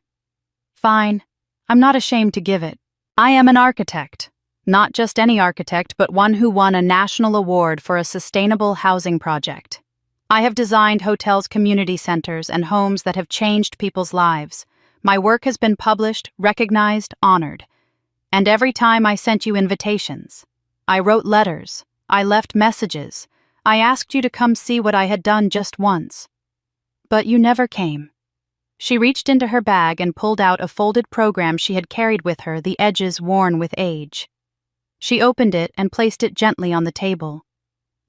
Fine. I'm not ashamed to give it. I am an architect. Not just any architect, but one who won a national award for a sustainable housing project. I have designed hotels, community centers, and homes that have changed people's lives. My work has been published, recognized, honored. And every time I sent you invitations, I wrote letters, I left messages, I asked you to come see what I had done just once. But you never came." She reached into her bag and pulled out a folded program she had carried with her, the edges worn with age. She opened it and placed it gently on the table.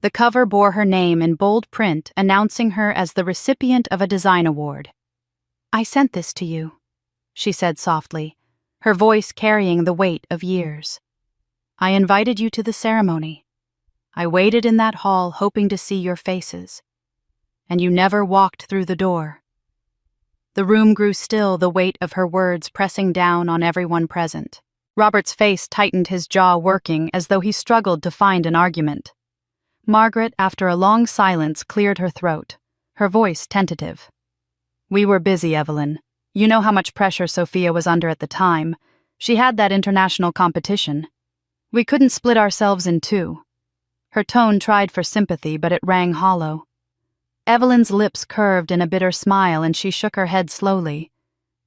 The cover bore her name in bold print, announcing her as the recipient of a design award. "I sent this to you," she said softly, her voice carrying the weight of years. "I invited you to the ceremony. I waited in that hall hoping to see your faces. And you never walked through the door." The room grew still, the weight of her words pressing down on everyone present. Robert's face tightened, his jaw working as though he struggled to find an argument. Margaret, after a long silence, cleared her throat, her voice tentative. "We were busy, Evelyn. You know how much pressure Sophia was under at the time. She had that international competition. We couldn't split ourselves in two." Her tone tried for sympathy, but it rang hollow. Evelyn's lips curved in a bitter smile, and she shook her head slowly.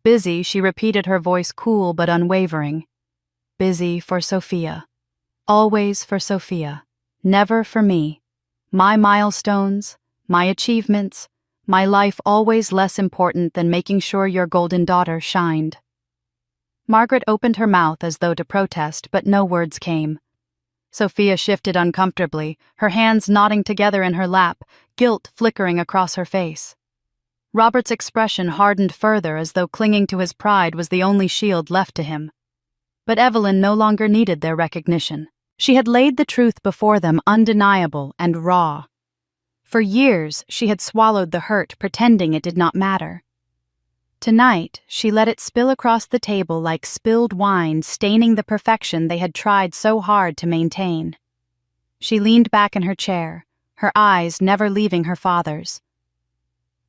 Busy, she repeated, her voice cool but unwavering. "Busy for Sophia. Always for Sophia. Never for me. My milestones, my achievements, my life always less important than making sure your golden daughter shined." Margaret opened her mouth as though to protest, but no words came. Sophia shifted uncomfortably, her hands knotting together in her lap, guilt flickering across her face. Robert's expression hardened further, as though clinging to his pride was the only shield left to him. But Evelyn no longer needed their recognition. She had laid the truth before them, undeniable and raw. For years, she had swallowed the hurt, pretending it did not matter. Tonight, she let it spill across the table like spilled wine, staining the perfection they had tried so hard to maintain. She leaned back in her chair, her eyes never leaving her father's.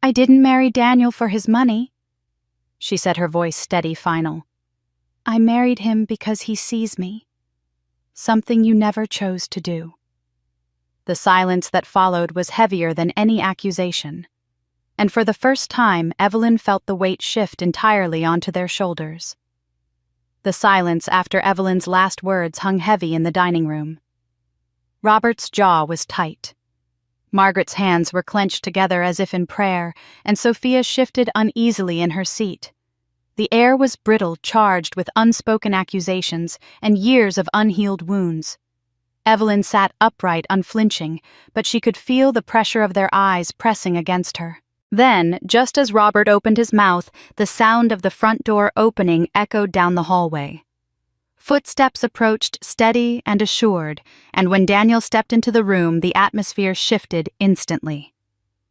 "I didn't marry Daniel for his money," she said, her voice steady, final. "I married him because he sees me. Something you never chose to do." The silence that followed was heavier than any accusation. And for the first time, Evelyn felt the weight shift entirely onto their shoulders. The silence after Evelyn's last words hung heavy in the dining room. Robert's jaw was tight. Margaret's hands were clenched together as if in prayer, and Sophia shifted uneasily in her seat. The air was brittle, charged with unspoken accusations and years of unhealed wounds. Evelyn sat upright, unflinching, but she could feel the pressure of their eyes pressing against her. Then, just as Robert opened his mouth, the sound of the front door opening echoed down the hallway. Footsteps approached, steady and assured, and when Daniel stepped into the room, the atmosphere shifted instantly.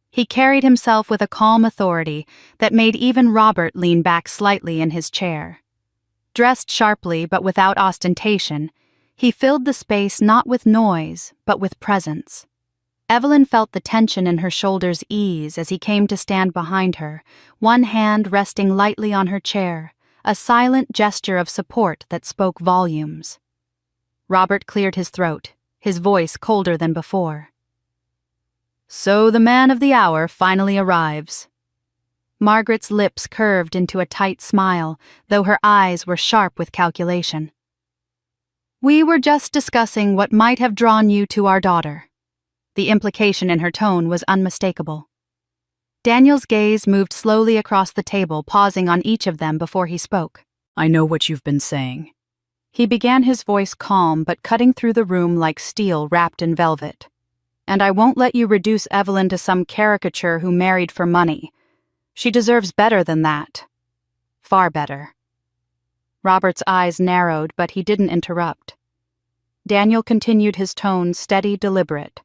He carried himself with a calm authority that made even Robert lean back slightly in his chair. Dressed sharply but without ostentation, he filled the space not with noise, but with presence. Evelyn felt the tension in her shoulders ease as he came to stand behind her, one hand resting lightly on her chair, a silent gesture of support that spoke volumes. Robert cleared his throat, his voice colder than before. "So the man of the hour finally arrives." Margaret's lips curved into a tight smile, though her eyes were sharp with calculation. "We were just discussing what might have drawn you to our daughter." The implication in her tone was unmistakable. Daniel's gaze moved slowly across the table, pausing on each of them before he spoke. "I know what you've been saying." He began, his voice calm but cutting through the room like steel wrapped in velvet. "And I won't let you reduce Evelyn to some caricature who married for money. She deserves better than that. Far better." Robert's eyes narrowed, but he didn't interrupt. Daniel continued, his tone steady, deliberate.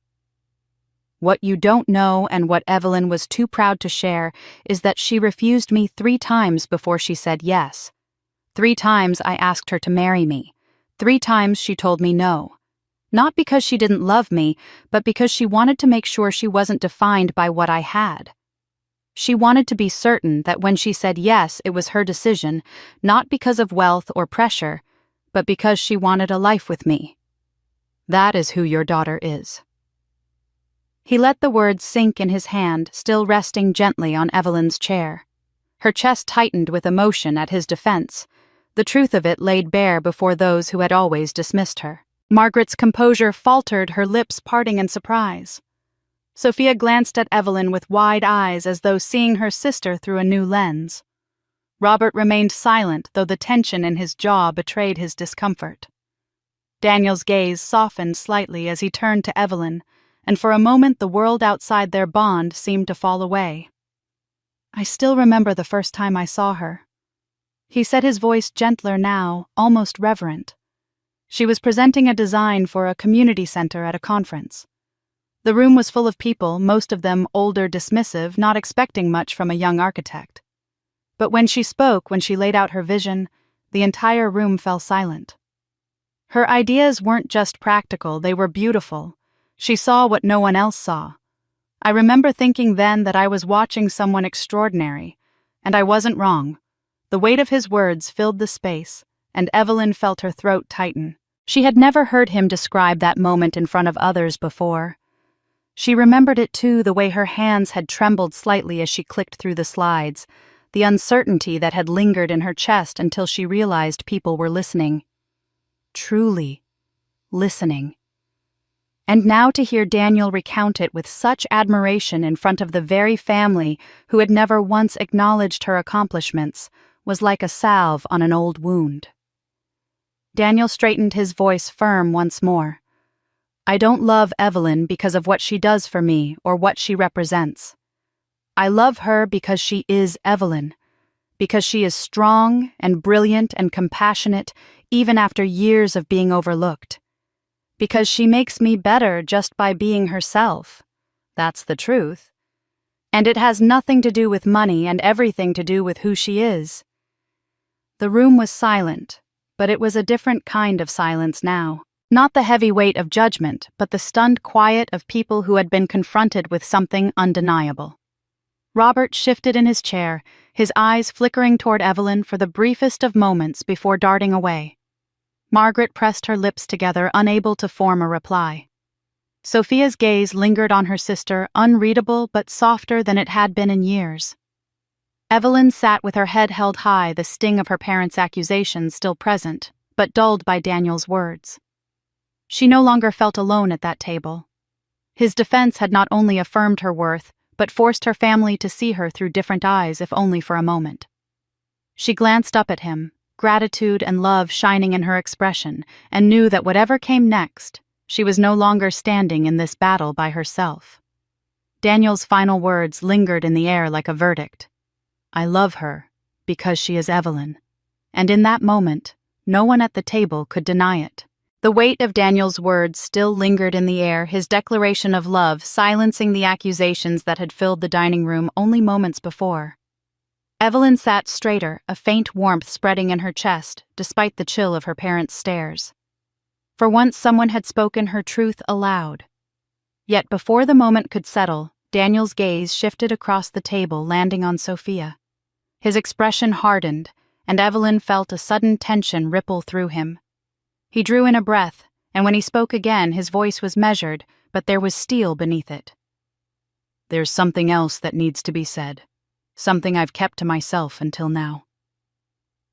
"What you don't know, and what Evelyn was too proud to share, is that she refused me 3 times before she said yes. 3 times I asked her to marry me. 3 times she told me no. Not because she didn't love me, but because she wanted to make sure she wasn't defined by what I had. She wanted to be certain that when she said yes, it was her decision, not because of wealth or pressure, but because she wanted a life with me. That is who your daughter is." He let the words sink in his hand, still resting gently on Evelyn's chair. Her chest tightened with emotion at his defense, the truth of it laid bare before those who had always dismissed her. Margaret's composure faltered, her lips parting in surprise. Sophia glanced at Evelyn with wide eyes, as though seeing her sister through a new lens. Robert remained silent, though the tension in his jaw betrayed his discomfort. Daniel's gaze softened slightly as he turned to Evelyn, and for a moment the world outside their bond seemed to fall away. "I still remember the first time I saw her." He said, his voice gentler now, almost reverent. She was presenting a design for a community center at a conference. The room was full of people, most of them older, dismissive, not expecting much from a young architect. But when she spoke, when she laid out her vision, the entire room fell silent. Her ideas weren't just practical, they were beautiful. She saw what no one else saw. I remember thinking then that I was watching someone extraordinary, and I wasn't wrong. The weight of his words filled the space, and Evelyn felt her throat tighten. She had never heard him describe that moment in front of others before. She remembered it too, the way her hands had trembled slightly as she clicked through the slides, the uncertainty that had lingered in her chest until she realized people were listening. Truly listening. And now to hear Daniel recount it with such admiration in front of the very family who had never once acknowledged her accomplishments was like a salve on an old wound. Daniel straightened, his voice firm once more. "I don't love Evelyn because of what she does for me or what she represents. I love her because she is Evelyn, because she is strong and brilliant and compassionate even after years of being overlooked. Because she makes me better just by being herself. That's the truth. And it has nothing to do with money and everything to do with who she is." The room was silent, but it was a different kind of silence now. Not the heavy weight of judgment, but the stunned quiet of people who had been confronted with something undeniable. Robert shifted in his chair, his eyes flickering toward Evelyn for the briefest of moments before darting away. Margaret pressed her lips together, unable to form a reply. Sophia's gaze lingered on her sister, unreadable but softer than it had been in years. Evelyn sat with her head held high, the sting of her parents' accusations still present, but dulled by Daniel's words. She no longer felt alone at that table. His defense had not only affirmed her worth, but forced her family to see her through different eyes, if only for a moment. She glanced up at him, gratitude and love shining in her expression, and knew that whatever came next, she was no longer standing in this battle by herself. Daniel's final words lingered in the air like a verdict. "I love her because she is Evelyn." And in that moment, no one at the table could deny it. The weight of Daniel's words still lingered in the air, his declaration of love silencing the accusations that had filled the dining room only moments before. Evelyn sat straighter, a faint warmth spreading in her chest, despite the chill of her parents' stares. For once someone had spoken her truth aloud. Yet before the moment could settle, Daniel's gaze shifted across the table, landing on Sophia. His expression hardened, and Evelyn felt a sudden tension ripple through him. He drew in a breath, and when he spoke again, his voice was measured, but there was steel beneath it. "There's something else that needs to be said." something I've kept to myself until now."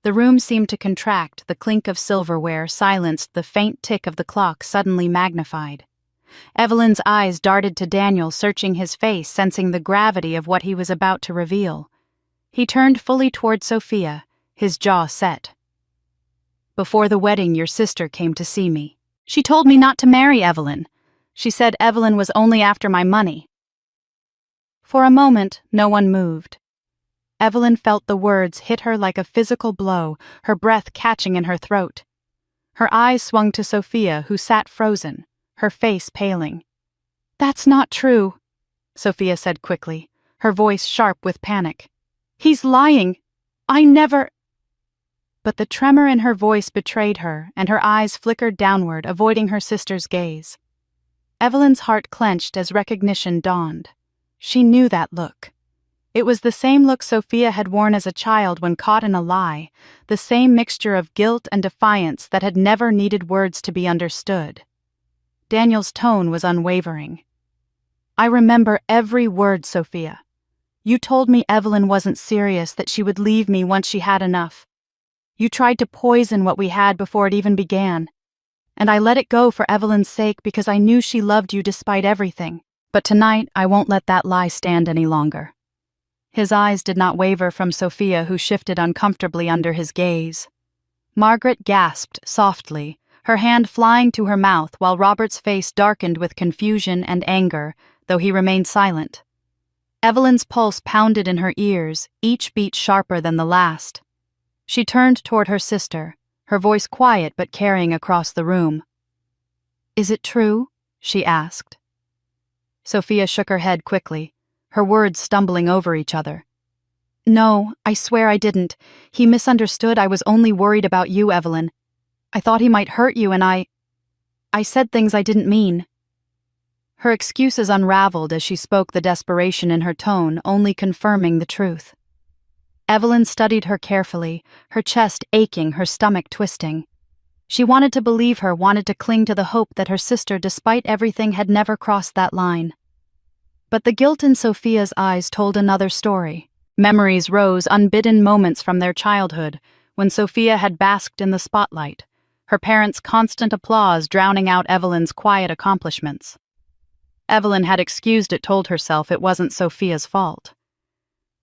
The room seemed to contract, the clink of silverware silenced, the faint tick of the clock suddenly magnified. Evelyn's eyes darted to Daniel, searching his face, sensing the gravity of what he was about to reveal. He turned fully toward Sophia, his jaw set. "Before the wedding, your sister came to see me. She told me not to marry Evelyn. She said Evelyn was only after my money." For a moment, no one moved. Evelyn felt the words hit her like a physical blow, her breath catching in her throat. Her eyes swung to Sophia, who sat frozen, her face paling. "That's not true," Sophia said quickly, her voice sharp with panic. "He's lying. I never—" But the tremor in her voice betrayed her, and her eyes flickered downward, avoiding her sister's gaze. Evelyn's heart clenched as recognition dawned. She knew that look. It was the same look Sophia had worn as a child when caught in a lie, the same mixture of guilt and defiance that had never needed words to be understood. Daniel's tone was unwavering. "I remember every word, Sophia. You told me Evelyn wasn't serious, that she would leave me once she had enough. You tried to poison what we had before it even began. And I let it go for Evelyn's sake because I knew she loved you despite everything. But tonight I won't let that lie stand any longer." His eyes did not waver from Sophia, who shifted uncomfortably under his gaze. Margaret gasped softly, her hand flying to her mouth, while Robert's face darkened with confusion and anger, though he remained silent. Evelyn's pulse pounded in her ears, each beat sharper than the last. She turned toward her sister, her voice quiet but carrying across the room. "Is it true?" she asked. Sophia shook her head quickly, her words stumbling over each other. "No, I swear I didn't. He misunderstood. I was only worried about you, Evelyn. I thought he might hurt you, and I said things I didn't mean." Her excuses unraveled as she spoke, the desperation in her tone only confirming the truth. Evelyn studied her carefully, her chest aching, her stomach twisting. She wanted to believe her, wanted to cling to the hope that her sister, despite everything, had never crossed that line. But the guilt in Sophia's eyes told another story. Memories rose, unbidden moments from their childhood, when Sophia had basked in the spotlight, her parents' constant applause drowning out Evelyn's quiet accomplishments. Evelyn had excused it, told herself it wasn't Sophia's fault.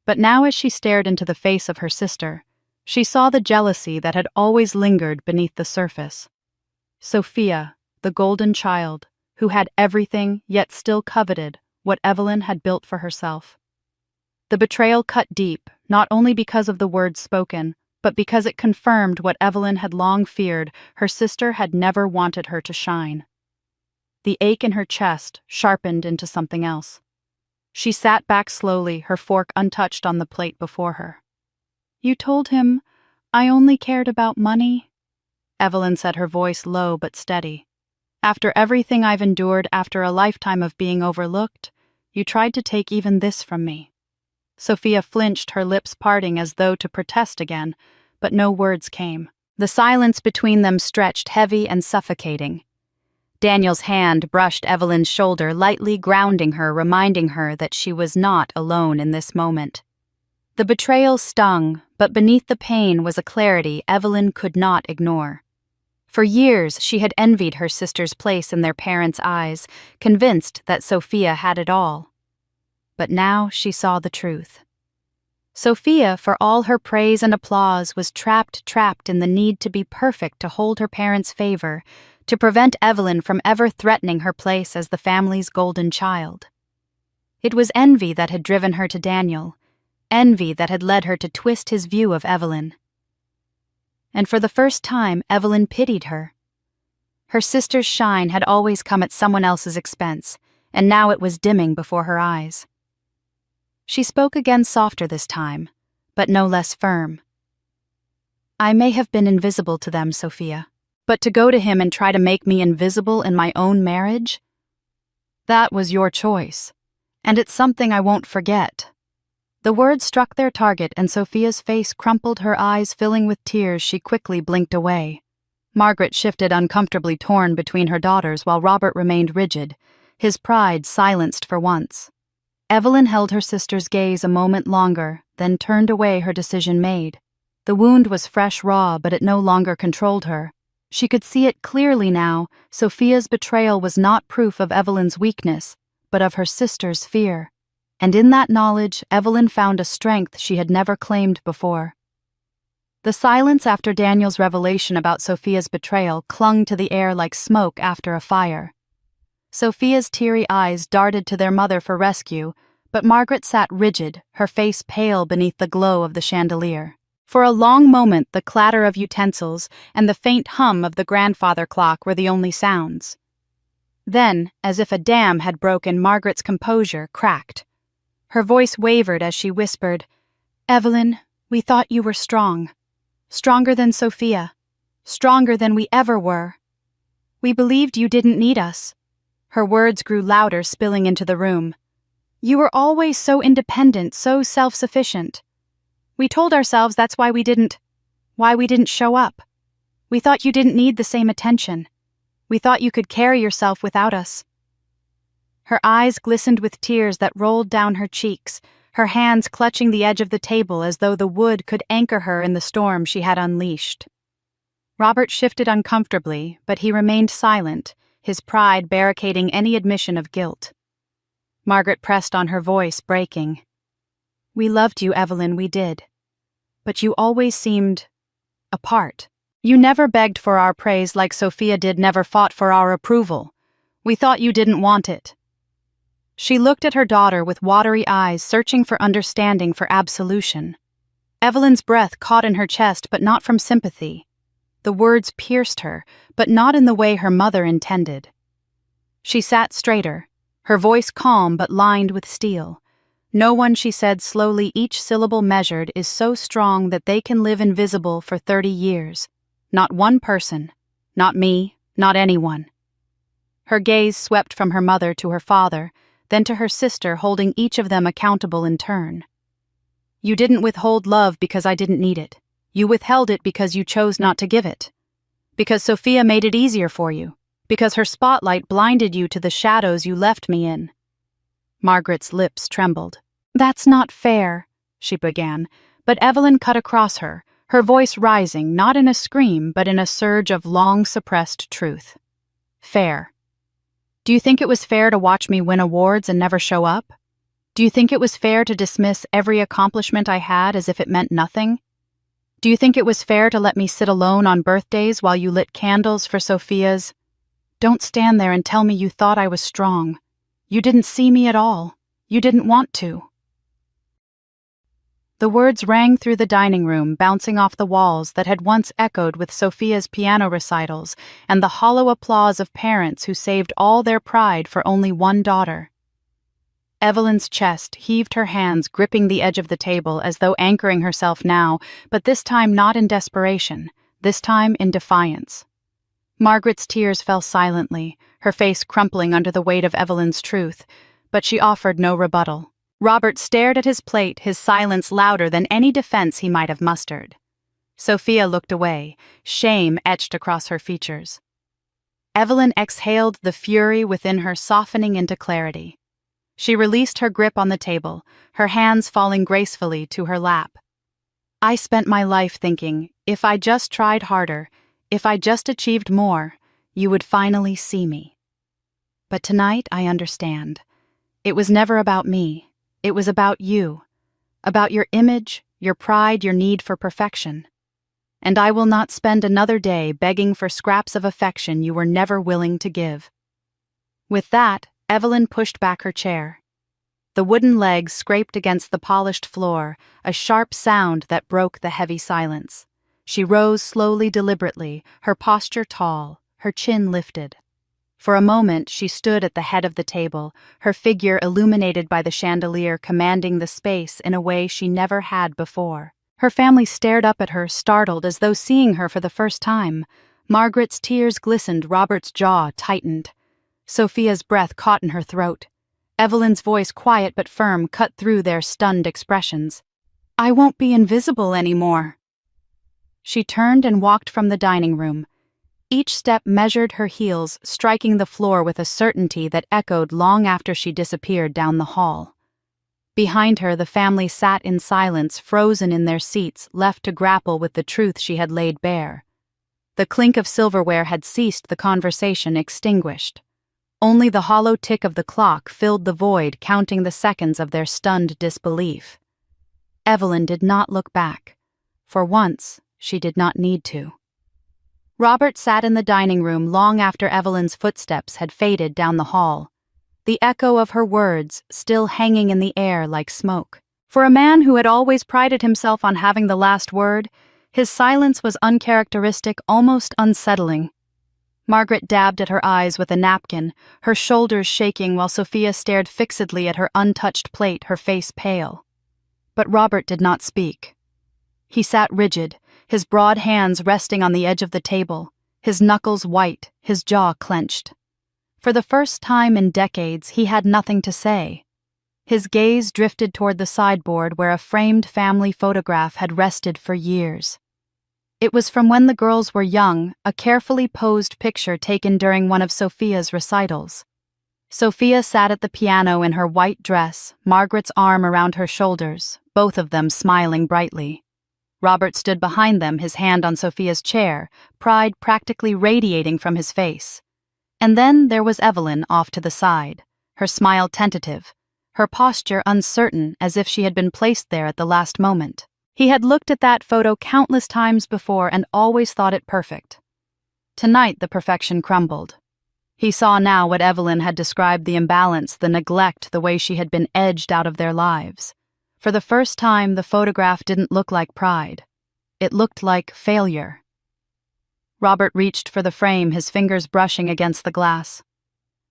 But now, as she stared into the face of her sister, she saw the jealousy that had always lingered beneath the surface. Sophia, the golden child, who had everything yet still coveted what Evelyn had built for herself. The betrayal cut deep, not only because of the words spoken, but because it confirmed what Evelyn had long feared: her sister had never wanted her to shine. The ache in her chest sharpened into something else. She sat back slowly, her fork untouched on the plate before her. "You told him I only cared about money?" Evelyn said, her voice low but steady. "After everything I've endured, after a lifetime of being overlooked, you tried to take even this from me." Sophia flinched, her lips parting as though to protest again, but no words came. The silence between them stretched, heavy and suffocating. Daniel's hand brushed Evelyn's shoulder, lightly grounding her, reminding her that she was not alone in this moment. The betrayal stung, but beneath the pain was a clarity Evelyn could not ignore. For years she had envied her sister's place in their parents' eyes, convinced that Sophia had it all. But now she saw the truth. Sophia, for all her praise and applause, was trapped in the need to be perfect to hold her parents' favor, to prevent Evelyn from ever threatening her place as the family's golden child. It was envy that had driven her to Daniel, envy that had led her to twist his view of Evelyn. And for the first time, Evelyn pitied her. Her sister's shine had always come at someone else's expense, and now it was dimming before her eyes. She spoke again, softer this time, but no less firm. "I may have been invisible to them, Sophia, but to go to him and try to make me invisible in my own marriage? That was your choice, and it's something I won't forget." The words struck their target, and Sophia's face crumpled, her eyes filling with tears. She quickly blinked away. Margaret shifted, uncomfortably torn between her daughters, while Robert remained rigid, his pride silenced for once. Evelyn held her sister's gaze a moment longer, then turned away, her decision made. The wound was fresh, raw, but it no longer controlled her. She could see it clearly now. Sophia's betrayal was not proof of Evelyn's weakness, but of her sister's fear. And in that knowledge, Evelyn found a strength she had never claimed before. The silence after Daniel's revelation about Sophia's betrayal clung to the air like smoke after a fire. Sophia's teary eyes darted to their mother for rescue, but Margaret sat rigid, her face pale beneath the glow of the chandelier. For a long moment, the clatter of utensils and the faint hum of the grandfather clock were the only sounds. Then, as if a dam had broken, Margaret's composure cracked. Her voice wavered as she whispered, "Evelyn, we thought you were strong. Stronger than Sophia. Stronger than we ever were. We believed you didn't need us." Her words grew louder, spilling into the room. "You were always so independent, so self-sufficient. We told ourselves that's why we didn't show up. We thought you didn't need the same attention. We thought you could carry yourself without us." Her eyes glistened with tears that rolled down her cheeks, her hands clutching the edge of the table as though the wood could anchor her in the storm she had unleashed. Robert shifted uncomfortably, but he remained silent, his pride barricading any admission of guilt. Margaret pressed on, her voice breaking. "We loved you, Evelyn, we did. But you always seemed apart. You never begged for our praise like Sophia did, never fought for our approval. We thought you didn't want it." She looked at her daughter with watery eyes, searching for understanding, for absolution. Evelyn's breath caught in her chest, but not from sympathy. The words pierced her, but not in the way her mother intended. She sat straighter, her voice calm but lined with steel. "No one," she said slowly, each syllable measured, "is so strong that they can live invisible for 30 years. Not one person. Not me. Not anyone." Her gaze swept from her mother to her father, then to her sister, holding each of them accountable in turn. "You didn't withhold love because I didn't need it. You withheld it because you chose not to give it. Because Sophia made it easier for you. Because her spotlight blinded you to the shadows you left me in." Margaret's lips trembled. "That's not fair," she began, but Evelyn cut across her, her voice rising not in a scream but in a surge of long-suppressed truth. "Fair. Do you think it was fair to watch me win awards and never show up? Do you think it was fair to dismiss every accomplishment I had as if it meant nothing? Do you think it was fair to let me sit alone on birthdays while you lit candles for Sophia's? Don't stand there and tell me you thought I was strong. You didn't see me at all. You didn't want to." The words rang through the dining room, bouncing off the walls that had once echoed with Sophia's piano recitals and the hollow applause of parents who saved all their pride for only one daughter. Evelyn's chest heaved, her hands gripping the edge of the table as though anchoring herself now, but this time not in desperation, this time in defiance. Margaret's tears fell silently, her face crumpling under the weight of Evelyn's truth, but she offered no rebuttal. Robert stared at his plate, his silence louder than any defense he might have mustered. Sophia looked away, shame etched across her features. Evelyn exhaled, the fury within her softening into clarity. She released her grip on the table, her hands falling gracefully to her lap. "I spent my life thinking, if I just tried harder, if I just achieved more, you would finally see me. But tonight I understand. It was never about me. It was about you. About your image, your pride, your need for perfection. And I will not spend another day begging for scraps of affection you were never willing to give." With that, Evelyn pushed back her chair. The wooden legs scraped against the polished floor, a sharp sound that broke the heavy silence. She rose slowly, deliberately, her posture tall, her chin lifted. For a moment she stood at the head of the table, her figure illuminated by the chandelier commanding the space in a way she never had before. Her family stared up at her, startled, as though seeing her for the first time. Margaret's tears glistened, Robert's jaw tightened. Sophia's breath caught in her throat. Evelyn's voice, quiet but firm, cut through their stunned expressions. "I won't be invisible anymore." She turned and walked from the dining room. Each step measured her heels, striking the floor with a certainty that echoed long after she disappeared down the hall. Behind her, the family sat in silence, frozen in their seats, left to grapple with the truth she had laid bare. The clink of silverware had ceased, the conversation extinguished. Only the hollow tick of the clock filled the void, counting the seconds of their stunned disbelief. Evelyn did not look back. For once, she did not need to. Robert sat in the dining room long after Evelyn's footsteps had faded down the hall, the echo of her words still hanging in the air like smoke. For a man who had always prided himself on having the last word, his silence was uncharacteristic, almost unsettling. Margaret dabbed at her eyes with a napkin, her shoulders shaking while Sophia stared fixedly at her untouched plate, her face pale. But Robert did not speak. He sat rigid, his broad hands resting on the edge of the table, his knuckles white, his jaw clenched. For the first time in decades, he had nothing to say. His gaze drifted toward the sideboard where a framed family photograph had rested for years. It was from when the girls were young, a carefully posed picture taken during one of Sophia's recitals. Sophia sat at the piano in her white dress, Margaret's arm around her shoulders, both of them smiling brightly. Robert stood behind them, his hand on Sophia's chair, pride practically radiating from his face. And then there was Evelyn off to the side, her smile tentative, her posture uncertain as if she had been placed there at the last moment. He had looked at that photo countless times before and always thought it perfect. Tonight the perfection crumbled. He saw now what Evelyn had described: the imbalance, the neglect, the way she had been edged out of their lives. For the first time, the photograph didn't look like pride. It looked like failure. Robert reached for the frame, his fingers brushing against the glass.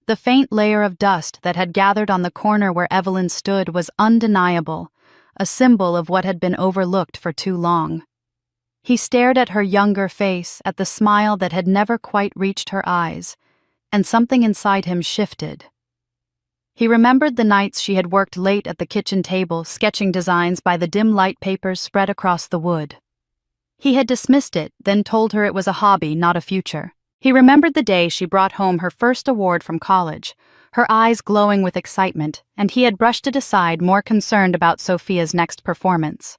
The faint layer of dust that had gathered on the corner where Evelyn stood was undeniable, a symbol of what had been overlooked for too long. He stared at her younger face, at the smile that had never quite reached her eyes, and something inside him shifted. He remembered the nights she had worked late at the kitchen table, sketching designs by the dim light papers spread across the wood. He had dismissed it, then told her it was a hobby, not a future. He remembered the day she brought home her first award from college, her eyes glowing with excitement, and he had brushed it aside, more concerned about Sophia's next performance.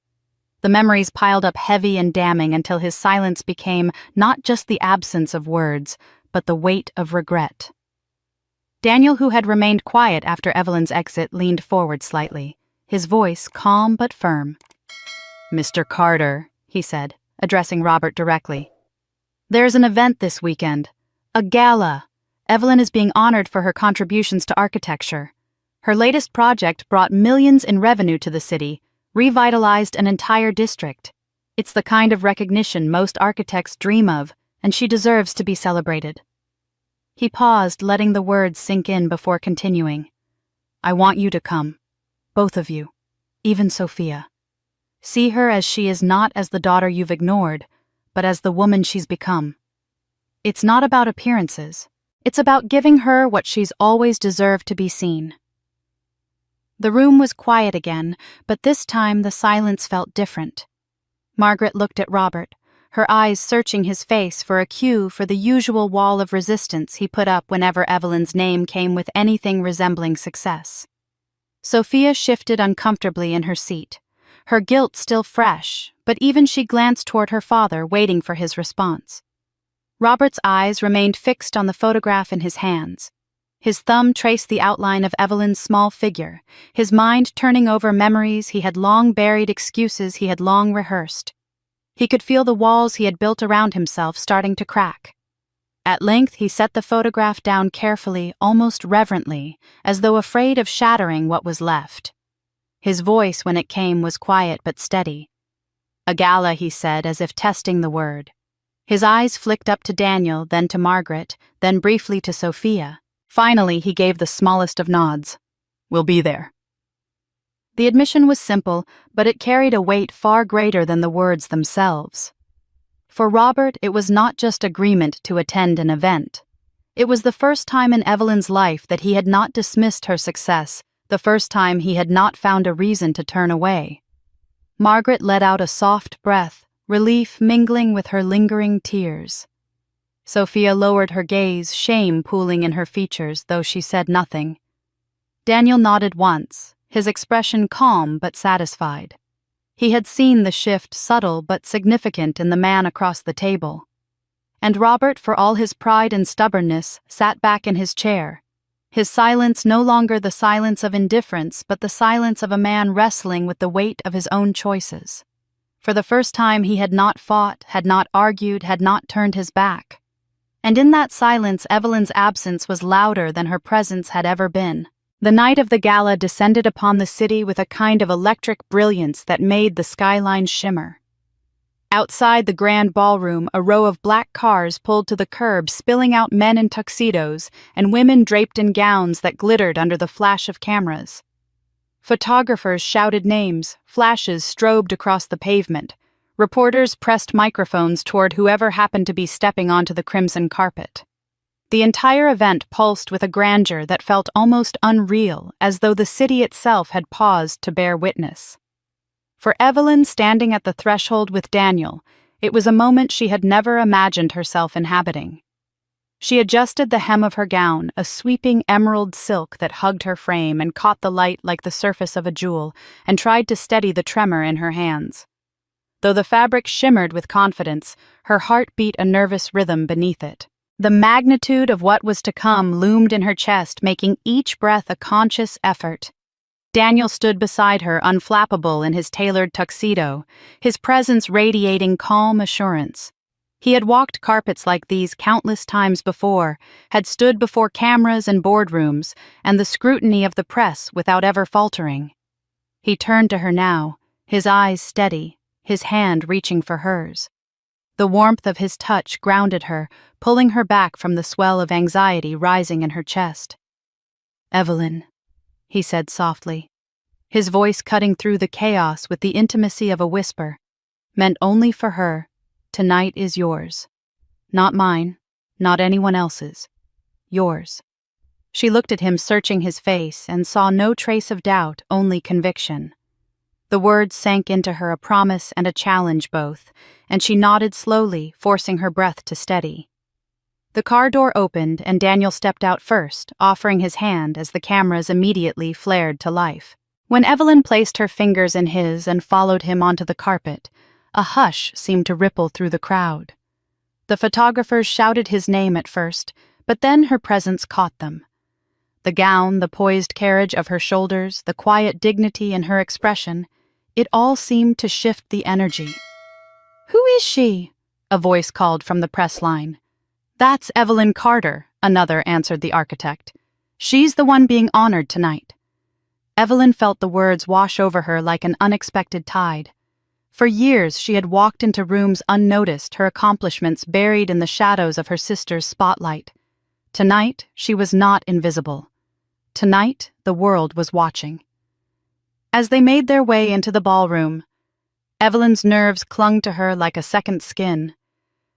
The memories piled up heavy and damning until his silence became not just the absence of words, but the weight of regret. Daniel, who had remained quiet after Evelyn's exit, leaned forward slightly, his voice calm but firm. "Mr. Carter," he said, addressing Robert directly. "There's an event this weekend. A gala. Evelyn is being honored for her contributions to architecture. Her latest project brought millions in revenue to the city, revitalized an entire district. It's the kind of recognition most architects dream of, and she deserves to be celebrated." He paused, letting the words sink in before continuing. "I want you to come. Both of you. Even Sophia. See her as she is, not as the daughter you've ignored, but as the woman she's become. It's not about appearances. It's about giving her what she's always deserved to be seen." The room was quiet again, but this time the silence felt different. Margaret looked at Robert, her eyes searching his face for a cue for the usual wall of resistance he put up whenever Evelyn's name came with anything resembling success. Sophia shifted uncomfortably in her seat, her guilt still fresh, but even she glanced toward her father, waiting for his response. Robert's eyes remained fixed on the photograph in his hands. His thumb traced the outline of Evelyn's small figure, his mind turning over memories he had long buried, excuses he had long rehearsed. He could feel the walls he had built around himself starting to crack. At length he set the photograph down carefully, almost reverently, as though afraid of shattering what was left. His voice, when it came, was quiet but steady. "A gala," he said, as if testing the word. His eyes flicked up to Daniel, then to Margaret, then briefly to Sophia. Finally, he gave the smallest of nods. "We'll be there." The admission was simple, but it carried a weight far greater than the words themselves. For Robert, it was not just agreement to attend an event. It was the first time in Evelyn's life that he had not dismissed her success, the first time he had not found a reason to turn away. Margaret let out a soft breath, relief mingling with her lingering tears. Sophia lowered her gaze, shame pooling in her features, though she said nothing. Daniel nodded once, his expression calm but satisfied. He had seen the shift subtle but significant in the man across the table. And Robert, for all his pride and stubbornness, sat back in his chair, his silence no longer the silence of indifference but the silence of a man wrestling with the weight of his own choices. For the first time he had not fought, had not argued, had not turned his back. And in that silence Evelyn's absence was louder than her presence had ever been. The night of the gala descended upon the city with a kind of electric brilliance that made the skyline shimmer. Outside the grand ballroom, a row of black cars pulled to the curb, spilling out men in tuxedos and women draped in gowns that glittered under the flash of cameras. Photographers shouted names, flashes strobed across the pavement. Reporters pressed microphones toward whoever happened to be stepping onto the crimson carpet. The entire event pulsed with a grandeur that felt almost unreal, as though the city itself had paused to bear witness. For Evelyn, standing at the threshold with Daniel, it was a moment she had never imagined herself inhabiting. She adjusted the hem of her gown, a sweeping emerald silk that hugged her frame and caught the light like the surface of a jewel, and tried to steady the tremor in her hands. Though the fabric shimmered with confidence, her heart beat a nervous rhythm beneath it. The magnitude of what was to come loomed in her chest, making each breath a conscious effort. Daniel stood beside her, unflappable in his tailored tuxedo, his presence radiating calm assurance. He had walked carpets like these countless times before, had stood before cameras and boardrooms, and the scrutiny of the press without ever faltering. He turned to her now, his eyes steady, his hand reaching for hers. The warmth of his touch grounded her, pulling her back from the swell of anxiety rising in her chest. "Evelyn," he said softly, his voice cutting through the chaos with the intimacy of a whisper, meant only for her. "Tonight is yours. Not mine, not anyone else's. Yours." She looked at him, searching his face, and saw no trace of doubt, only conviction. The words sank into her, a promise and a challenge both, and she nodded slowly, forcing her breath to steady. The car door opened, and Daniel stepped out first, offering his hand as the cameras immediately flared to life. When Evelyn placed her fingers in his and followed him onto the carpet, a hush seemed to ripple through the crowd. The photographers shouted his name at first, but then her presence caught them. The gown, the poised carriage of her shoulders, the quiet dignity in her expression, it all seemed to shift the energy. "Who is she?" a voice called from the press line. "That's Evelyn Carter," another answered the architect. "She's the one being honored tonight." Evelyn felt the words wash over her like an unexpected tide. For years she had walked into rooms unnoticed, her accomplishments buried in the shadows of her sister's spotlight. Tonight, she was not invisible. Tonight, the world was watching. As they made their way into the ballroom, Evelyn's nerves clung to her like a second skin.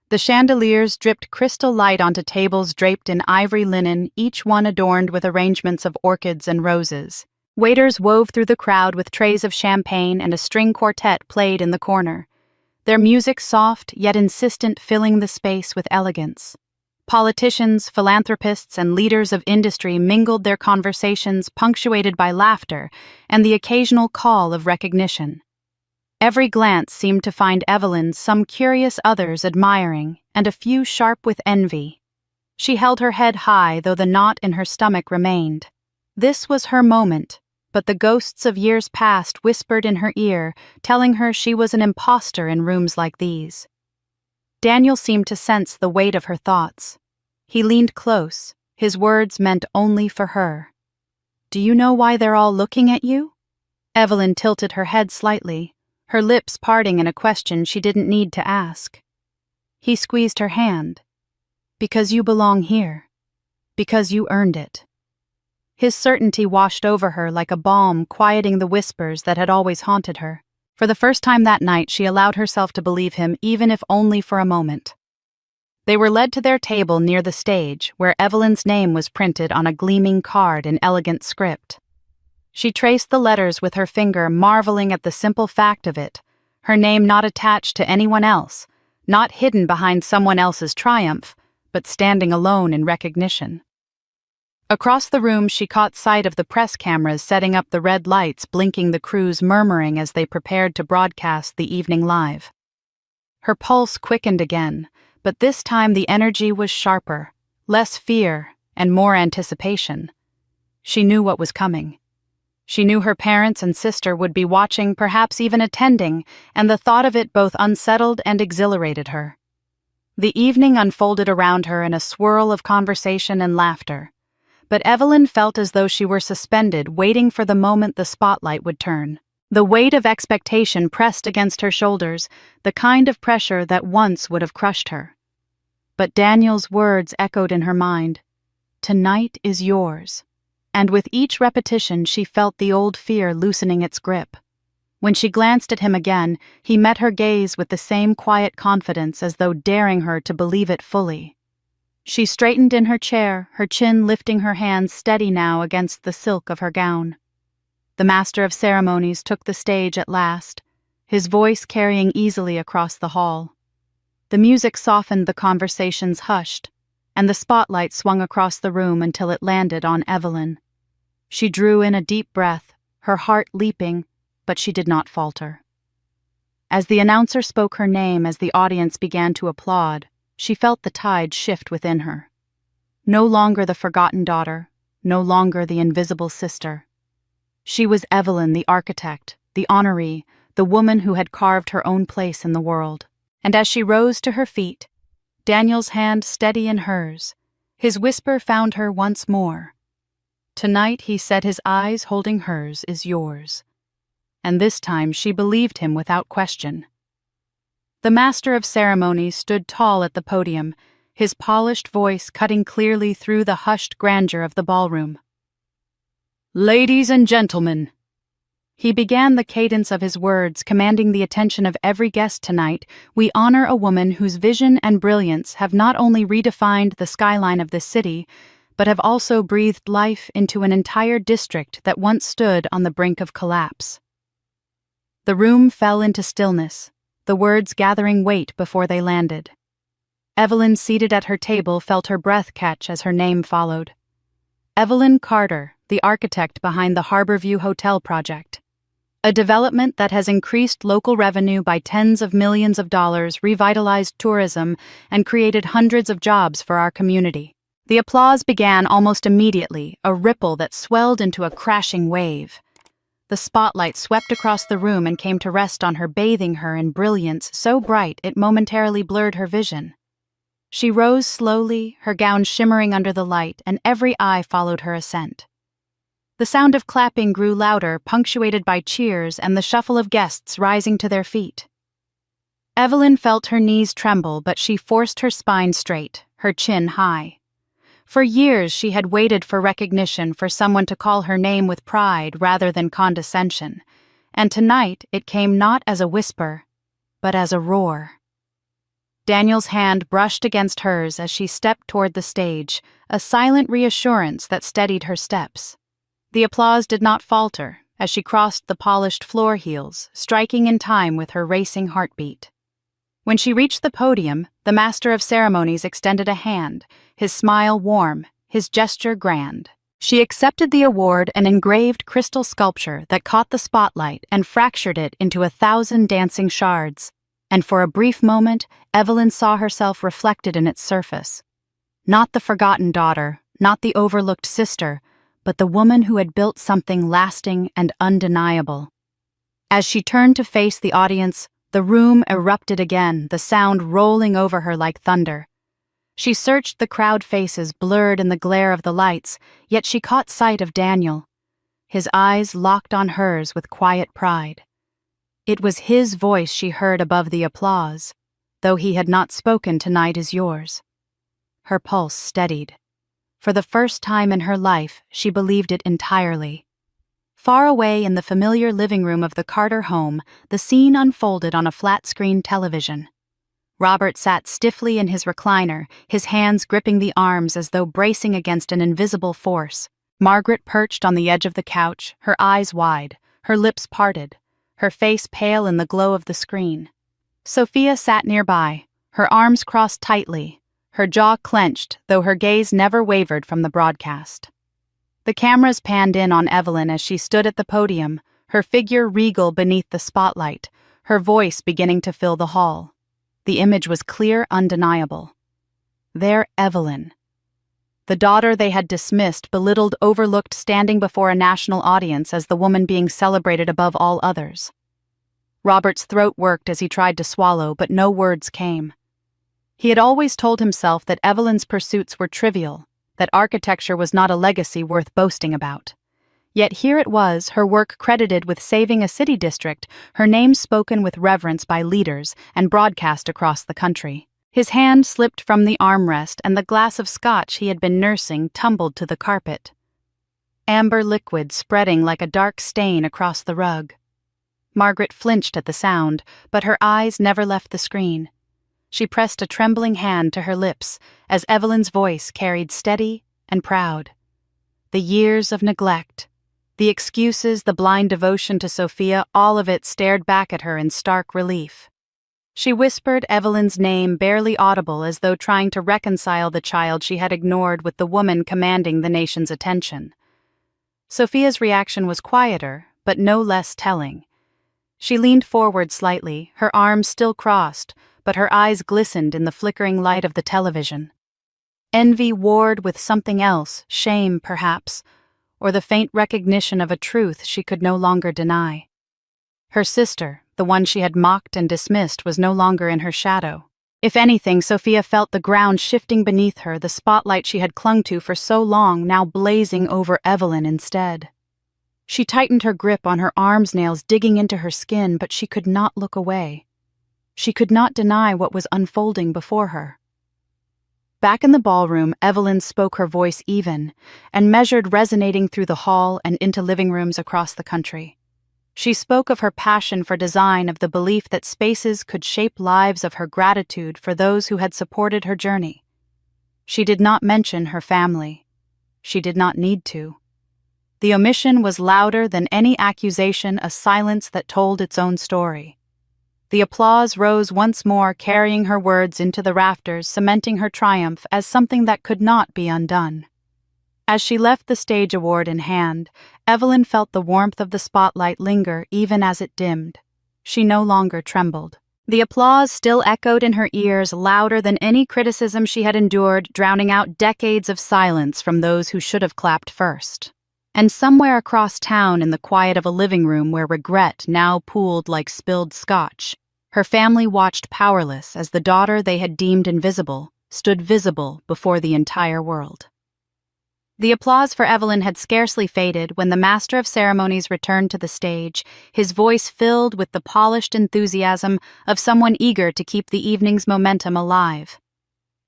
The chandeliers dripped crystal light onto tables draped in ivory linen, each one adorned with arrangements of orchids and roses. Waiters wove through the crowd with trays of champagne, and a string quartet played in the corner, their music soft yet insistent, filling the space with elegance. Politicians, philanthropists, and leaders of industry mingled their conversations, punctuated by laughter and the occasional call of recognition. Every glance seemed to find Evelyn some curious others admiring, and a few sharp with envy. She held her head high, though the knot in her stomach remained. This was her moment, but the ghosts of years past whispered in her ear, telling her she was an imposter in rooms like these. Daniel seemed to sense the weight of her thoughts. He leaned close, his words meant only for her. "Do you know why they're all looking at you?" Evelyn tilted her head slightly, her lips parting in a question she didn't need to ask. He squeezed her hand. "Because you belong here. Because you earned it." His certainty washed over her like a balm, quieting the whispers that had always haunted her. For the first time that night, she allowed herself to believe him, even if only for a moment. They were led to their table near the stage, where Evelyn's name was printed on a gleaming card in elegant script. She traced the letters with her finger, marveling at the simple fact of it, her name not attached to anyone else, not hidden behind someone else's triumph, but standing alone in recognition. Across the room, she caught sight of the press cameras setting up the red lights, blinking the crews murmuring as they prepared to broadcast the evening live. Her pulse quickened again, but this time the energy was sharper, less fear, and more anticipation. She knew what was coming. She knew her parents and sister would be watching, perhaps even attending, and the thought of it both unsettled and exhilarated her. The evening unfolded around her in a swirl of conversation and laughter, but Evelyn felt as though she were suspended, waiting for the moment the spotlight would turn. The weight of expectation pressed against her shoulders, the kind of pressure that once would have crushed her. But Daniel's words echoed in her mind. "Tonight is yours." And with each repetition she felt the old fear loosening its grip. When she glanced at him again, he met her gaze with the same quiet confidence, as though daring her to believe it fully. She straightened in her chair, her chin lifting, her hands steady now against the silk of her gown. The master of ceremonies took the stage at last, his voice carrying easily across the hall. The music softened, the conversations hushed, and the spotlight swung across the room until it landed on Evelyn. She drew in a deep breath, her heart leaping, but she did not falter. As the announcer spoke her name, as the audience began to applaud, she felt the tide shift within her. No longer the forgotten daughter, no longer the invisible sister. She was Evelyn, the architect, the honoree, the woman who had carved her own place in the world. And as she rose to her feet, Daniel's hand steady in hers, his whisper found her once more. "Tonight," he said, his eyes holding hers, "is yours." And this time she believed him without question. The master of ceremonies stood tall at the podium, his polished voice cutting clearly through the hushed grandeur of the ballroom. "Ladies and gentlemen," he began, the cadence of his words commanding the attention of every guest tonight, "we honor a woman whose vision and brilliance have not only redefined the skyline of this city, but have also breathed life into an entire district that once stood on the brink of collapse." The room fell into stillness, the words gathering weight before they landed. Evelyn, seated at her table, felt her breath catch as her name followed. Evelyn Carter, the architect behind the Harborview Hotel project. A development that has increased local revenue by tens of millions of dollars, revitalized tourism, and created hundreds of jobs for our community. The applause began almost immediately, a ripple that swelled into a crashing wave. The spotlight swept across the room and came to rest on her, bathing her in brilliance so bright it momentarily blurred her vision. She rose slowly, her gown shimmering under the light, and every eye followed her ascent. The sound of clapping grew louder, punctuated by cheers and the shuffle of guests rising to their feet. Evelyn felt her knees tremble, but she forced her spine straight, her chin high. For years she had waited for recognition, for someone to call her name with pride rather than condescension, and tonight it came not as a whisper, but as a roar. Daniel's hand brushed against hers as she stepped toward the stage, a silent reassurance that steadied her steps. The applause did not falter as she crossed the polished floor heels, striking in time with her racing heartbeat. When she reached the podium, the master of ceremonies extended a hand, his smile warm, his gesture grand. She accepted the award, an engraved crystal sculpture that caught the spotlight and fractured it into 1,000 dancing shards. And for a brief moment, Evelyn saw herself reflected in its surface. Not the forgotten daughter, not the overlooked sister, but the woman who had built something lasting and undeniable. As she turned to face the audience, the room erupted again, the sound rolling over her like thunder. She searched the crowd faces blurred in the glare of the lights, yet she caught sight of Daniel. His eyes locked on hers with quiet pride. It was his voice she heard above the applause, though he had not spoken, "Tonight is yours." Her pulse steadied. For the first time in her life, she believed it entirely. Far away in the familiar living room of the Carter home, the scene unfolded on a flat-screen television. Robert sat stiffly in his recliner, his hands gripping the arms as though bracing against an invisible force. Margaret perched on the edge of the couch, her eyes wide, her lips parted, her face pale in the glow of the screen. Sophia sat nearby, her arms crossed tightly, her jaw clenched, though her gaze never wavered from the broadcast. The cameras panned in on Evelyn as she stood at the podium, her figure regal beneath the spotlight, her voice beginning to fill the hall. The image was clear, undeniable. There, Evelyn. The daughter they had dismissed, belittled, overlooked, standing before a national audience as the woman being celebrated above all others. Robert's throat worked as he tried to swallow, but no words came. He had always told himself that Evelyn's pursuits were trivial, that architecture was not a legacy worth boasting about. Yet here it was, her work credited with saving a city district, her name spoken with reverence by leaders and broadcast across the country. His hand slipped from the armrest and the glass of scotch he had been nursing tumbled to the carpet. Amber liquid spreading like a dark stain across the rug. Margaret flinched at the sound, but her eyes never left the screen. She pressed a trembling hand to her lips as Evelyn's voice carried steady and proud. The years of neglect, the excuses, the blind devotion to Sophia, all of it stared back at her in stark relief. She whispered Evelyn's name, barely audible, as though trying to reconcile the child she had ignored with the woman commanding the nation's attention. Sophia's reaction was quieter, but no less telling. She leaned forward slightly, her arms still crossed, but her eyes glistened in the flickering light of the television. Envy warred with something else, shame, perhaps, or the faint recognition of a truth she could no longer deny. Her sister, the one she had mocked and dismissed, was no longer in her shadow. If anything, Sophia felt the ground shifting beneath her, the spotlight she had clung to for so long now blazing over Evelyn instead. She tightened her grip on her arms' nails, digging into her skin, but she could not look away. She could not deny what was unfolding before her. Back in the ballroom, Evelyn spoke, her voice even and measured, resonating through the hall and into living rooms across the country. She spoke of her passion for design, of the belief that spaces could shape lives, of her gratitude for those who had supported her journey. She did not mention her family. She did not need to. The omission was louder than any accusation, a silence that told its own story. The applause rose once more, carrying her words into the rafters, cementing her triumph as something that could not be undone. As she left the stage, award in hand, Evelyn felt the warmth of the spotlight linger even as it dimmed. She no longer trembled. The applause still echoed in her ears, louder than any criticism she had endured, drowning out decades of silence from those who should have clapped first. And somewhere across town, in the quiet of a living room where regret now pooled like spilled scotch, her family watched powerless as the daughter they had deemed invisible stood visible before the entire world. The applause for Evelyn had scarcely faded when the master of ceremonies returned to the stage, his voice filled with the polished enthusiasm of someone eager to keep the evening's momentum alive.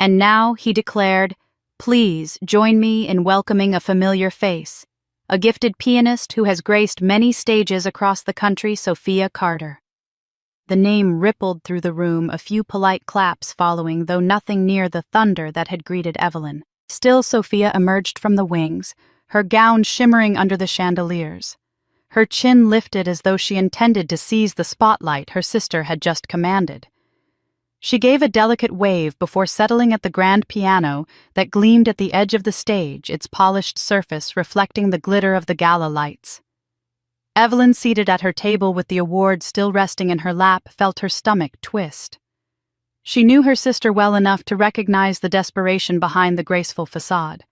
And now, he declared, "Please join me in welcoming a familiar face, a gifted pianist who has graced many stages across the country, Sophia Carter." The name rippled through the room, a few polite claps following, though nothing near the thunder that had greeted Evelyn. Still, Sophia emerged from the wings, her gown shimmering under the chandeliers. Her chin lifted as though she intended to seize the spotlight her sister had just commanded. She gave a delicate wave before settling at the grand piano that gleamed at the edge of the stage, its polished surface reflecting the glitter of the gala lights. Evelyn, seated at her table with the award still resting in her lap, felt her stomach twist. She knew her sister well enough to recognize the desperation behind the graceful facade.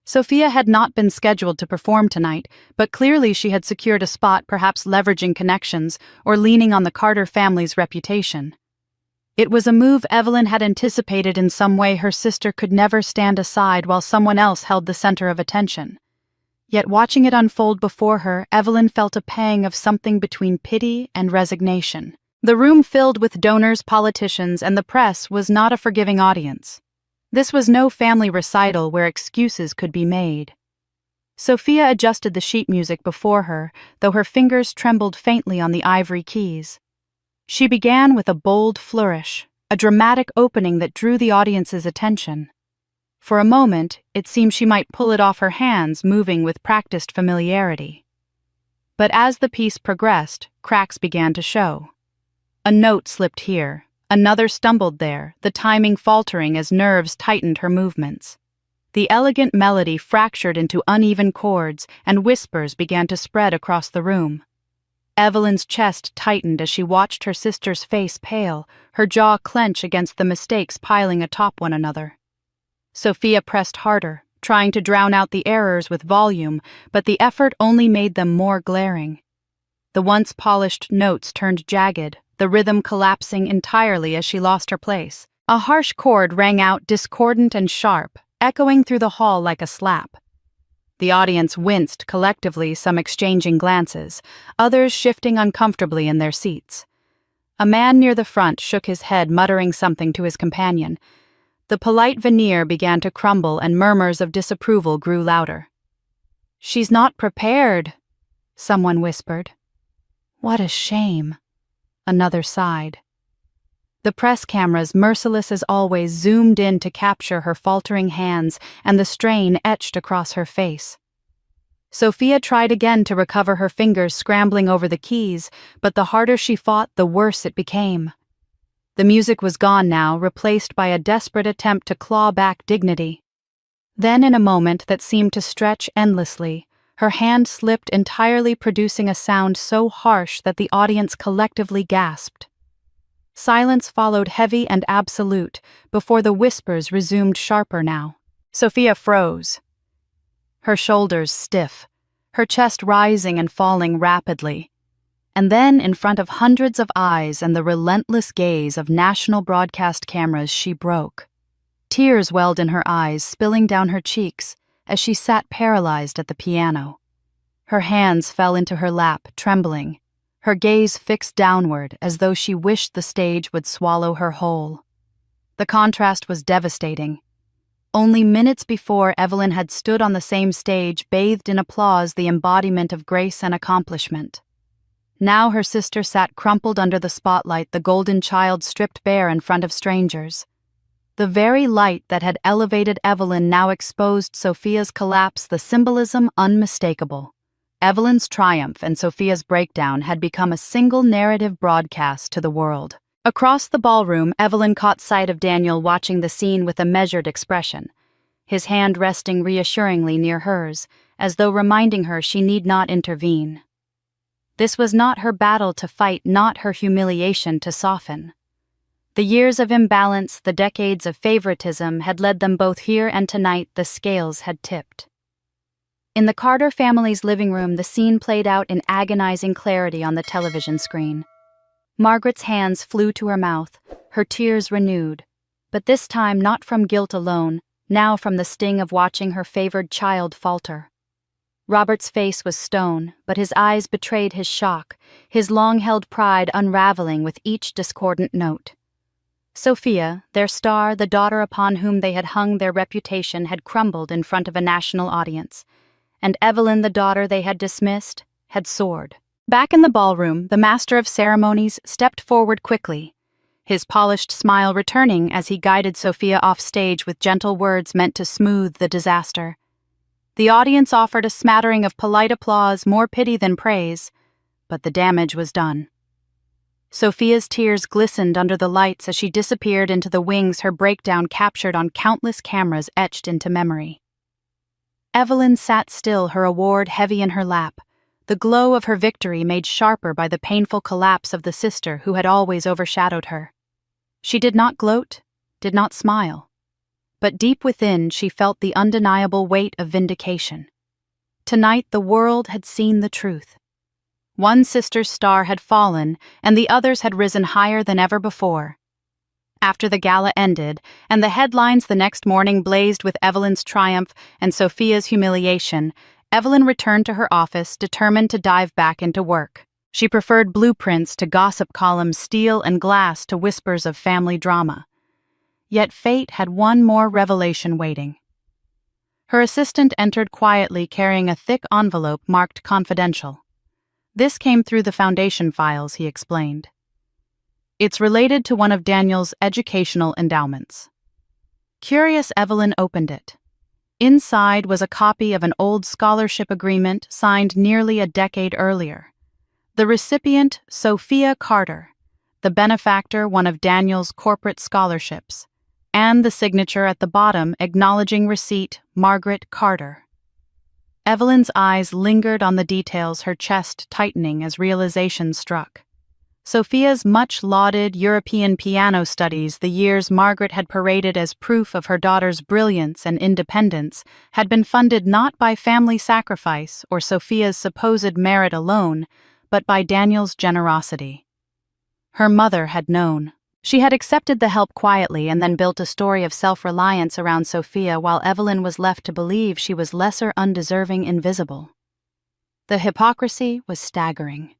Sophia had not been scheduled to perform tonight, but clearly she had secured a spot, perhaps leveraging connections or leaning on the Carter family's reputation. It was a move Evelyn had anticipated in some way. Her sister could never stand aside while someone else held the center of attention. Yet watching it unfold before her, Evelyn felt a pang of something between pity and resignation. The room filled with donors, politicians, and the press was not a forgiving audience. This was no family recital where excuses could be made. Sophia adjusted the sheet music before her, though her fingers trembled faintly on the ivory keys. She began with a bold flourish, a dramatic opening that drew the audience's attention. For a moment, it seemed she might pull it off her hands, moving with practiced familiarity. But as the piece progressed, cracks began to show. A note slipped here, another stumbled there, the timing faltering as nerves tightened her movements. The elegant melody fractured into uneven chords, and whispers began to spread across the room. Evelyn's chest tightened as she watched her sister's face pale, her jaw clench against the mistakes piling atop one another. Sophia pressed harder, trying to drown out the errors with volume, but the effort only made them more glaring. The once polished notes turned jagged, the rhythm collapsing entirely as she lost her place. A harsh chord rang out discordant and sharp, echoing through the hall like a slap. The audience winced collectively, some exchanging glances, others shifting uncomfortably in their seats. A man near the front shook his head, muttering something to his companion. The polite veneer began to crumble and murmurs of disapproval grew louder. "She's not prepared," someone whispered. "What a shame," another sighed. The press cameras, merciless as always, zoomed in to capture her faltering hands and the strain etched across her face. Sophia tried again to recover her fingers, scrambling over the keys, but the harder she fought, the worse it became. The music was gone now, replaced by a desperate attempt to claw back dignity. Then, in a moment that seemed to stretch endlessly, her hand slipped entirely, producing a sound so harsh that the audience collectively gasped. Silence followed, heavy and absolute, before the whispers resumed, sharper now. Sophia froze, her shoulders stiff, her chest rising and falling rapidly. And then, in front of hundreds of eyes and the relentless gaze of national broadcast cameras, she broke. Tears welled in her eyes, spilling down her cheeks as she sat paralyzed at the piano. Her hands fell into her lap, trembling, her gaze fixed downward as though she wished the stage would swallow her whole. The contrast was devastating. Only minutes before, Evelyn had stood on the same stage, bathed in applause, the embodiment of grace and accomplishment. Now her sister sat crumpled under the spotlight, the golden child stripped bare in front of strangers. The very light that had elevated Evelyn now exposed Sophia's collapse, the symbolism unmistakable. Evelyn's triumph and Sophia's breakdown had become a single narrative broadcast to the world. Across the ballroom, Evelyn caught sight of Daniel watching the scene with a measured expression, his hand resting reassuringly near hers, as though reminding her she need not intervene. This was not her battle to fight, not her humiliation to soften. The years of imbalance, the decades of favoritism had led them both here, and tonight the scales had tipped. In the Carter family's living room, the scene played out in agonizing clarity on the television screen. Margaret's hands flew to her mouth, her tears renewed, but this time not from guilt alone, now from the sting of watching her favored child falter. Robert's face was stone, but his eyes betrayed his shock, his long-held pride unraveling with each discordant note. Sophia, their star, the daughter upon whom they had hung their reputation, had crumbled in front of a national audience, and Evelyn, the daughter they had dismissed, had soared. Back in the ballroom, the master of ceremonies stepped forward quickly, his polished smile returning as he guided Sophia off stage with gentle words meant to smooth the disaster. The audience offered a smattering of polite applause, more pity than praise, but the damage was done. Sophia's tears glistened under the lights as she disappeared into the wings, her breakdown captured on countless cameras etched into memory. Evelyn sat still, her award heavy in her lap, the glow of her victory made sharper by the painful collapse of the sister who had always overshadowed her. She did not gloat, did not smile, but deep within she felt the undeniable weight of vindication. Tonight the world had seen the truth. One sister's star had fallen, and the others had risen higher than ever before. After the gala ended, and the headlines the next morning blazed with Evelyn's triumph and Sophia's humiliation, Evelyn returned to her office, determined to dive back into work. She preferred blueprints to gossip columns, steel and glass to whispers of family drama. Yet fate had one more revelation waiting. Her assistant entered quietly, carrying a thick envelope marked confidential. "This came through the foundation files," he explained. "It's related to one of Daniel's educational endowments." Curious, Evelyn opened it. Inside was a copy of an old scholarship agreement signed nearly a decade earlier. The recipient, Sophia Carter. The benefactor, one of Daniel's corporate scholarships. and the signature at the bottom acknowledging receipt Margaret Carter. Evelyn's eyes lingered on the details, her chest tightening as realization struck. Sophia's much-lauded European piano studies, the years Margaret had paraded as proof of her daughter's brilliance and independence, had been funded not by family sacrifice or Sophia's supposed merit alone, but by Daniel's generosity. Her mother had known. She had accepted the help quietly and then built a story of self-reliance around Sophia while Evelyn was left to believe she was lesser, undeserving, invisible. The hypocrisy was staggering.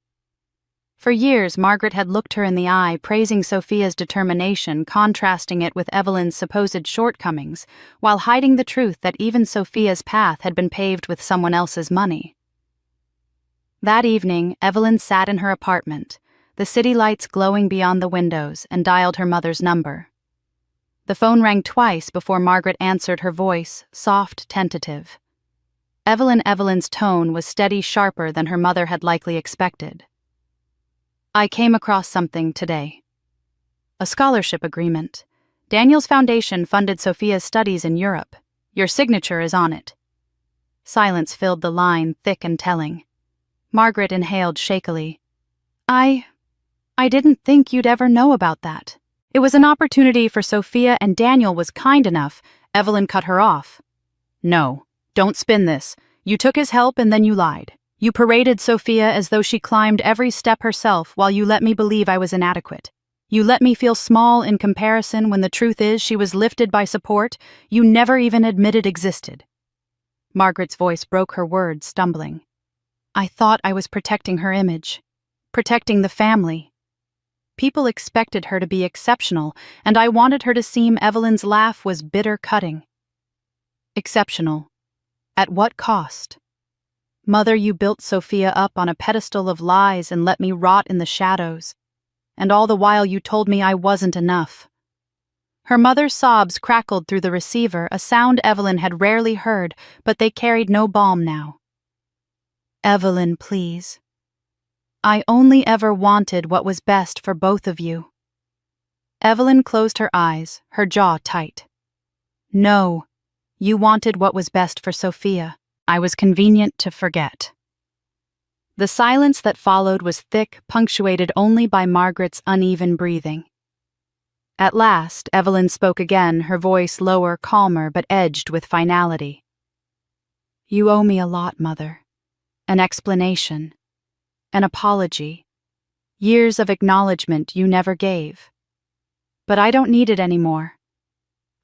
For years, Margaret had looked her in the eye, praising Sophia's determination, contrasting it with Evelyn's supposed shortcomings, while hiding the truth that even Sophia's path had been paved with someone else's money. That evening, Evelyn sat in her apartment, the city lights glowing beyond the windows, and dialed her mother's number. The phone rang twice before Margaret answered, her voice soft, tentative. Evelyn's tone was steady, sharper than her mother had likely expected. I came across something today. A scholarship agreement. Daniel's foundation funded Sophia's studies in Europe. Your signature is on it. Silence filled the line, thick and telling. Margaret inhaled shakily. I didn't think you'd ever know about that. It was an opportunity for Sophia, and Daniel was kind enough. Evelyn cut her off. No, don't spin this. You took his help and then you lied. You paraded Sophia as though she climbed every step herself while you let me believe I was inadequate. You let me feel small in comparison when the truth is she was lifted by support you never even admitted existed. Margaret's voice broke her words, stumbling. I thought I was protecting her image, protecting the family. People expected her to be exceptional, and I wanted her to seem. Evelyn's laugh was bitter, cutting. Exceptional. At what cost? Mother, you built Sophia up on a pedestal of lies and let me rot in the shadows. And all the while you told me I wasn't enough. Her mother's sobs crackled through the receiver, a sound Evelyn had rarely heard, but they carried no balm now. Evelyn, please. I only ever wanted what was best for both of you. Evelyn closed her eyes, her jaw tight. No, you wanted what was best for Sophia. I was convenient to forget. The silence that followed was thick, punctuated only by Margaret's uneven breathing. At last, Evelyn spoke again, her voice lower, calmer, but edged with finality. You owe me a lot, Mother. An explanation. An apology. Years of acknowledgement you never gave. But I don't need it anymore.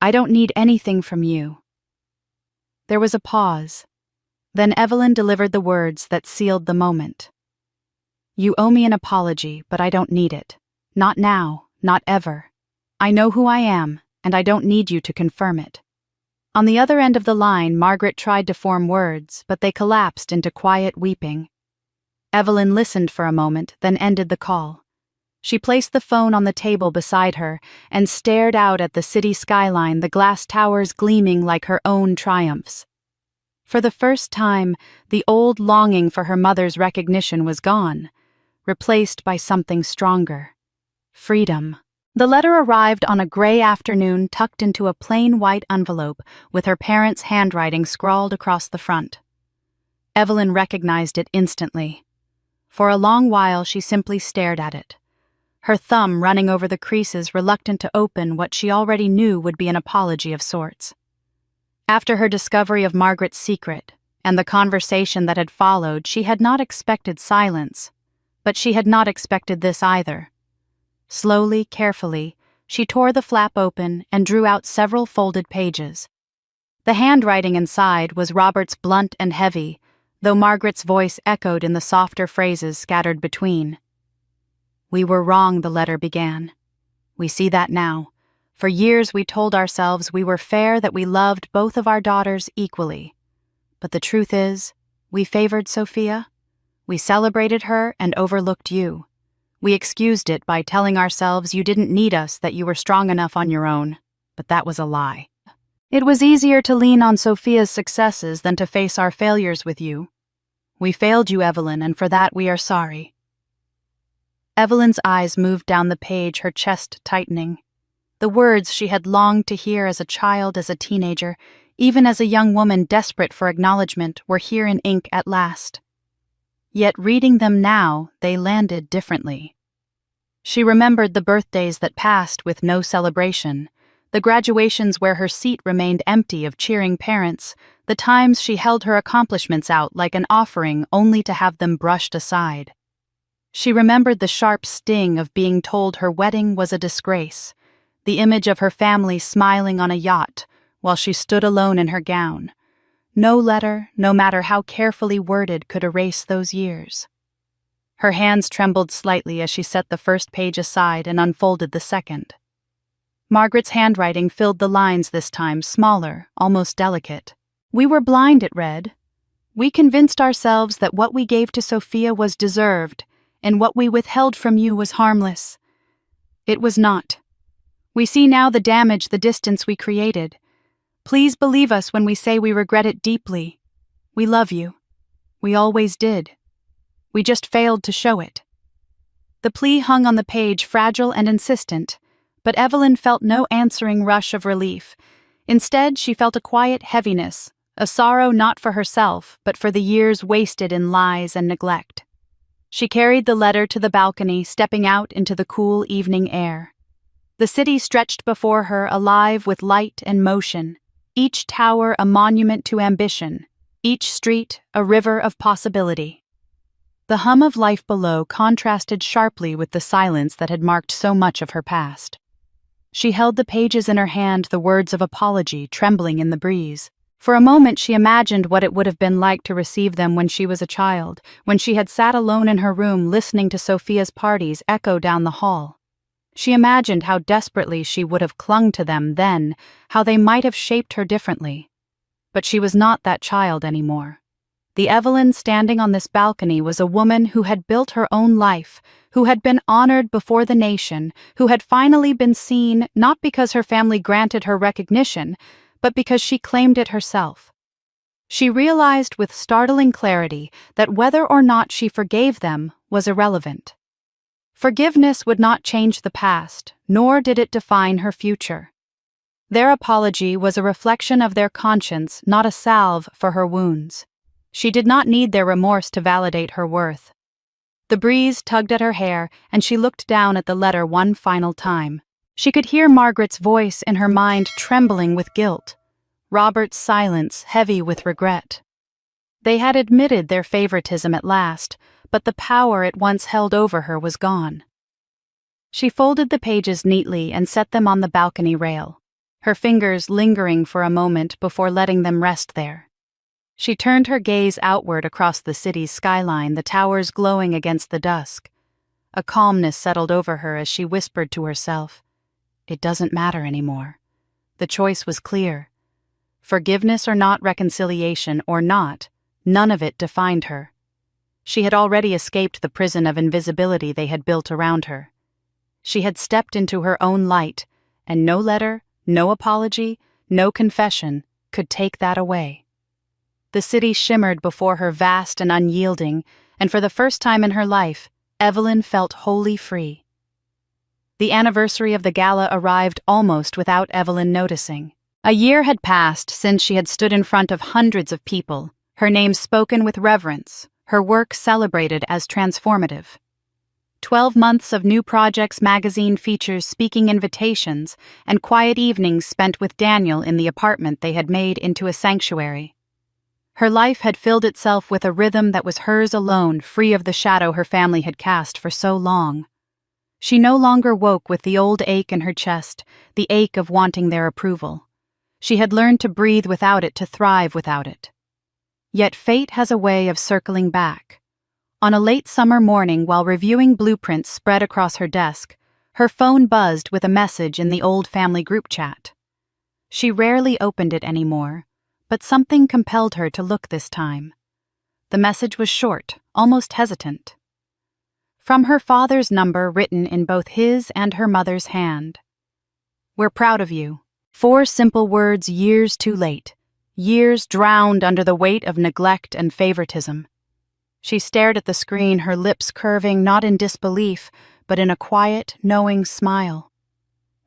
I don't need anything from you. There was a pause. Then Evelyn delivered the words that sealed the moment. You owe me an apology, but I don't need it. Not now, not ever. I know who I am, and I don't need you to confirm it. On the other end of the line, Margaret tried to form words, but they collapsed into quiet weeping. Evelyn listened for a moment, then ended the call. She placed the phone on the table beside her and stared out at the city skyline, the glass towers gleaming like her own triumphs. For the first time, the old longing for her mother's recognition was gone, replaced by something stronger. Freedom. The letter arrived on a gray afternoon, tucked into a plain white envelope with her parents' handwriting scrawled across the front. Evelyn recognized it instantly. For a long while she simply stared at it, her thumb running over the creases, reluctant to open what she already knew would be an apology of sorts. After her discovery of Margaret's secret and the conversation that had followed, she had not expected silence, but she had not expected this either. Slowly, carefully, she tore the flap open and drew out several folded pages. The handwriting inside was Robert's, blunt and heavy, though Margaret's voice echoed in the softer phrases scattered between. We were wrong, the letter began. We see that now. For years we told ourselves we were fair, that we loved both of our daughters equally. But the truth is, we favored Sophia. We celebrated her and overlooked you. We excused it by telling ourselves you didn't need us, that you were strong enough on your own. But that was a lie. It was easier to lean on Sophia's successes than to face our failures with you. We failed you, Evelyn, and for that we are sorry. Evelyn's eyes moved down the page, her chest tightening. The words she had longed to hear as a child, as a teenager, even as a young woman desperate for acknowledgement, were here in ink at last. Yet reading them now, they landed differently. She remembered the birthdays that passed with no celebration, the graduations where her seat remained empty of cheering parents, the times she held her accomplishments out like an offering only to have them brushed aside. She remembered the sharp sting of being told her wedding was a disgrace, the image of her family smiling on a yacht while she stood alone in her gown. No letter, no matter how carefully worded, could erase those years. Her hands trembled slightly as she set the first page aside and unfolded the second. Margaret's handwriting filled the lines this time, smaller, almost delicate. "We were blind," it read. "We convinced ourselves that what we gave to Sophia was deserved, and what we withheld from you was harmless. It was not. We see now the damage, the distance we created. Please believe us when we say we regret it deeply. We love you. We always did. We just failed to show it." The plea hung on the page, fragile and insistent, but Evelyn felt no answering rush of relief. Instead, she felt a quiet heaviness, a sorrow not for herself, but for the years wasted in lies and neglect. She carried the letter to the balcony, stepping out into the cool evening air. The city stretched before her, alive with light and motion, each tower a monument to ambition, each street a river of possibility. The hum of life below contrasted sharply with the silence that had marked so much of her past. She held the pages in her hand, the words of apology trembling in the breeze. For a moment she imagined what it would have been like to receive them when she was a child, when she had sat alone in her room listening to Sophia's parties echo down the hall. She imagined how desperately she would have clung to them then, how they might have shaped her differently. But she was not that child anymore. The Evelyn standing on this balcony was a woman who had built her own life, who had been honored before the nation, who had finally been seen not because her family granted her recognition, but because she claimed it herself. She realized with startling clarity that whether or not she forgave them was irrelevant. Forgiveness would not change the past, nor did it define her future. Their apology was a reflection of their conscience, not a salve for her wounds. She did not need their remorse to validate her worth. The breeze tugged at her hair, and she looked down at the letter one final time. She could hear Margaret's voice in her mind trembling with guilt, Robert's silence heavy with regret. They had admitted their favoritism at last, but the power it once held over her was gone. She folded the pages neatly and set them on the balcony rail, her fingers lingering for a moment before letting them rest there. She turned her gaze outward across the city's skyline, the towers glowing against the dusk. A calmness settled over her as she whispered to herself, "It doesn't matter anymore." The choice was clear. Forgiveness or not, reconciliation or not, none of it defined her. She had already escaped the prison of invisibility they had built around her. She had stepped into her own light, and no letter, no apology, no confession could take that away. The city shimmered before her, vast and unyielding, and for the first time in her life, Evelyn felt wholly free. The anniversary of the gala arrived almost without Evelyn noticing. A year had passed since she had stood in front of hundreds of people, her name spoken with reverence, her work celebrated as transformative. 12 months of new projects, magazine features, speaking invitations, and quiet evenings spent with Daniel in the apartment they had made into a sanctuary. Her life had filled itself with a rhythm that was hers alone, free of the shadow her family had cast for so long. She no longer woke with the old ache in her chest, the ache of wanting their approval. She had learned to breathe without it, to thrive without it. Yet fate has a way of circling back. On a late summer morning, while reviewing blueprints spread across her desk, her phone buzzed with a message in the old family group chat. She rarely opened it anymore, but something compelled her to look this time. The message was short, almost hesitant. From her father's number written in both his and her mother's hand. "We're proud of you." 4 simple words, years too late. Years drowned under the weight of neglect and favoritism. She stared at the screen, her lips curving not in disbelief, but in a quiet, knowing smile.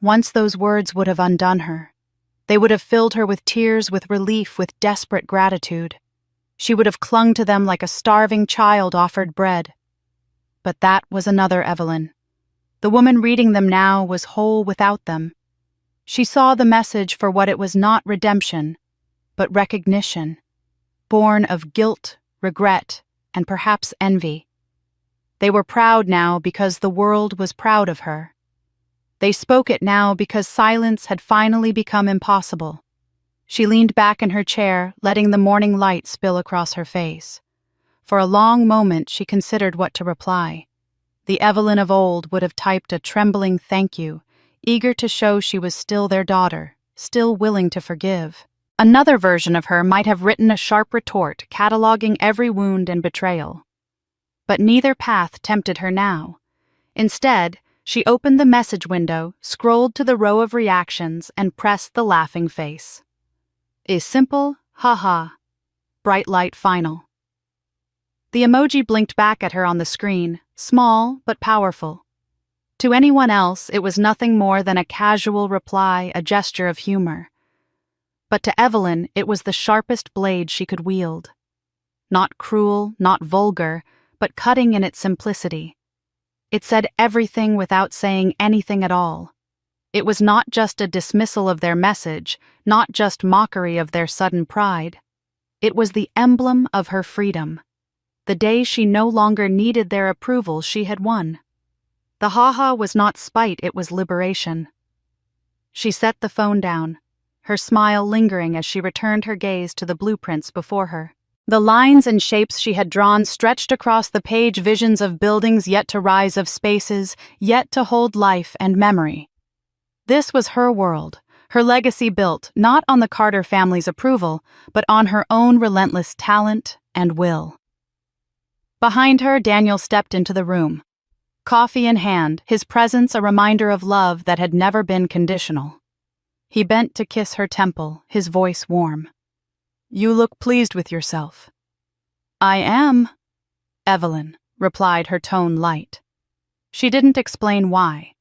Once those words would have undone her. They would have filled her with tears, with relief, with desperate gratitude. She would have clung to them like a starving child offered bread. But that was another Evelyn. The woman reading them now was whole without them. She saw the message for what it was: not redemption, but recognition, born of guilt, regret, and perhaps envy. They were proud now because the world was proud of her. They spoke it now because silence had finally become impossible. She leaned back in her chair, letting the morning light spill across her face. For a long moment she considered what to reply. The Evelyn of old would have typed a trembling thank you, eager to show she was still their daughter, still willing to forgive. Another version of her might have written a sharp retort, cataloging every wound and betrayal. But neither path tempted her now. Instead, she opened the message window, scrolled to the row of reactions, and pressed the laughing face. A simple, ha-ha, bright light final. The emoji blinked back at her on the screen, small but powerful. To anyone else, it was nothing more than a casual reply, a gesture of humor. But to Evelyn, it was the sharpest blade she could wield. Not cruel, not vulgar, but cutting in its simplicity. It said everything without saying anything at all. It was not just a dismissal of their message, not just mockery of their sudden pride. It was the emblem of her freedom. The day she no longer needed their approval, she had won. The ha-ha was not spite, it was liberation. She set the phone down, her smile lingering as she returned her gaze to the blueprints before her. The lines and shapes she had drawn stretched across the page, visions of buildings yet to rise, of spaces yet to hold life and memory. This was her world, her legacy built not on the Carter family's approval, but on her own relentless talent and will. Behind her, Daniel stepped into the room. Coffee in hand, his presence a reminder of love that had never been conditional. He bent to kiss her temple, his voice warm. "You look pleased with yourself." "I am," Evelyn replied, her tone light. She didn't explain why.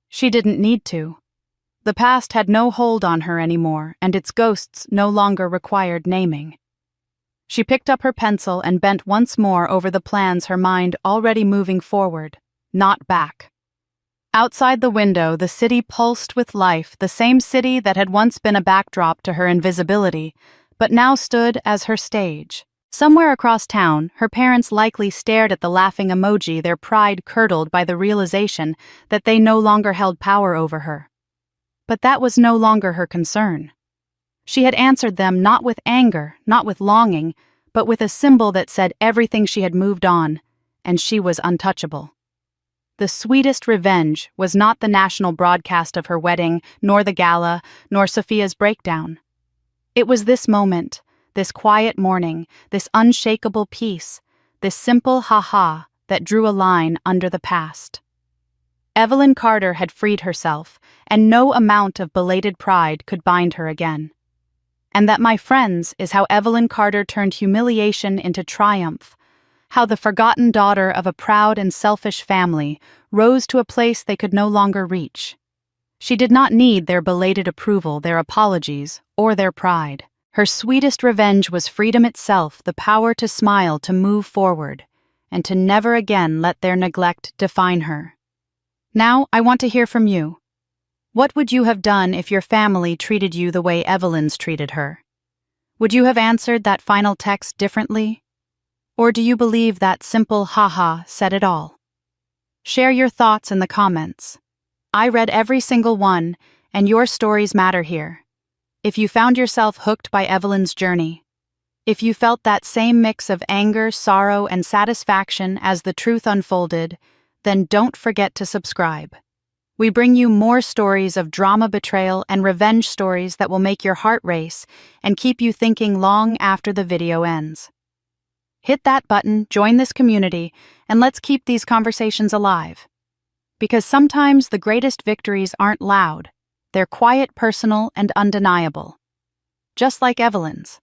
She didn't need to. The past had no hold on her anymore, and its ghosts no longer required naming. She picked up her pencil and bent once more over the plans, her mind already moving forward, not back. Outside the window, the city pulsed with life, the same city that had once been a backdrop to her invisibility, but now stood as her stage. Somewhere across town, her parents likely stared at the laughing emoji, their pride curdled by the realization that they no longer held power over her. But that was no longer her concern. She had answered them not with anger, not with longing, but with a symbol that said everything she had moved on, and she was untouchable. The sweetest revenge was not the national broadcast of her wedding, nor the gala, nor Sophia's breakdown. It was this moment, this quiet morning, this unshakable peace, this simple ha-ha that drew a line under the past. Evelyn Carter had freed herself, and no amount of belated pride could bind her again. And that, my friends, is how Evelyn Carter turned humiliation into triumph, how the forgotten daughter of a proud and selfish family rose to a place they could no longer reach. She did not need their belated approval, their apologies, or their pride. Her sweetest revenge was freedom itself, the power to smile, to move forward, and to never again let their neglect define her. Now, I want to hear from you. What would you have done if your family treated you the way Evelyn's treated her? Would you have answered that final text differently? Or do you believe that simple ha-ha said it all? Share your thoughts in the comments. I read every single one, and your stories matter here. If you found yourself hooked by Evelyn's journey, if you felt that same mix of anger, sorrow, and satisfaction as the truth unfolded, then don't forget to subscribe. We bring you more stories of drama, betrayal, and revenge stories that will make your heart race and keep you thinking long after the video ends. Hit that button, join this community, and let's keep these conversations alive. Because sometimes the greatest victories aren't loud, they're quiet, personal, and undeniable. Just like Evelyn's.